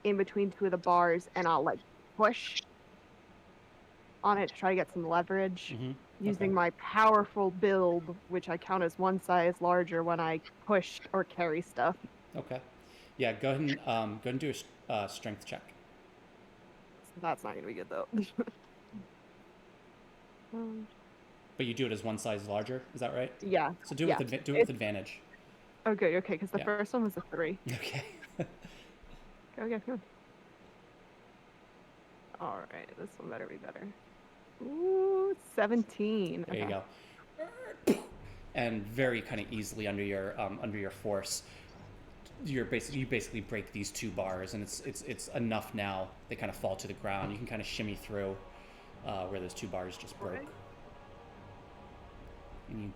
in between two of the bars, and I'll like push on it to try to get some leverage Mm-hmm. using Okay. my powerful build, which I count as one size larger when I push or carry stuff. Okay. Yeah, go ahead and do a strength check. That's not gonna be good though. But you do it as one size larger, is that right? Yeah. So do it Yeah. with advantage. Okay, because the Yeah. first one was a 3. Okay. Go. All right, this one better be better. Ooh, 17. There you go. And very kind of easily under your force, you basically break these two bars, and it's enough now. They kind of fall to the ground. You can kind of shimmy through where those two bars just broke. Alright. And you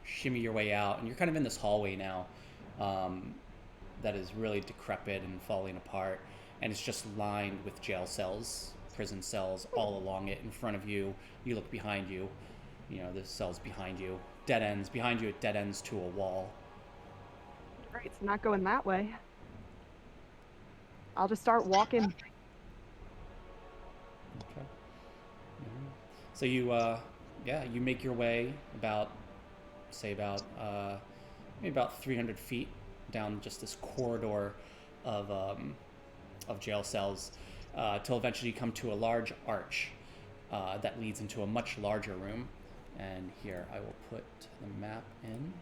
shimmy your way out, and you're kind of in this hallway now that is really decrepit and falling apart, and it's just lined with jail cells, prison cells all along it. In front of you, you look behind you, the cells behind you, dead ends behind you. It dead ends to a wall. Right, it's not going that way. I'll just start walking. Okay. So you you make your way about maybe about 300 feet down just this corridor of jail cells till eventually you come to a large arch that leads into a much larger room. And here I will put the map in.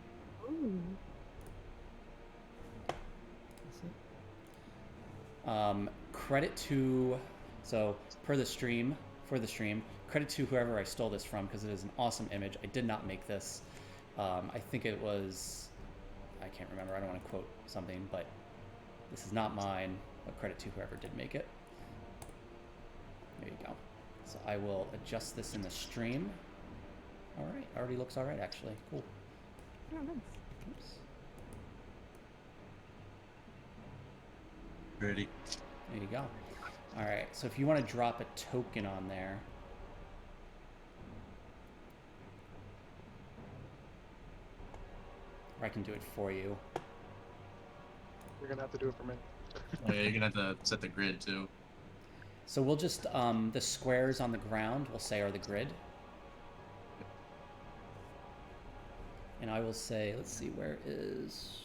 Ooh. Credit to, so for the stream, credit to whoever I stole this from, because it is an awesome image. I did not make this. I think it was, I can't remember. I don't want to quote something, but this is not mine. But credit to whoever did make it. There you go. So I will adjust this in the stream. All right, already looks all right, actually. Cool. Oh, nice. Oops. Ready? There you go. All right, so if you want to drop a token on there. Or I can do it for you. You're gonna have to do it for me. Oh, yeah, you're gonna have to set the grid too. So we'll just, the squares on the ground, we'll say, are the grid. And I will say, let's see, where is...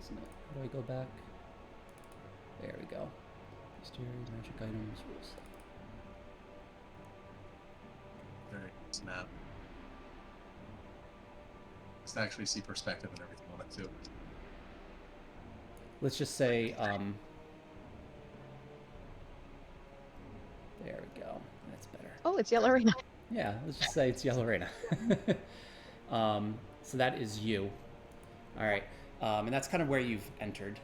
Isn't it? How do I go back? There we go. Mysteries, magic items, rules. Alright, snap. Just to actually see perspective and everything on it too. Let's just say, there we go. That's better. Oh, it's Yellow Arena. Yeah, let's just say it's Yellow Arena. So that is you. All right, and that's kind of where you've entered.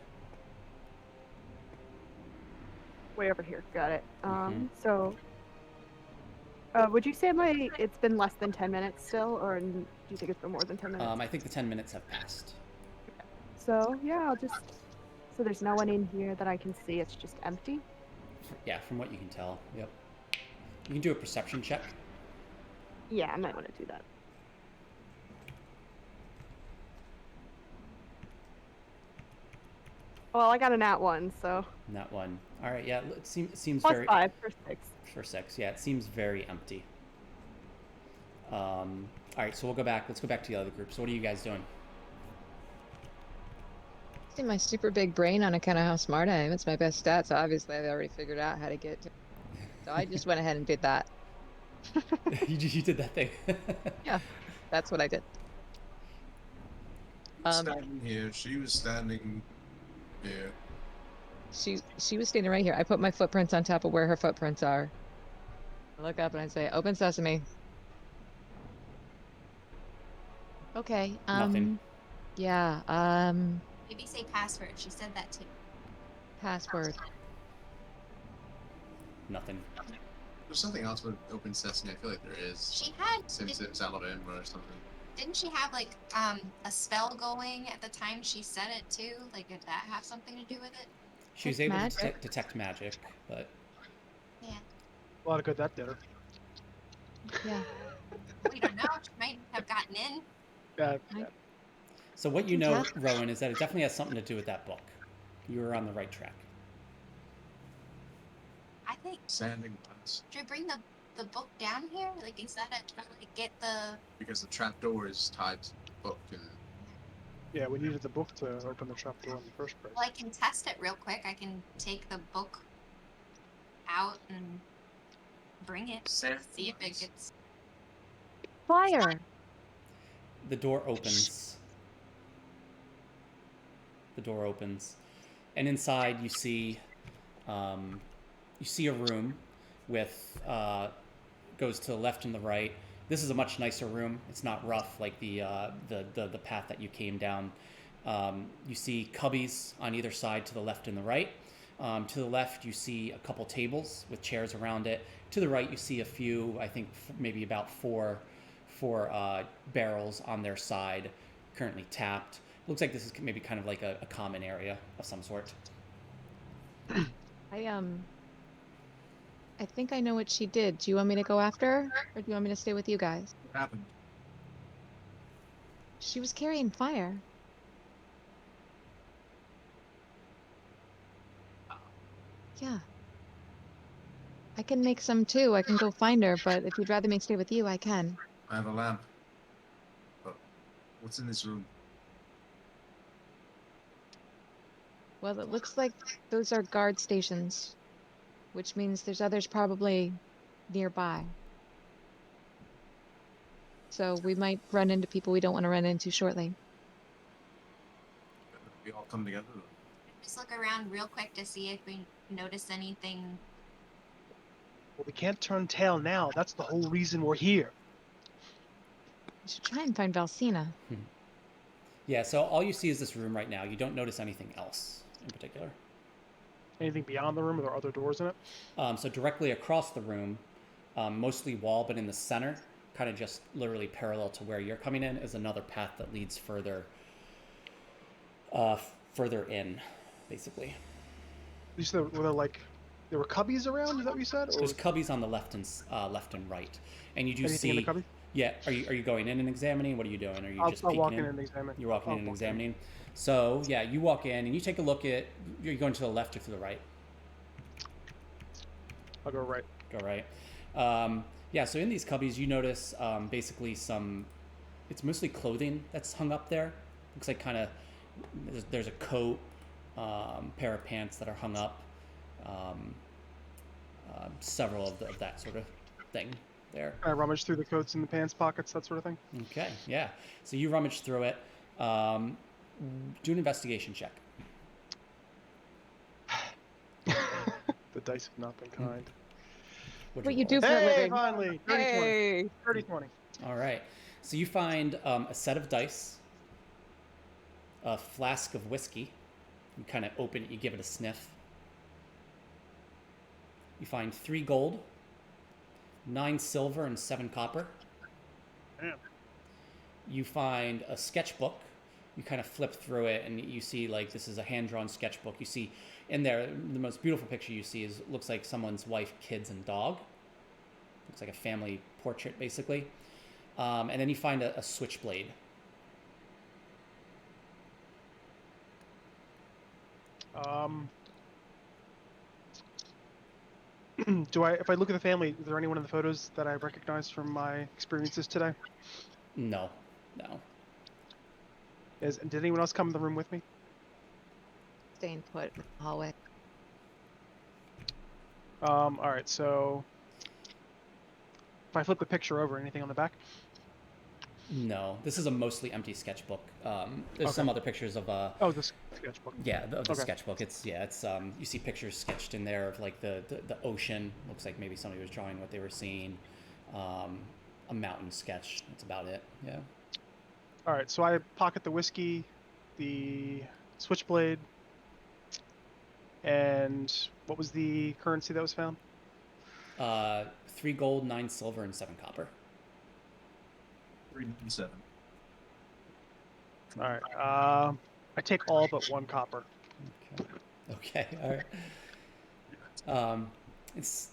Way over here. Got it. Mhm. So, would you say it's been less than 10 minutes still, or do you think it's been more than 10 minutes? I think the 10 minutes have passed. So, yeah, I'll just... So there's no one in here that I can see. It's just empty. Yeah, from what you can tell. Yep. You can do a perception check. Yeah, I might want to do that. Well, I got a nat 1, so... Not one. All right, yeah, it seems Plus very... 5 for 6. For 6, yeah, it seems very empty. All right, so we'll go back. Let's go back to the other group. So what are you guys doing? See my super big brain on account of how smart I am. It's my best stat, so obviously I've already figured out how to get to. So I just went ahead and did that. you did that thing. Yeah, that's what I did. Standing here, she was standing here. She was standing right here. I put my footprints on top of where her footprints are. I look up and I say, "Open sesame." Okay. Nothing. Yeah. Maybe say password. She said that too. Password. Nothing. There's something else with Open Sesame. I feel like there is. She had. Since it's Alabama or something. Didn't she have like a spell going at the time she said it too? Like, did that have something to do with it? She was able to detect magic, but... Yeah. A lot of good that did her. Yeah. We don't know. She might have gotten in. Yeah. So what you know, Rowan, is that it definitely has something to do with that book. You were on the right track. I think. Sanding ones. Should we bring the book down here? Like, is that a like get the? Because the trapdoor is tied to the book and... Yeah, we needed the book to open the trapdoor in the first place. Well, I can test it real quick. I can take the book out and bring it. Sand See if it ones. gets. Fire. The door opens. The door opens, and inside you see a room with goes to the left and the right. This is a much nicer room. It's not rough like the path that you came down. You see cubbies on either side to the left and the right. To the left, you see a couple tables with chairs around it. To the right, you see a few, I think maybe about four barrels on their side, currently tapped. Looks like this is maybe kind of like a common area of some sort. I think I know what she did. Do you want me to go after her, or do you want me to stay with you guys? What happened? She was carrying fire. Yeah. I can make some too. I can go find her, but if you'd rather me stay with you, I can. I have a lamp. But what's in this room? Well, it looks like those are guard stations, which means there's others probably nearby. So we might run into people we don't want to run into shortly. We all come together. Just look around real quick to see if we notice anything. Well, we can't turn tail now. That's the whole reason we're here. We should try and find Valsina. Yeah, so all you see is this room right now. You don't notice anything else in particular. Anything beyond the room? Are there other doors in it? So directly across the room, mostly wall, but in the center, kind of just literally parallel to where you're coming in, is another path that leads further in, basically. You said there were cubbies around? Is that what you said? Or There's cubbies on the left and right, and you do anything see. in the cubby? Yeah, are you going in and examining? What are you doing? Are you I'll just peeking walk in? in and examine. You're walking I'll in and walk examining. So yeah, you walk in and you take a look at. You're going to the left or to the right? I'll go right. Go right. Yeah, so in these cubbies, you notice basically it's mostly clothing that's hung up there. Looks like kind of there's a coat, pair of pants that are hung up, several of that sort of thing there. I rummage through the coats and the pants pockets, that sort of thing. Okay, yeah. So you rummage through it. Do an investigation check. The dice have not been kind. What'd What you roll? do for a Hey, living? finally! 30 20. Hey! 30 20. All right. So you find a set of dice, a flask of whiskey. You kind of open it, you give it a sniff. You find 3 gold, 9 silver, and 7 copper. Damn. You find a sketchbook. You kind of flip through it, and you see like this is a hand-drawn sketchbook. You see in there the most beautiful picture you see is looks like someone's wife, kids, and dog. Looks like a family portrait, basically. And then you find a switchblade. If I look at the family, is there anyone in the photos that I recognize from my experiences today? No. Did anyone else come in the room with me? Staying put in the hallway. All right, so if I flip the picture over, anything on the back? No, this is a mostly empty sketchbook. There's Okay. some other pictures of Oh, this sketchbook. of the Okay. sketchbook. It's you see pictures sketched in there of like the ocean. Looks like maybe somebody was drawing what they were seeing. A mountain sketch. That's about it. Yeah. All right, so I pocket the whiskey, the switchblade, and what was the currency that was found? 3 gold, 9 silver, and 7 copper. 3 and 7. All right, I take all but 1 copper. Okay. All right. It's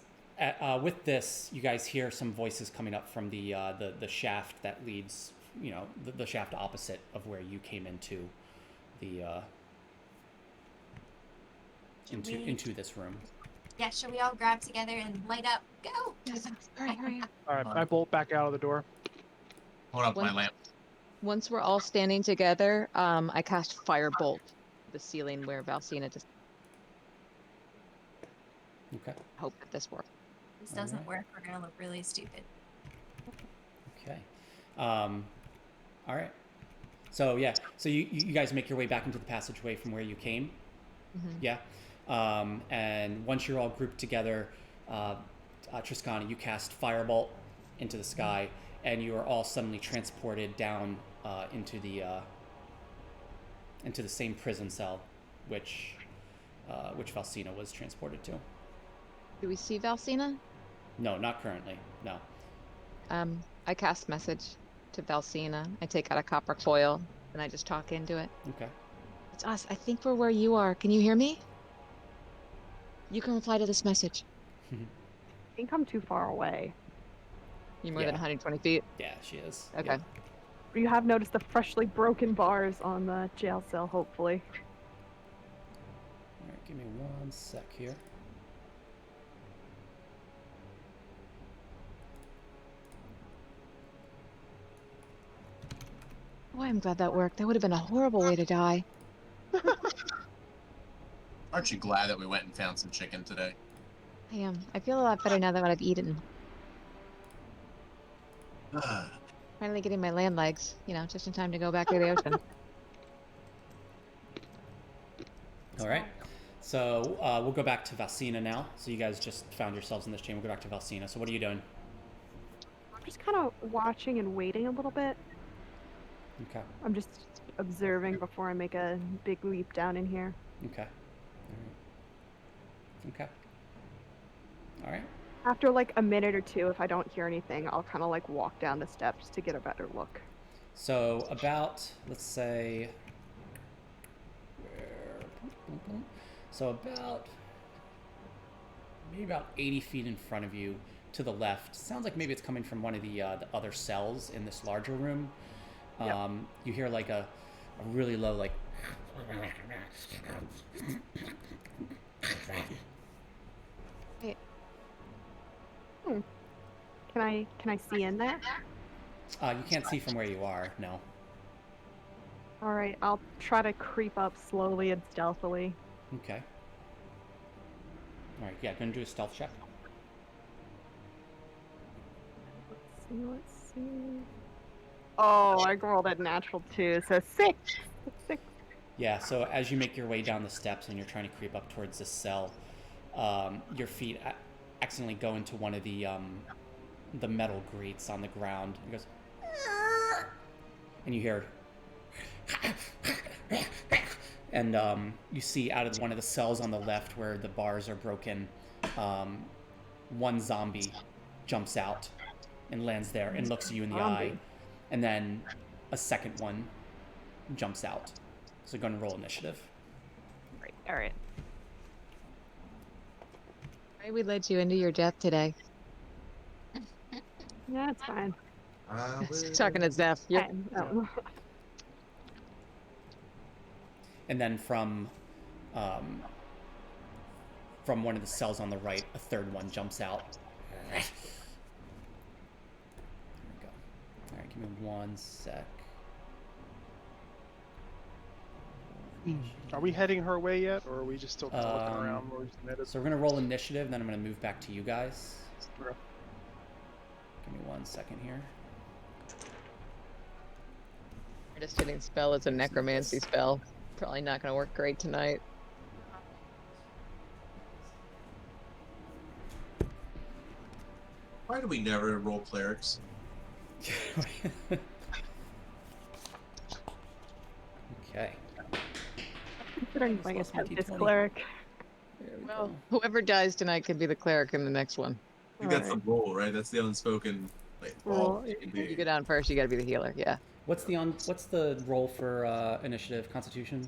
with this, you guys hear some voices coming up from the shaft that leads, the shaft opposite of where you came into the into this room. Yeah, should we all grab together and light up? Go! Yes, hurry up. All right, I bolt back out of the door. Hold up my One- lamp. Once we're all standing together, I cast Firebolt, the ceiling where Valsina just Okay. hope that this works. This doesn't Alright. work. We're gonna look really stupid. Okay. All right. So yeah. So you guys make your way back into the passageway from where you came. Mhm. Yeah. And once you're all grouped together, Triscana, you cast Firebolt into the sky, and you are all suddenly transported down into the same prison cell, which Valsina was transported to. Do we see Valsina? No, not currently. No. I cast message to Valsina. I take out a copper coil and I just talk into it. Okay. It's us. I think we're where you are. Can you hear me? You can reply to this message. I think I'm too far away. You're more Yeah. than 120 feet. Yeah, she is. Okay. Yeah. You have noticed the freshly broken bars on the jail cell, hopefully. All right. Give me 1 sec here. Oh, I'm glad that worked. That would have been a horrible way to die. Aren't you glad that we went and found some chicken today? I am. I feel a lot better now than what I've eaten. Finally getting my land legs, just in time to go back to the ocean. All right. So we'll go back to Valsina now. So you guys just found yourselves in this chamber. We'll go back to Valsina. So what are you doing? I'm just kind of watching and waiting a little bit. Okay. I'm just observing before I make a big leap down in here. Okay. All right. Okay. All right. After like a minute or two, if I don't hear anything, I'll kind of like walk down the steps to get a better look. So about, let's say, maybe about 80 feet in front of you to the left. Sounds like maybe it's coming from one of the other cells in this larger room. Yep. You hear like a really low like. Can I see in there? You can't see from where you are. No. All right, I'll try to creep up slowly and stealthily. Okay. All right. Yeah. Gonna do a stealth check. Let's see. Oh, I rolled a natural 2, so 6. 6. Yeah, so as you make your way down the steps and you're trying to creep up towards the cell, your feet accidentally go into one of the metal grates on the ground. It goes, and you hear, and you see out of one of the cells on the left where the bars are broken, one zombie jumps out and lands there and looks you in the eye, and then a second one jumps out. So go and roll initiative. Right. All right. Why we led you into your death today? Yeah, it's fine. Talking to Zeph. Yep. Oh. And then from one of the cells on the right, a third one jumps out. There we go. All right, give me 1 sec. Are we heading her way yet, or are we just still kind of looking around? Where we just met it? So we're gonna roll initiative, then I'm gonna move back to you guys. Okay. Give me 1 second here. Our just hitting spell is a necromancy spell. Probably not going to work great tonight. Why do we never roll clerics? Okay. Considering playing a Plus Tempest 1d20. cleric. There we Well, go. whoever dies tonight could be the cleric in the next one. I think that's the Alright. rule, right? That's the unspoken law. Rule. You go down first, you got to be the healer. Yeah. What's the roll for initiative? Constitution?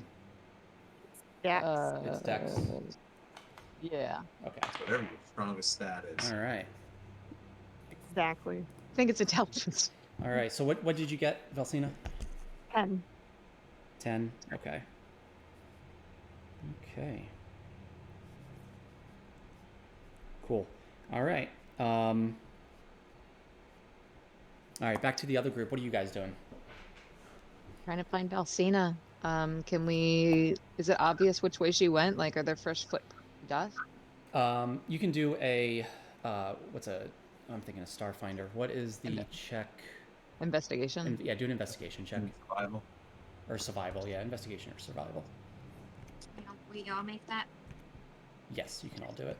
Yeah. It's Dex. Yeah. Okay. Whatever your strongest stat is. All right. Exactly. I think it's intelligence. All right. So what did you get, Valsina? 10. 10. Okay. Okay. Cool. All right. All right. Back to the other group. What are you guys doing? Trying to find Valsina. Is it obvious which way she went? Like, are there fresh foot dust? You can do a I'm thinking a Starfinder. What is the check? Investigation? Yeah, do an investigation check. Survival. Or survival, yeah, investigation or survival. We all make that. Yes, you can all do it.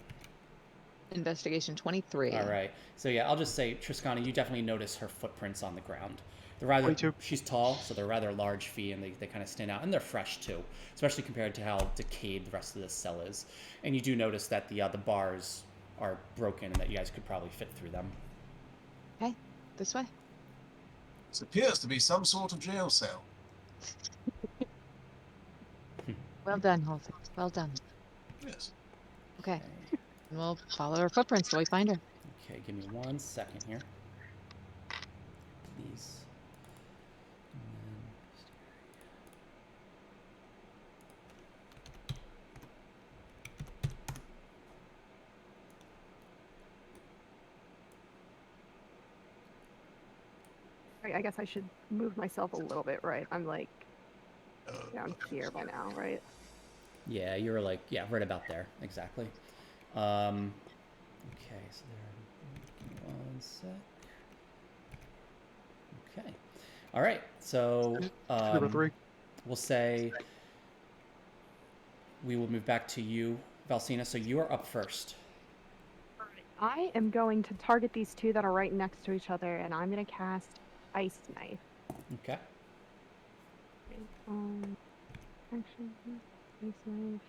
Investigation 23. All right. So yeah, I'll just say, Triscana, you definitely notice her footprints on the ground. They're rather, 22. she's tall, so they're rather large feet, and they kind of stand out, and they're fresh too, especially compared to how decayed the rest of this cell is. And you do notice that the bars are broken, and that you guys could probably fit through them. Okay, this way. This appears to be some sort of jail cell. Well done, Halsey. Well done. Yes. Okay. And we'll follow her footprints till we find her. Okay, give me 1 second here. Please. I guess I should move myself a little bit, right? I'm like down here by now, right? Yeah, you're like, yeah, right about there. Exactly. Okay, so there. Give me 1 sec. Okay. All right. So Number 3. we'll say we will move back to you, Valsina. So you are up first. I am going to target these two that are right next to each other, and I'm going to cast Ice Knife. Okay. Actually, Ice Knife.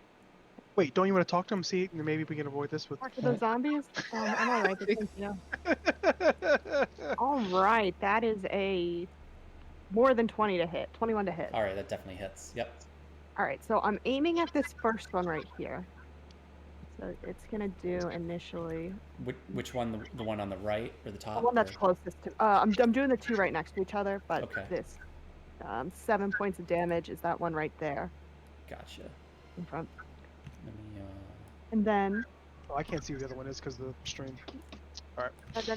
Wait, don't you want to talk to him? See, maybe we can avoid this with. Talk to those zombies? I'm alright. All right, that is a more than 20 to hit. 21 to hit. All right, that definitely hits. Yep. All right, so I'm aiming at this first one right here. So it's gonna do initially Which one? The one on the right or the top? the one that's or- closest to. I'm doing the two right next to each other, but Okay. this 7 points of damage is that one right there Gotcha. in front, Let me. and then Oh, I can't see who the other one is because of the stream.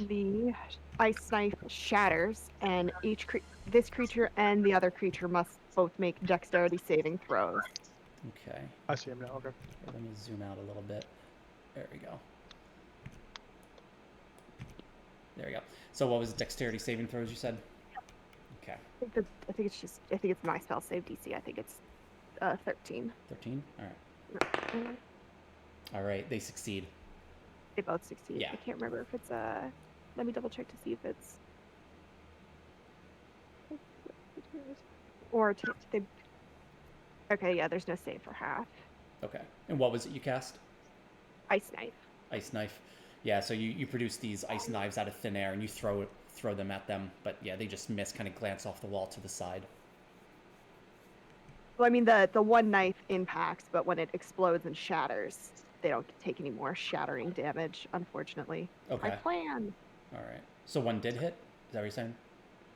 the ice knife shatters, and this creature and the other creature must both make dexterity saving throws. Okay. I see him now. Okay. Let me zoom out a little bit. There we go. There we go. So what was it, dexterity saving throws you said? Okay. I think it's my spell save DC. I think it's 13. 13? All right. No, All right, they succeed. they both succeed. Yeah. I can't remember if it's let me double check to see if it's or they. Okay, yeah, there's no save for half. Okay. And what was it you cast? Ice knife. Ice knife. Yeah, so you produce these ice knives out of thin air and you throw them at them, but yeah, they just miss, kind of glance off the wall to the side. Well, I mean the one knife impacts, but when it explodes and shatters, they don't take any more shattering damage, unfortunately. Okay. I plan. All right. So one did hit? Is that what you're saying?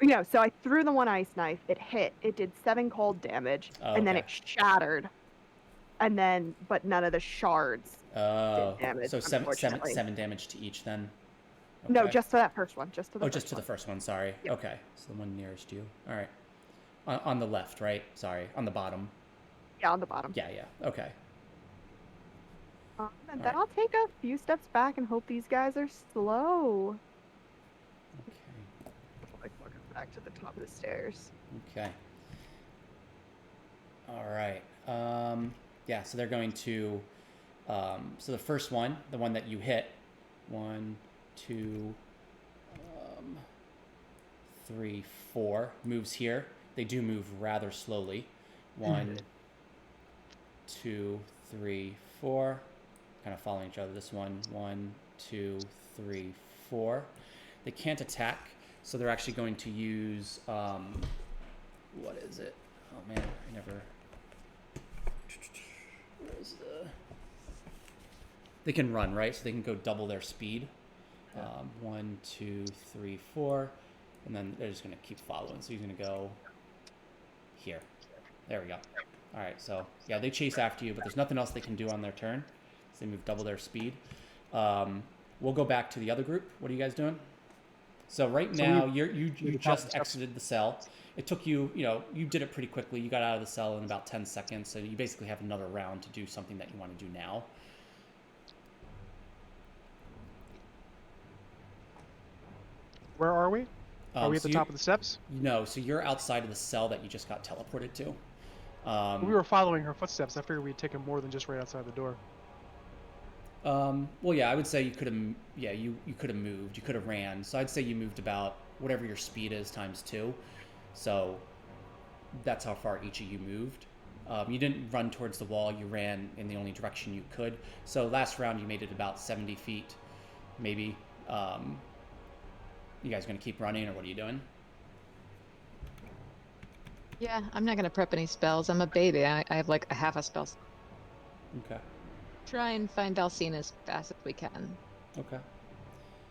No, so I threw the one ice knife. It hit. It did 7 cold damage, Oh, and then okay. it shattered. And then, but none of the shards Oh, did damage. so unfortunately. seven damage to each then? No, Okay. just to that first one. Just to the Oh, first just to one. the first one, sorry. Yep. Okay, so the one nearest you. All right. On the left, right? Sorry, on the bottom. Yeah, on the bottom. Yeah, okay. And then Alright. I'll take a few steps back and hope these guys are slow. Okay. Like walking back to the top of the stairs. Okay. All right. Yeah, so they're going to. So the first one, the one that you hit, 1, 2, 3, 4, moves here. They do move rather slowly. 1, 2, 3, 4. Kind of following each other. This one, 1, 2, 3, 4. They can't attack, so they're actually going to use. What is it? Oh man, I never. Where's the? They can run, right? So they can go double their speed. 1, 2, 3, 4, and then they're just gonna keep following. So he's gonna go here. There we go. All right. So yeah, they chase after you, but there's nothing else they can do on their turn. So they move double their speed. We'll go back to the other group. What are you guys doing? So right now you just exited the cell. It took you, you did it pretty quickly. You got out of the cell in about 10 seconds. So you basically have another round to do something that you want to do now. Where are we? Are we at So the top of the steps? No, so you're outside of the cell that you just got teleported to. We were following her footsteps. I figured we'd taken more than just right outside the door. Well, yeah, I would say you could have. Yeah, you could have moved. You could have ran. So I'd say you moved about whatever your speed is times 2. So that's how far each of you moved. You didn't run towards the wall. You ran in the only direction you could. So last round you made it about 70 feet, maybe. You guys gonna keep running, or what are you doing? Yeah, I'm not gonna prep any spells. I'm a baby. I have like a half a spell. Okay. Try and find Valsina as fast as we can. Okay.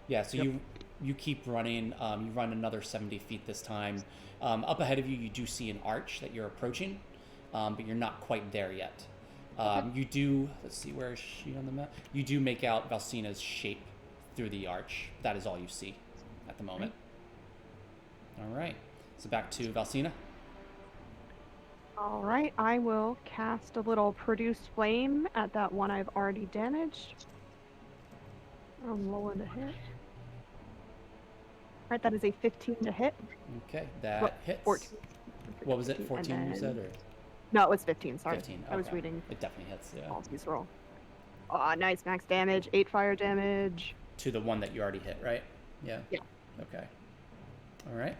Yeah, so you keep running. You run another 70 feet this time. Up ahead of you, you do see an arch that you're approaching, but you're not quite there yet. You do, let's see, where is she on the map? You do make out Valsina's shape through the arch. That is all you see at the moment. All right. So back to Valsina. All right, I will cast a little produce flame at that one I've already damaged. I'm rolling to hit. All right, that is a 15 to hit. Okay, that hits. 14. What was it? 14 you said, or? No, it was 15. Sorry, 15. I was okay. reading. It definitely hits. Yeah. Policy's roll. Oh, nice max damage. 8 fire damage. To the one that you already hit, right? Yeah. Yeah. Okay. All right.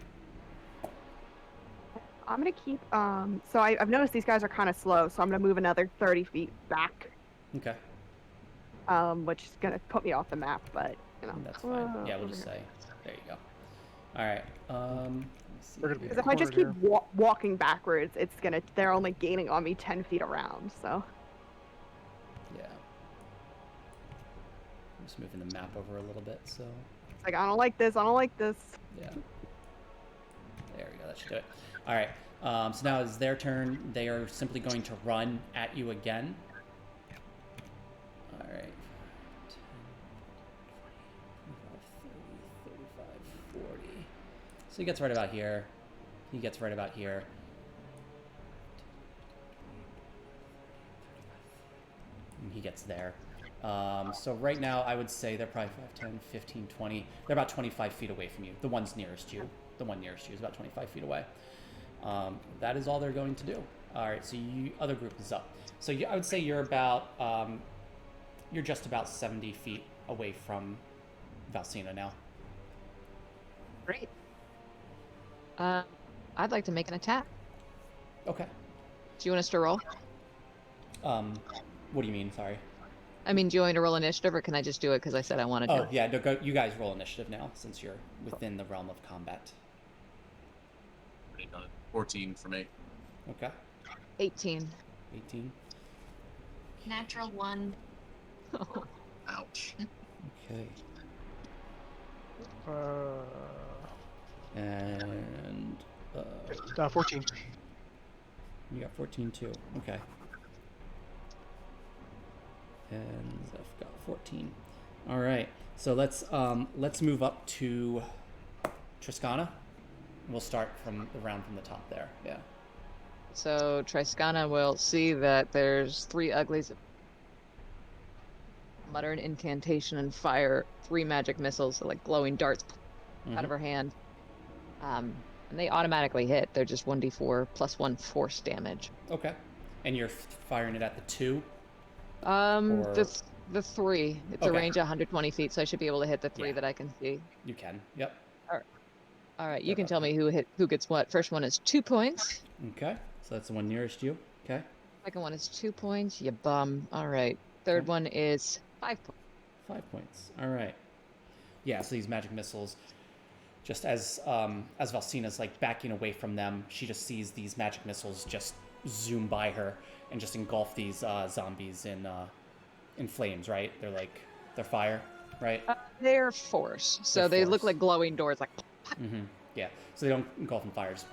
I'm gonna keep. So I've noticed these guys are kind of slow, so I'm gonna move another 30 feet back. Okay. Which is gonna put me off the map, but That's fine. Yeah, we'll just say. There you go. All right. Let's see We're gonna be here. Because if I just keep Corner walking backwards, they're only gaining on me 10 feet around. So. Yeah. I'm just moving the map over a little bit, so. It's like I don't like this. I don't like this. Yeah. There we go. That should do it. All right. So now it's their turn. They are simply going to run at you again. All right. 10, 20, 25, 30, 35, 40. So he gets right about here. He gets right about here. And he gets there. So right now, I would say they're probably 5, 10, 15, 20. They're about 25 feet away from you. The one's nearest you. The one nearest you is about 25 feet away. That is all they're going to do. All right, so you other group is up. So I would say you're about you're just about 70 feet away from Valsina now. Great. I'd like to make an attack. Okay. Do you want us to roll? What do you mean? Sorry. I mean, do you want me to roll initiative, or can I just do it because I said I wanted to? Oh yeah, no, go, you guys roll initiative now since you're within the realm of combat. 14 for me. Okay. 18. 18. Natural 1. Ouch. Okay. And 14. you got 14 too. Okay. And Zeph got 14. All right. So let's move up to Triscana. We'll start from the round from the top there. Yeah. So Triscana will see that there's 3 uglies. Mutter an incantation and fire 3 magic missiles, so like glowing darts out of her hand. And they automatically hit. They're just 1d4 plus 1 force damage. Okay. And you're firing it at the 2? The 3. It's a range of 120 feet, so I should be able to hit the 3 that I can see. You can. Yep. All right, you can tell me who gets what. First one is 2 points. Okay. So that's the one nearest you. Okay. Second one is 2 points. You bum. All right. Third one is 5 points. 5 points. All right. Yeah. So these magic missiles, just as Valsina's like backing away from them, she just sees these magic missiles just zoom by her and just engulf these zombies in flames. Right? They're fire. Right? They're force, so They're they look force. like glowing doors. Like. Yeah. So they don't engulf in fires.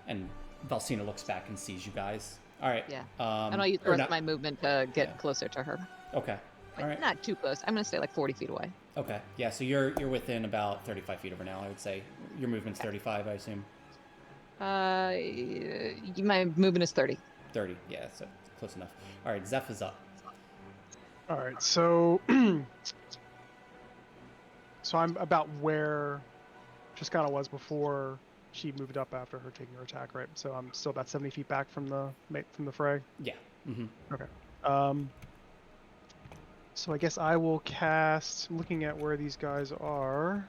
And Valsina looks back and sees you guys. All right. Yeah. And I'll use the rest of my movement to get Yeah. closer to her. Okay. But All right. not too close. I'm gonna stay like 40 feet away. Okay. Yeah. So you're within about 35 feet of her now. I would say your movement's 35. I assume. My movement is 30. 30. Yeah. So close enough. All right. Zeph is up. All right, so so I'm about where Triscana was before she moved up after her taking her attack, right? So I'm still about 70 feet back from the fray. Yeah. Okay. So I guess I will cast. Looking at where these guys are,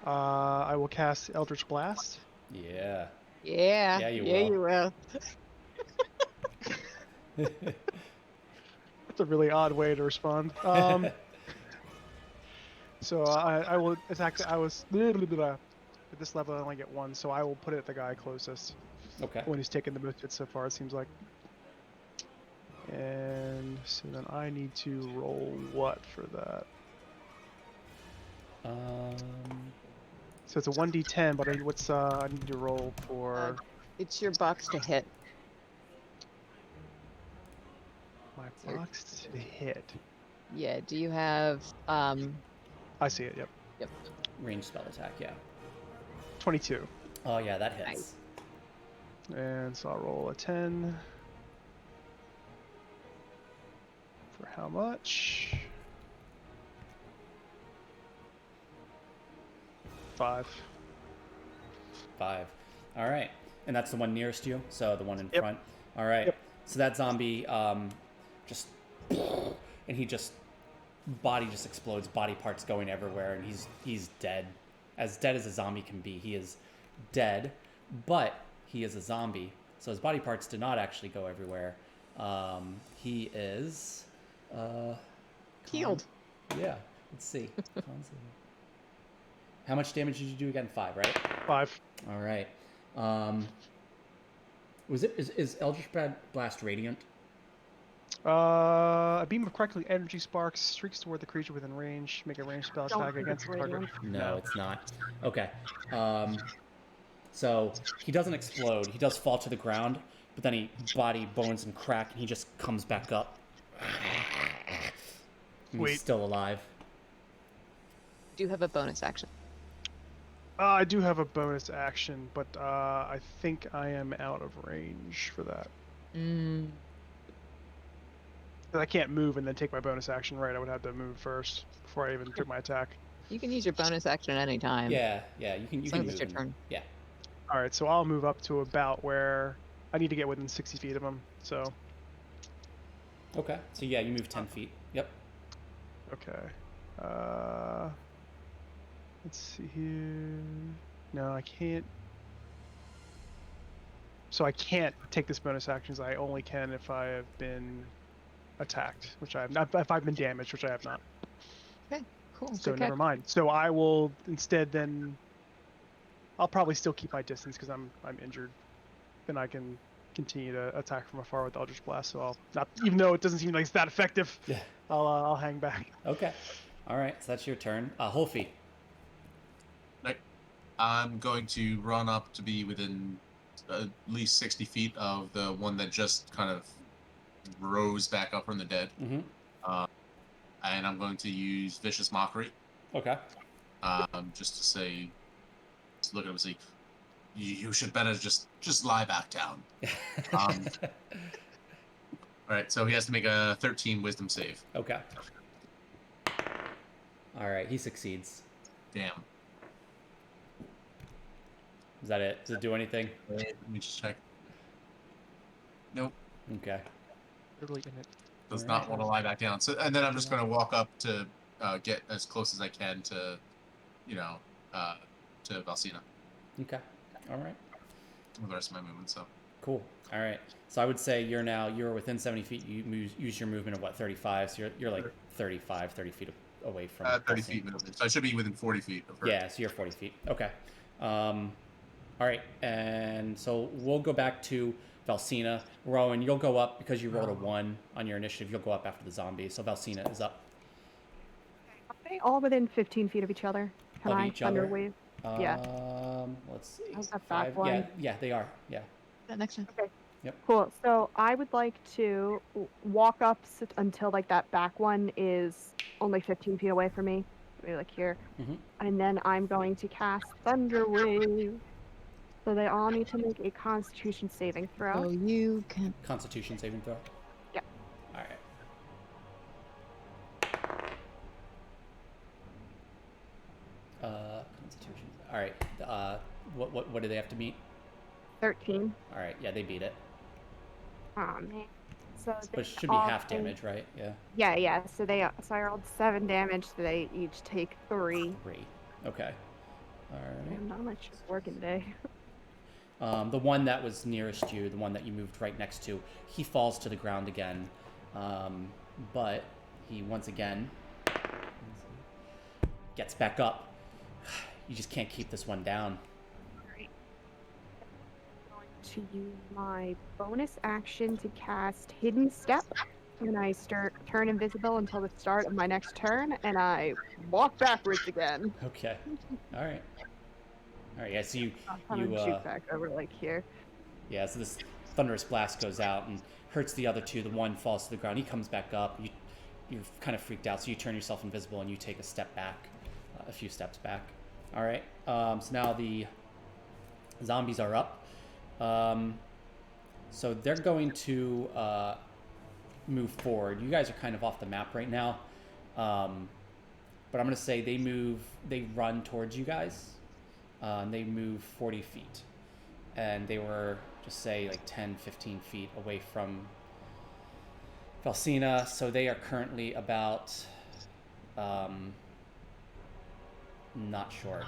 I will cast Eldritch Blast. Yeah. Yeah. Yeah, you yeah, will. you will. That's a really odd way to respond. So I will attack. At this level, I only get 1, so I will put it at the guy closest. Okay. When he's taken the most hits so far, it seems like. And so then I need to roll what for that? So it's a 1d10, but I need to roll for It's your box to hit. my box to hit. Yeah. Do you have I see it. Yep. Yep. Range spell attack. Yeah. 22. Oh yeah, that hits. Nice. And so I'll roll a 10. For how much? 5. 5. All right. And that's the one nearest you. So the one in Yep. front. All right. Yep. So that zombie just and body just explodes, body parts going everywhere, and he's dead. As dead as a zombie can be. He is dead, but he is a zombie. So his body parts did not actually go everywhere. He is Healed. Yeah. Let's see. How much damage did you do again? 5, right? 5. All right. Is Eldritch Blast radiant? A beam of crackling energy sparks streaks toward the creature within range. Make a ranged spell Don't attack think against it's the target. radiant. No, it's not. Okay. So he doesn't explode. He does fall to the ground, but then body bones and crack, and he just comes back up. And Wait. he's still alive. Do you have a bonus action? I do have a bonus action, but I think I am out of range for that. 'Cause I can't move and then take my bonus action, right? I would have to move first before I even took my attack. You can use your bonus action at any time. Yeah, you can As can long as it's move. your turn. Yeah. All right, so I'll move up to about where I need to get within 60 feet of him. So Okay. So yeah, you move 10 feet. Yep. okay. Let's see here. No, I can't. So I can't take this bonus actions. I only can if I have been attacked, which I have not. If I've been damaged, which I have not. Cool. So good never catch. mind. So I will instead then. I'll probably still keep my distance because I'm injured. Then I can continue to attack from afar with Eldritch Blast. So I'll not, even though it doesn't seem like it's that effective. Yeah. I'll hang back. Okay. All right. So that's your turn. Holfie. I'm going to run up to be within at least 60 feet of the one that just kind of rose back up from the dead. Mm-hmm. And I'm going to use Vicious Mockery. Okay. Just to say, just look at him and say, you should better just lie back down. All right, so he has to make a 13 Wisdom save. Okay. All right. He succeeds. Damn. Is that it? Does it do anything? Let me just check. Nope. Okay. Literally in it. Does All not right. want to lie back down. So, and then I'm just going to walk up to get as close as I can to, to Valsina Okay. All right. with the rest of my movement. So Cool. All right. So I would say you're within 70 feet. You use your movement of what, 35? So you're like 35, 30 feet away from. 30 Valsina. feet movement. So I should be within 40 feet of her. Yeah. So you're 40 feet. Okay. All right. And so we'll go back to Valsina. Rowan, you'll go up because you rolled a 1 on your initiative. You'll go up after the zombie. So Valsina is up. Are they all within 15 feet of each other? Can Of I each other? thunder wave? Yeah. Let's see. How's that back 5. one? Yeah, they are. Yeah. That next time. Cool. So I would like to walk up until like that back one is only 15 feet away from me. Maybe like here. Mhm. And then I'm going to cast Thunder Wave. So they all need to make a Constitution saving throw. So you can. Constitution saving throw. Yeah. All right. Constitution. All right. What do they have to meet? 13. All right. Yeah, they beat it. Oh man. So But they it should be all half take- damage, right? Yeah. Yeah. So I rolled 7 damage. So they each take 3. 3. Okay. All right. Damn, not much is working today. The one that was nearest you, the one that you moved right next to, he falls to the ground again. But he once again gets back up. You just can't keep this one down. Alright. I'm going to use my bonus action to cast Hidden Step. And I turn invisible until the start of my next turn, and I walk backwards again. Okay. All right. All right. Yeah. So you I'll kind of shoot back over like here. Yeah, so this thunderous blast goes out and hurts the other two. The one falls to the ground. He comes back up. You're kind of freaked out, so you turn yourself invisible and you take a step back, a few steps back. All right. So now the zombies are up. So they're going to move forward. You guys are kind of off the map right now, but I'm going to say they run towards you guys. And they move 40 feet. And they were, just say, like 10, 15 feet away from Valsina. So they are currently about, not sure.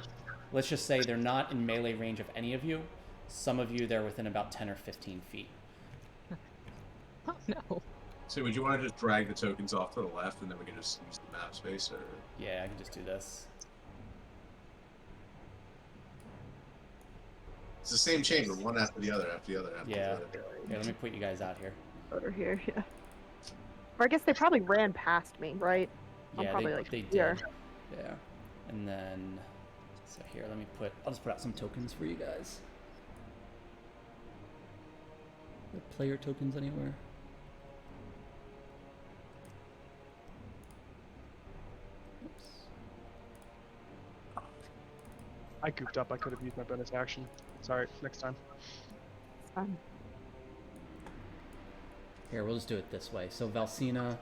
Let's just say they're not in melee range of any of you. Some of you, they're within about 10 or 15 feet. Oh no. So would you want to just drag the tokens off to the left and then we can just use the map space, or? Yeah, I can just do this. It's the same chamber, one after the other, after the other, after Yeah. the other. Here, let me put you guys out here. Over here, yeah. Or I guess they probably ran past me, right? I'm Yeah, probably they, like they here. did. Yeah. And then, so here, I'll just put out some tokens for you guys. The player tokens anywhere? Oops. I goofed up. I could have used my bonus action. Sorry, next time. It's fine. Here, we'll just do it this way. So Valsina,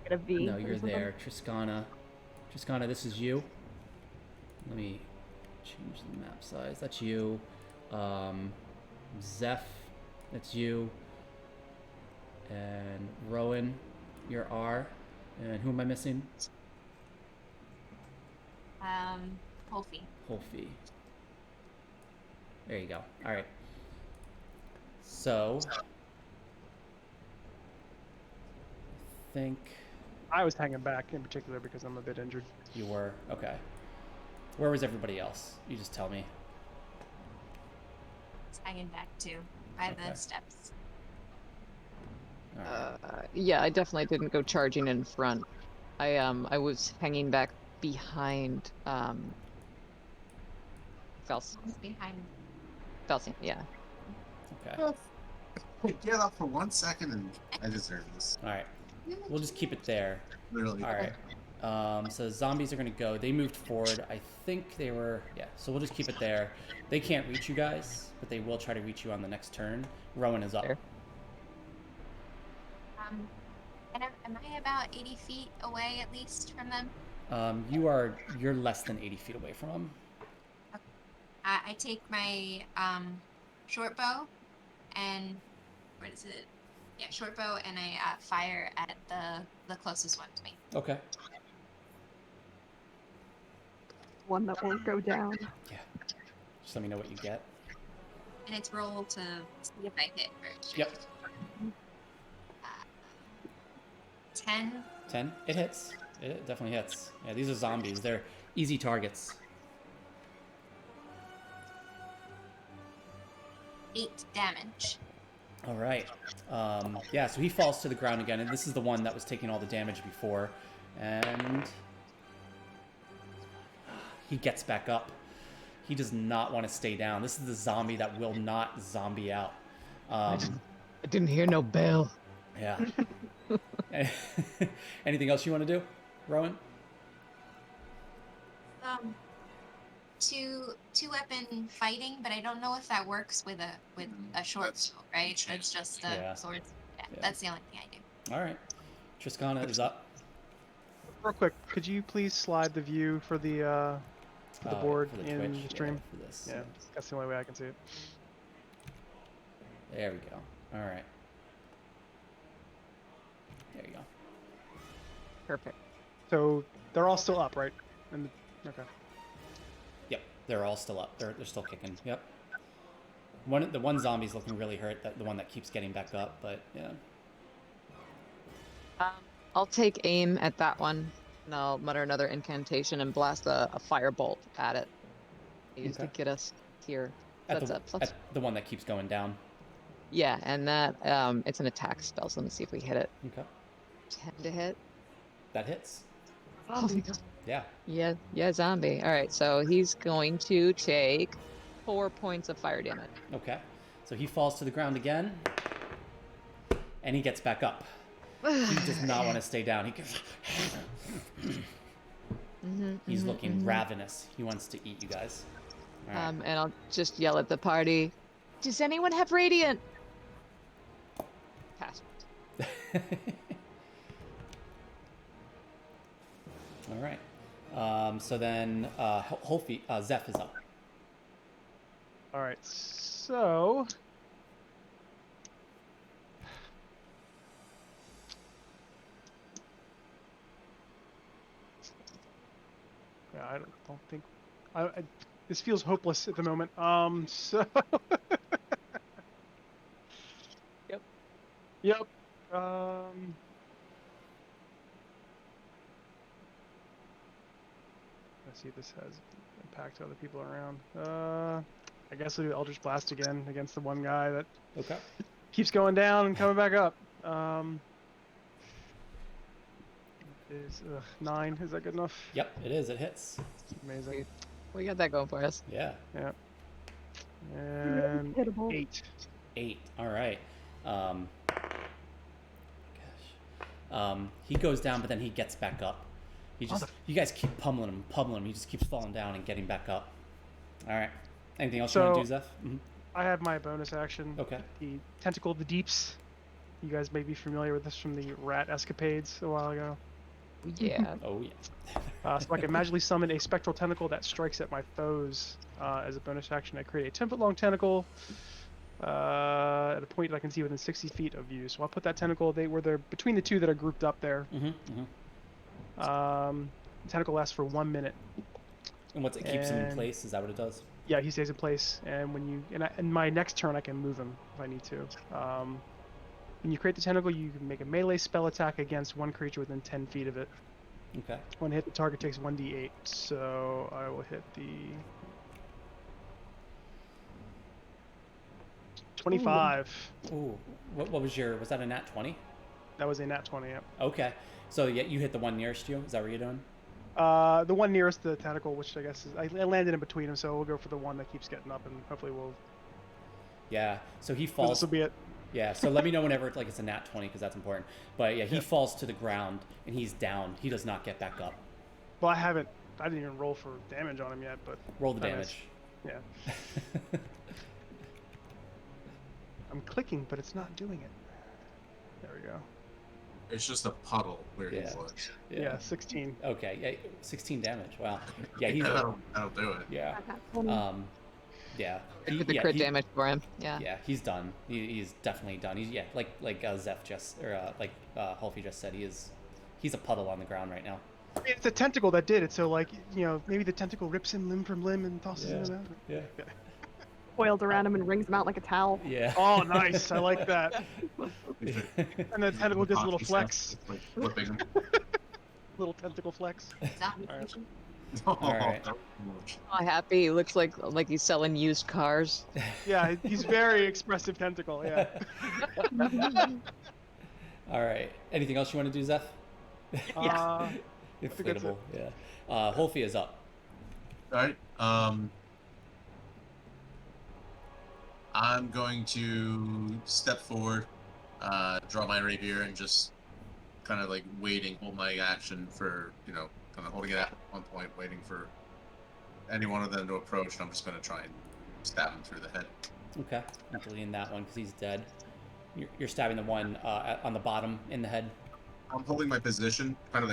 Get a V. no, or you're something. there. Triscana, this is you. Let me change the map size. That's you. Zeph, that's you. And Rowan, you're R. And who am I missing? Wolfie. Holfie. There you go. All right. So, I think I was hanging back in particular because I'm a bit injured. you were. Okay. Where was everybody else? You just tell me. It's hanging back too by Okay. the steps. All right. Yeah, I definitely didn't go charging in front. I was hanging back behind Behind. Felsin, yeah. Okay. Get up for 1 second and I deserve this. All right. We'll just keep it there. Literally. All right. So zombies are gonna go. They moved forward. I think they were. Yeah. So we'll just keep it there. They can't reach you guys, but they will try to reach you on the next turn. Rowan is up. Fair. And am I about 80 feet away at least from them? You're less than 80 feet away from them. I take my short bow and what is it? Yeah, short bow, and I fire at the closest one to me. Okay. One that won't go down. Yeah. Just let me know what you get. And it's roll to see if I hit first. Yep. 10. 10. It hits. It definitely hits. Yeah, these are zombies. They're easy targets. 8 damage. All right. Yeah, so he falls to the ground again, and this is the one that was taking all the damage before. And he gets back up. He does not want to stay down. This is the zombie that will not zombie out. I didn't hear no bell. Yeah. Anything else you want to do, Rowan? Two weapon fighting, but I don't know if that works with a short That's bow, right? changed. It's just Yeah. swords. Yeah, Yeah. that's the only thing I do. All right. Triscana is up. Real quick, could you please slide the view for the board for the in Twitch, the stream? Yeah, for this. Yeah, that's the only way I can see it. There we go. All right. There you go. Perfect. So they're all still up, right? And okay. Yep, they're all still up. They're still kicking. Yep. The one zombie's looking really hurt. The one that keeps getting back up, but yeah. I'll take aim at that one, and I'll mutter another incantation and blast a firebolt at it. Used to Okay. get us here. At That's the, up. Let's- at the one that keeps going down. Yeah, and that it's an attack spell, so let me see if we hit it. Okay. 10 to hit. That hits. Oh my god. Yeah. Yeah, zombie. All right, so he's going to take 4 points of fire damage. Okay. So he falls to the ground again, and he gets back up. He does not want to stay down. He goes. He's looking ravenous. He wants to eat you guys. All right. And I'll just yell at the party. Does anyone have radiant? Pass. All right. So then, Zeph is up. All right. So yeah, I don't think this feels hopeless at the moment. So Yep. Yep. Let's see if this has impact to other people around. I guess I'll do Eldritch Blast again against the one guy that Okay. keeps going down and coming back up. Is 9? Is that good enough? Yep, it is. It hits. Amazing. We got that going for us. Yeah. Yeah. And Hittable. 8. 8. All right. He goes down, but then he gets back up. You guys keep pummeling him. He just keeps falling down and getting back up. All right. Anything else you want to do, Zeph? Mm-hmm. I have my bonus action. Okay. The Tentacle of the Deeps. You guys may be familiar with this from the rat escapades a while ago. Yeah. Oh yeah. So I can magically summon a spectral tentacle that strikes at my foes. As a bonus action, I create a 10-foot long tentacle at a point that I can see within 60 feet of you. So I'll put that tentacle. They're between the two that are grouped up there. The tentacle lasts for 1 minute. And it keeps him in place? Is that what it does? Yeah, he stays in place. And when you in my next turn, I can move him if I need to. When you create the tentacle, you can make a melee spell attack against one creature within 10 feet of it. Okay. When hit, the target takes 1d8. So I will hit the 25. Ooh. What was that a nat 20? That was a nat 20. Yep. Okay. So yeah, you hit the one nearest you. Is that what you're doing? The one nearest the tentacle, which I guess is I landed in between them, so we'll go for the one that keeps getting up, and hopefully we'll. Yeah. So he falls. This will be it. Yeah. So let me know whenever it's a nat 20 because that's important. But yeah, he falls to the ground and he's down. He does not get back up. Well, I didn't even roll for damage on him yet, but. Roll the damage. Yeah. I'm clicking, but it's not doing it. There we go. It's just a puddle where he was. Yeah, 16. Okay, yeah, 16 damage. Wow. Yeah, he's. that'll do it. Yeah. Yeah. With the crit damage for him. Yeah. Yeah, he's done. He's definitely done. He's like Zeph just Holfie just said. He's a puddle on the ground right now. It's the tentacle that did it, so maybe the tentacle rips him limb from limb and tosses him out. Yeah. Coiled around him and wrings him out like a towel. Yeah. Oh, nice! I like that. And the tentacle does a little flex. Like flipping him. Little tentacle flex. Exactly. All right. Oh, happy. He looks like he's selling used cars. Yeah, he's very expressive tentacle. Yeah. All right. Anything else you want to do, Zeph? Inflatable. Yeah. Holfie is up. All right. I'm going to step forward, draw my rapier, and just kind of waiting, hold my action for, kind of holding it at one point, waiting for any one of them to approach, and I'm just going to try and stab him through the head. Okay. Not really in that one because he's dead. You're stabbing the one on the bottom in the head. I'm holding my position, kind of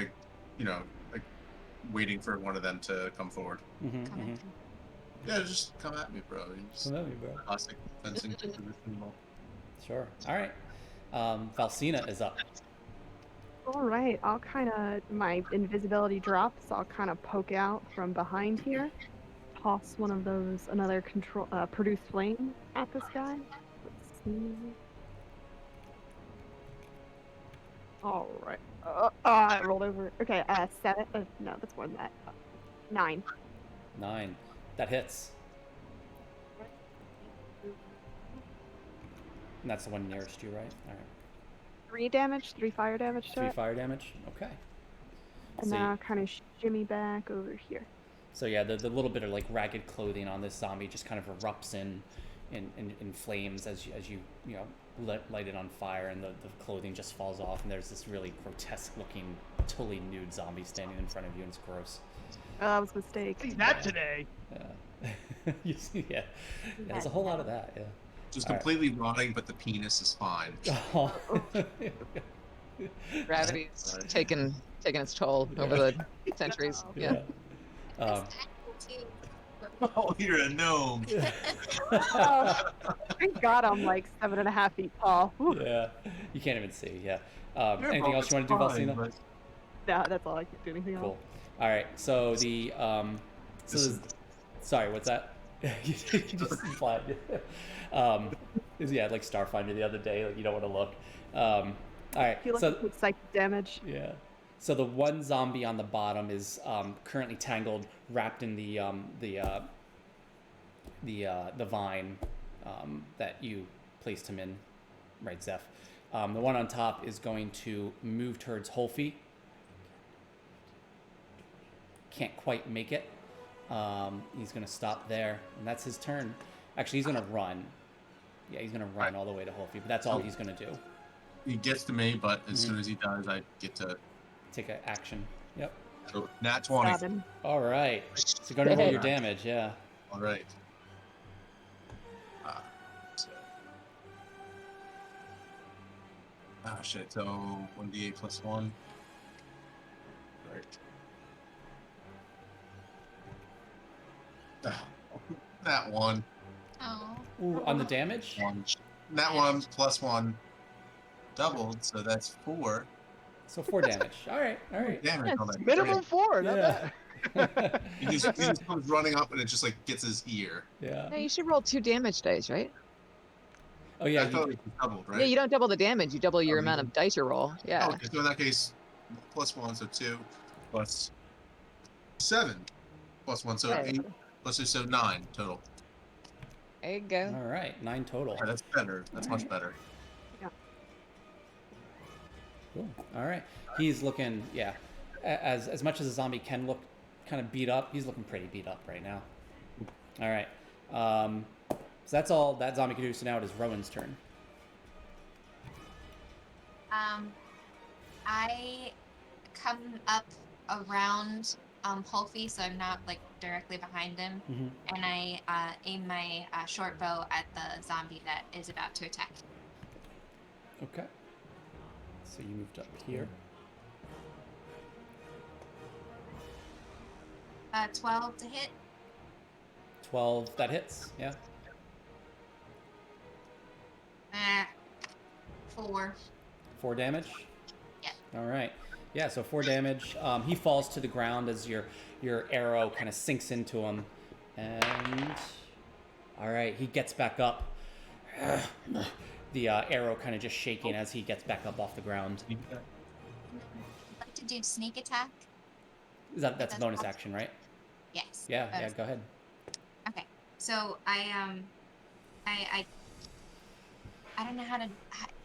waiting for one of them to come forward. Yeah, just come at me, bro. Come at me, bro. Classic fencing position. Sure. All right. Valsina is up. All right, I'll kind of, my invisibility drops, so I'll kind of poke out from behind here, toss one of those, another produce flame at this guy. Let's see. All right. I rolled over. Okay, 7. No, that's more than that. 9. 9. That hits. And that's the one nearest you, right? All right. 3 damage, 3 fire damage to 3 it. fire damage. Okay. And then I'll kind of shimmy back over here. So yeah, the little bit of ragged clothing on this zombie just kind of erupts in flames as you light it on fire, and the clothing just falls off, and there's this really grotesque looking, totally nude zombie standing in front of you, and it's gross. Oh, that was a mistake. See that today. Yeah. You see, yeah. There's a whole lot of that. Yeah. Just completely rotting, but the penis is fine. Oh. Gravity's taken its toll over the centuries. Yeah. Oh, you're a gnome. Oh, thank God I'm 7.5 feet tall. Whew. Yeah. You can't even see. Yeah. Anything else you want to do, Valsina? No, that's all I can do. Anything Cool. else? All right. So the sorry, what's that? You just implied. Yeah, like Starfinder the other day. You don't want to look. All right. You So with psychic damage. yeah. So the one zombie on the bottom is currently tangled, wrapped in the vine that you placed him in, right, Zeph? The one on top is going to move towards Holfie. Can't quite make it. He's going to stop there, and that's his turn. Actually, he's going to run. Yeah, he's going to run all the way to Holfie, but that's all he's going to do. He gets to me, but as soon as he does, I get to take an action. Yep. So, nat 20. Stab him. All right. So go to roll your damage. Yeah. All right. Ah, shit. So 1d8 plus 1. Right. Ah, that one. Oh. Ooh, on the damage? That one plus 1 doubled, so that's 4. So 4 damage. All right, all right. Damage on that. Minimum 4, not Yeah. bad. He just comes running up and it just like gets his ear. Yeah. No, you should roll 2 damage dice, right? Oh yeah, I thought it was doubled, right? Yeah, you don't double the damage. You double your Oh, amount you of dice you roll. Yeah. Oh, okay, so in that case, plus 1, so 2, plus 7, plus 1, so Right. 8, plus 2, so 9 total. There you go. All right, 9 total. Yeah, that's better. That's All much right. better. Cool. All right. He's looking, yeah, as much as a zombie can look kind of beat up, he's looking pretty beat up right now. All right. So that's all that zombie can do. So now it is Rowan's turn. I come up around Holfie, so I'm not like directly behind him, Mm-hmm. and I aim my short bow at the zombie that is about to attack. Okay. So you moved up here. 12 to hit. 12, that hits. Yeah. 4. 4 damage. Yeah. All right. Yeah. So 4 damage. He falls to the ground as your arrow kind of sinks into him, and all right, he gets back up. The arrow kind of just shaking as he gets back up off the ground. I'd like to do sneak attack. That's a bonus action, right? Yes. Yeah. Yeah. Go ahead. Okay. So I don't know how to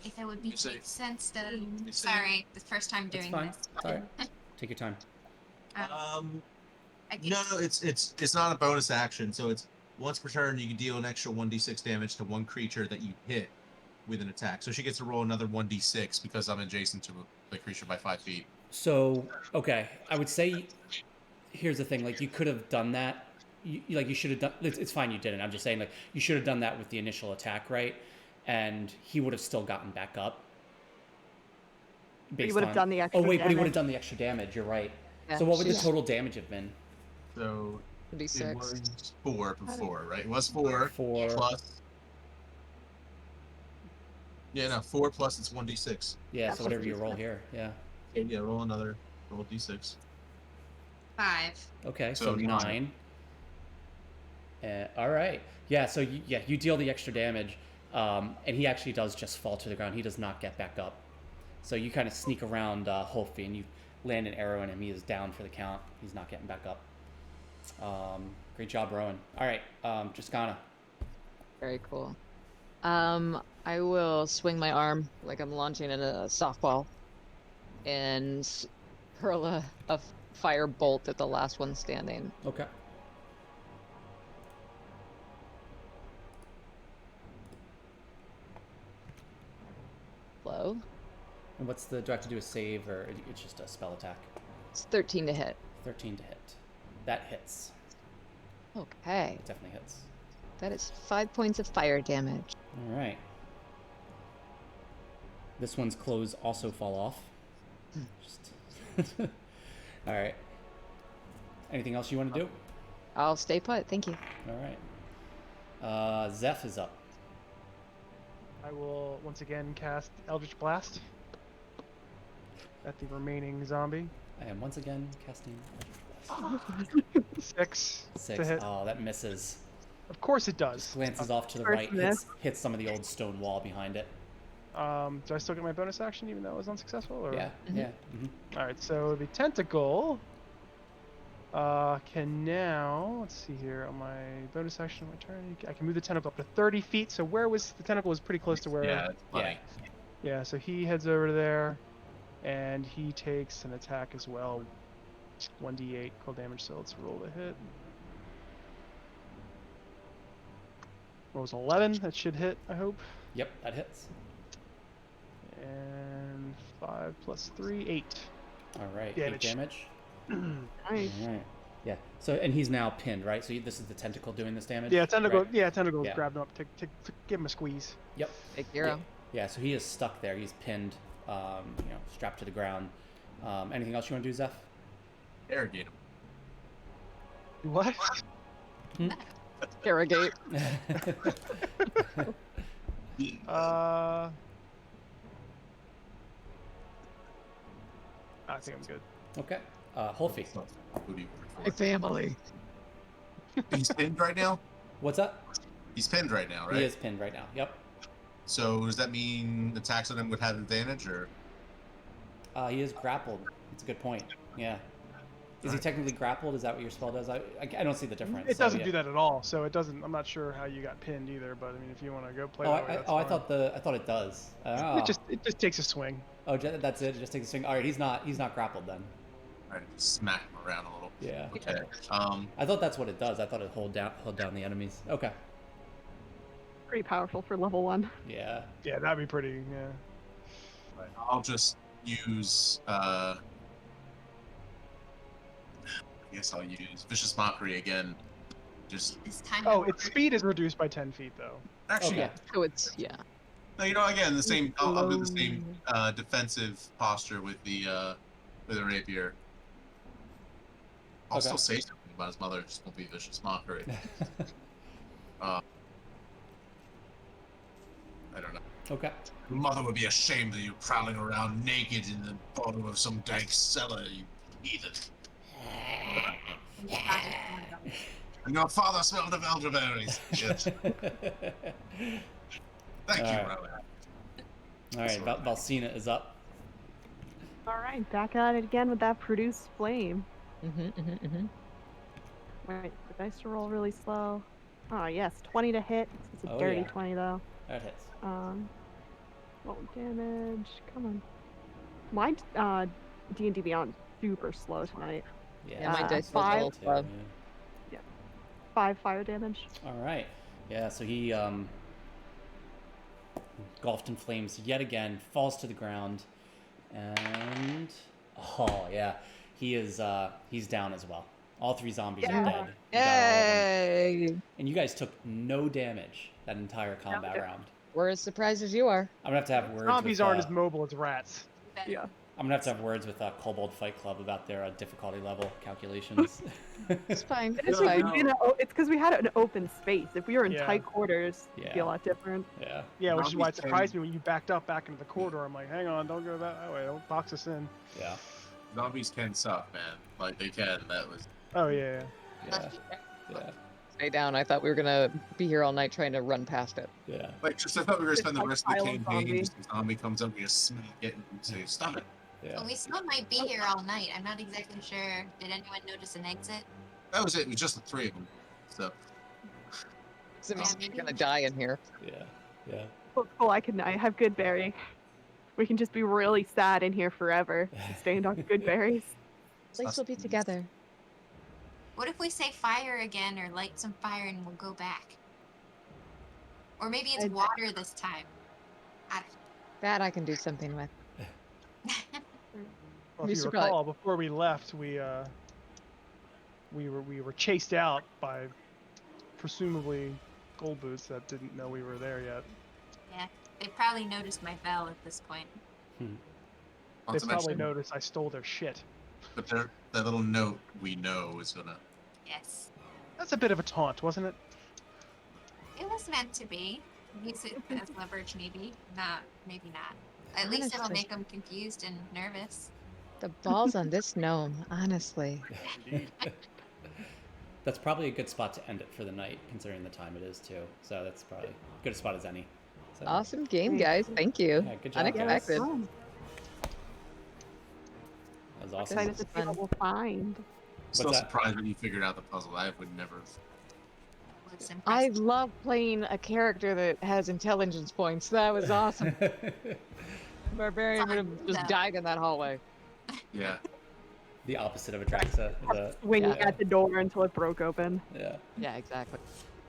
if it would be You say- make sense to. You say- Sorry, the first time That's doing fine. this. It's all right. Take your time. I get- No, it's not a bonus action. So it's once per turn you can deal an extra 1d6 damage to one creature that you hit with an attack. So she gets to roll another 1d6 because I'm adjacent to the creature by 5 feet. So, okay, I would say, here's the thing, like, you could have done that, you should have done, it's fine you didn't, I'm just saying, like, you should have done that with the initial attack, right? And he would have still gotten back up. But you would have done the extra Oh, wait, but he would have damage. done the extra damage, you're right. Yeah, So what would the she's- total damage have been? So It'd be it 6. was 4 before, right? It was 4 4, plus. Yeah, no, 4 plus it's 1d6. yeah, That's so whatever you what- roll here, yeah. Okay, yeah, roll d6. 5. Okay, so So 9. All right. Yeah, so you deal the extra damage, and he actually does just fall to the ground. He does not get back up. So you kind of sneak around Holfie, and you land an arrow in him. He is down for the count. He's not getting back up. Great job, Rowan. All right, Jiscana. Very cool. I will swing my arm like I'm launching a softball and hurl a fire bolt at the last one standing. Okay. Low. And what's do I have to do a save, or it's just a spell attack? It's 13 to hit. 13 to hit. That hits. Okay. It definitely hits. That is 5 points of fire damage. All right. This one's clothes also fall off. Just all right. Anything else you want to do? I'll stay put. Thank you. All right. Zeph is up. I will once again cast Eldritch Blast at the remaining zombie. I am once again casting. 6 to 6. hit. Oh, that misses. Of course it does. Glances off to the First right, miss. hits some of the old stone wall behind it. Do I still get my bonus action even though it was unsuccessful? Or? Yeah, Mhm. yeah. All right. So the tentacle can now, let's see here, on my bonus action on my turn, I can move the tentacle up to 30 feet. So where was the tentacle was pretty close to where. Yeah, it's funny. Yeah. So he heads over there, and he takes an attack as well. 1d8 cold damage. So let's roll the hit. Rolls 11. That should hit. I hope. Yep, that hits. And 5 plus 3, 8. All right, Damage. 8 damage. Nice. All right. Yeah. So, and he's now pinned, right? So this is the tentacle doing this damage. Yeah, tentacle. Right. Yeah, tentacle Yeah. grabbed him up. Give him a squeeze. Yep. Big hero. Yeah, so he is stuck there. He's pinned, strapped to the ground. Anything else you want to do, Zeph? Irrigate him. What? Irrigate. I think I'm good. Okay. Holfie. Who do you My prefer? family. He's pinned right now? What's up? He's pinned right now, right? He is pinned right now. Yep. So does that mean attacks on him would have advantage, or? He is grappled. That's a good point. Yeah. Is he technically grappled? Is that what your spell does? I don't see the difference. It so, doesn't yeah. do that at all, so it doesn't. I'm not sure how you got pinned either, but I mean, if you want to go play Oh, that way, that's I fine. thought it does. Oh. It just takes a swing. Oh, that's it. It just takes a swing. All right, he's not grappled then. All right, smack him around a little. Yeah. Okay. I thought that's what it does. I thought it hold down the enemies. Okay. Pretty powerful for level 1. Yeah. Yeah, that'd be pretty. Yeah. Right, I'll just use. I guess I'll use Vicious Mockery again. Just This time. Oh, its speed is reduced by 10 feet though. actually, Okay. So it's, yeah. no, again, the same. I'll do the same defensive posture with the rapier. I'll Okay. still say something about his mother. Just won't be Vicious Mockery. I don't know. Okay. Your mother would be ashamed of you prowling around naked in the bottom of some dank cellar, you heathen. And your father smelled of elderberries. Yes. Thank you, Alright. Rowan. All right. Valsina is up. All right, back at it again with that produce flame. Wait, the dice to roll really slow. Oh yes, 20 to hit. It's a Oh, dirty yeah. 20 though. That hits. Roll damage. Come on. My D&D Beyond super slow tonight. Yeah. my dice roll five. a little slow. 5 fire damage. All right. Yeah. So he engulfed in flames yet again, falls to the ground, and oh yeah, he is he's down as well. All 3 zombies are dead. You got all of them. Yay! And you guys took no damage that entire combat round. We're as surprised as you are. I'm gonna have words. Zombies with, aren't as mobile as rats. Yeah. I'm gonna have words with Kobold Fight Club about their difficulty level calculations. It's fine. It's It's fine. because we had an open space. If we were in Yeah. tight quarters, it'd be Yeah. a lot different. Yeah. Yeah, which is why it Zombies surprised me when you backed up back into the corridor. I'm like, hang on, don't go that way. Don't box us in. Yeah. Zombies can suck, man. Like, they can. That was. Oh yeah. Yeah. Yeah. Stay down. I thought we were gonna be here all night trying to run past it. Yeah. Like, just I thought we were going to spend the like rest of the silent campaign. zombie. Just a zombie comes up, we just smack it and say, stop it. Yeah. Well, we still might be here all night. I'm not exactly sure. Did anyone notice an exit? That was it. It was just the 3 of them. So, So we're gonna die in here. Yeah. Yeah. Cool. I have good berry. We can just be really sad in here forever. Staying on good berries. At least we'll be together. What if we say fire again or light some fire and we'll go back? Or maybe it's water this time. I That I can do something with. Well, We if you should probably- recall, before we left, we were chased out by presumably gold boots that didn't know we were there yet. Yeah, they probably noticed my bell at this point. They not to probably mention, noticed I stole their shit. but that little note we know is going to. Yes. That's a bit of a taunt, wasn't it? It was meant to be. Use it as leverage, maybe. Maybe not. At least it'll Honestly. make them confused and nervous. The balls on this gnome, honestly. That's probably a good spot to end it for the night, considering the time it is too. So that's probably as good a spot as any. So, Awesome game, guys. Thank you. Yeah, good job, guys. Unexpected. Fun. That was awesome. Excited to see what we'll find. Still that? surprised when you figured out the puzzle. I would never. Was I impressive. love playing a character that has intelligence points. That was awesome. Barbarian would have just died in that hallway. Yeah. The opposite of Atraxa. Swinging Yeah. at the door until it broke open. Yeah. Yeah, exactly.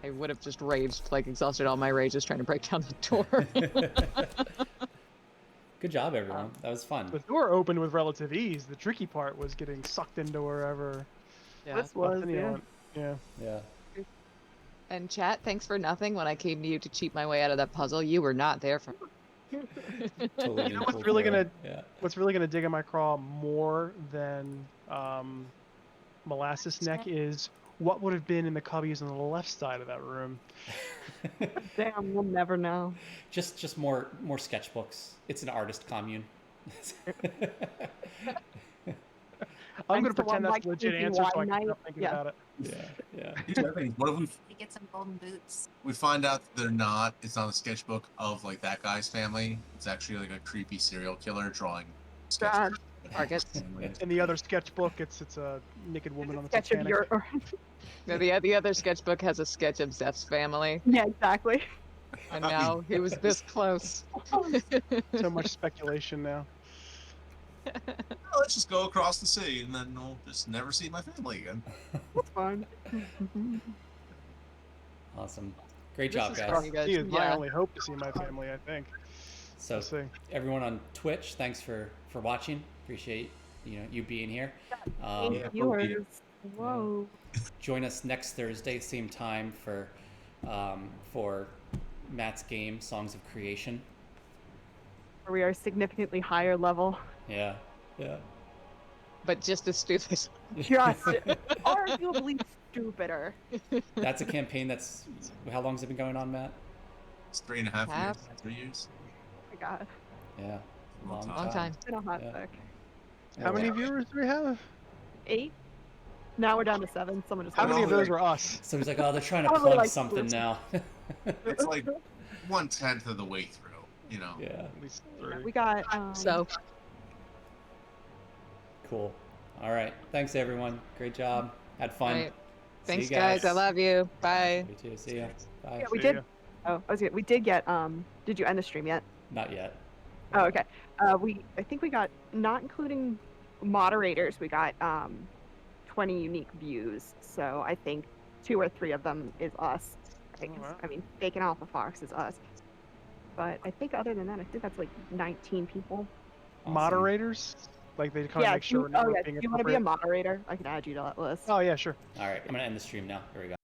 I would have just raged, like exhausted all my rages trying to break down the door. Good job, everyone. That was fun. The door opened with relative ease. The tricky part was getting sucked into wherever. Yeah. This was, Bethany yeah. went. Yeah. Yeah. And chat, thanks for nothing. When I came to you to cheat my way out of that puzzle, you were not there for me. Totally You been know what's pulled really through. gonna Yeah. what's really gonna dig in my craw more than molasses neck is what would have been in the cubbies on the left side of that room. Damn, we'll never know. Just more sketchbooks. It's an artist commune. I'm gonna Thanks to one pretend that's like a legit drinking answer so I wine can night. stop thinking Yeah. about it. Yeah. Here's the other thing. What if To get some golden boots. we find out that they're not? It's not a sketchbook of like that guy's family. It's actually like a creepy serial killer drawing God. sketchbooks. Targets. In the other sketchbook, it's a naked woman on the Sketch of Titanic. your. No, the other sketchbook has a sketch of Zeph's family, Yeah, exactly. and now he was this close. So much speculation now. Oh, let's just go across the sea and then we'll just never see my family again. That's fine. Awesome. Great This job, is guys. fun, you guys. He is my Yeah. only hope to see my family, I think. So We'll see. everyone on Twitch, thanks for watching. Appreciate you being here. Yeah, Viewers. Whoa. Join us next Thursday, same time for Matt's game, Songs of Creation. Where we are significantly higher level. Yeah. But just as stupid. Just arguably stupider. That's a campaign that's how long has it been going on, Matt? It's 3.5 years, Half. 3 years. Oh my god. Yeah. Long Long time. It's been a hot Yeah. sec. How many viewers do we have? 8. Now we're down to 7. Someone just. How many of Probably those were us? So he's like, oh, they're trying to Probably plug like something 2. now. It's like 1/10 of the way through, you know. Yeah. At least 3. We got. So, Cool. All right. Thanks, everyone. Great job. Had fun. right. See Thanks, you guys. I love you. Bye. You too. See ya. Bye. Yeah, we See did. ya. Oh, we did get. Did you end the stream yet? Not yet. Oh, okay. I think we got, not including moderators, we got 20 unique views. So I think 2 or 3 of them is us. Oh, wow. I mean, Bacon Alpha Fox is us. But I think other than that, I think that's like 19 people. Awesome. Moderators? Like they kind of make sure we're Oh, yeah. being Do you want to be a appropriate. moderator? I can add you to that list. Oh yeah, sure. All right. I'm gonna end the stream now. Here we go.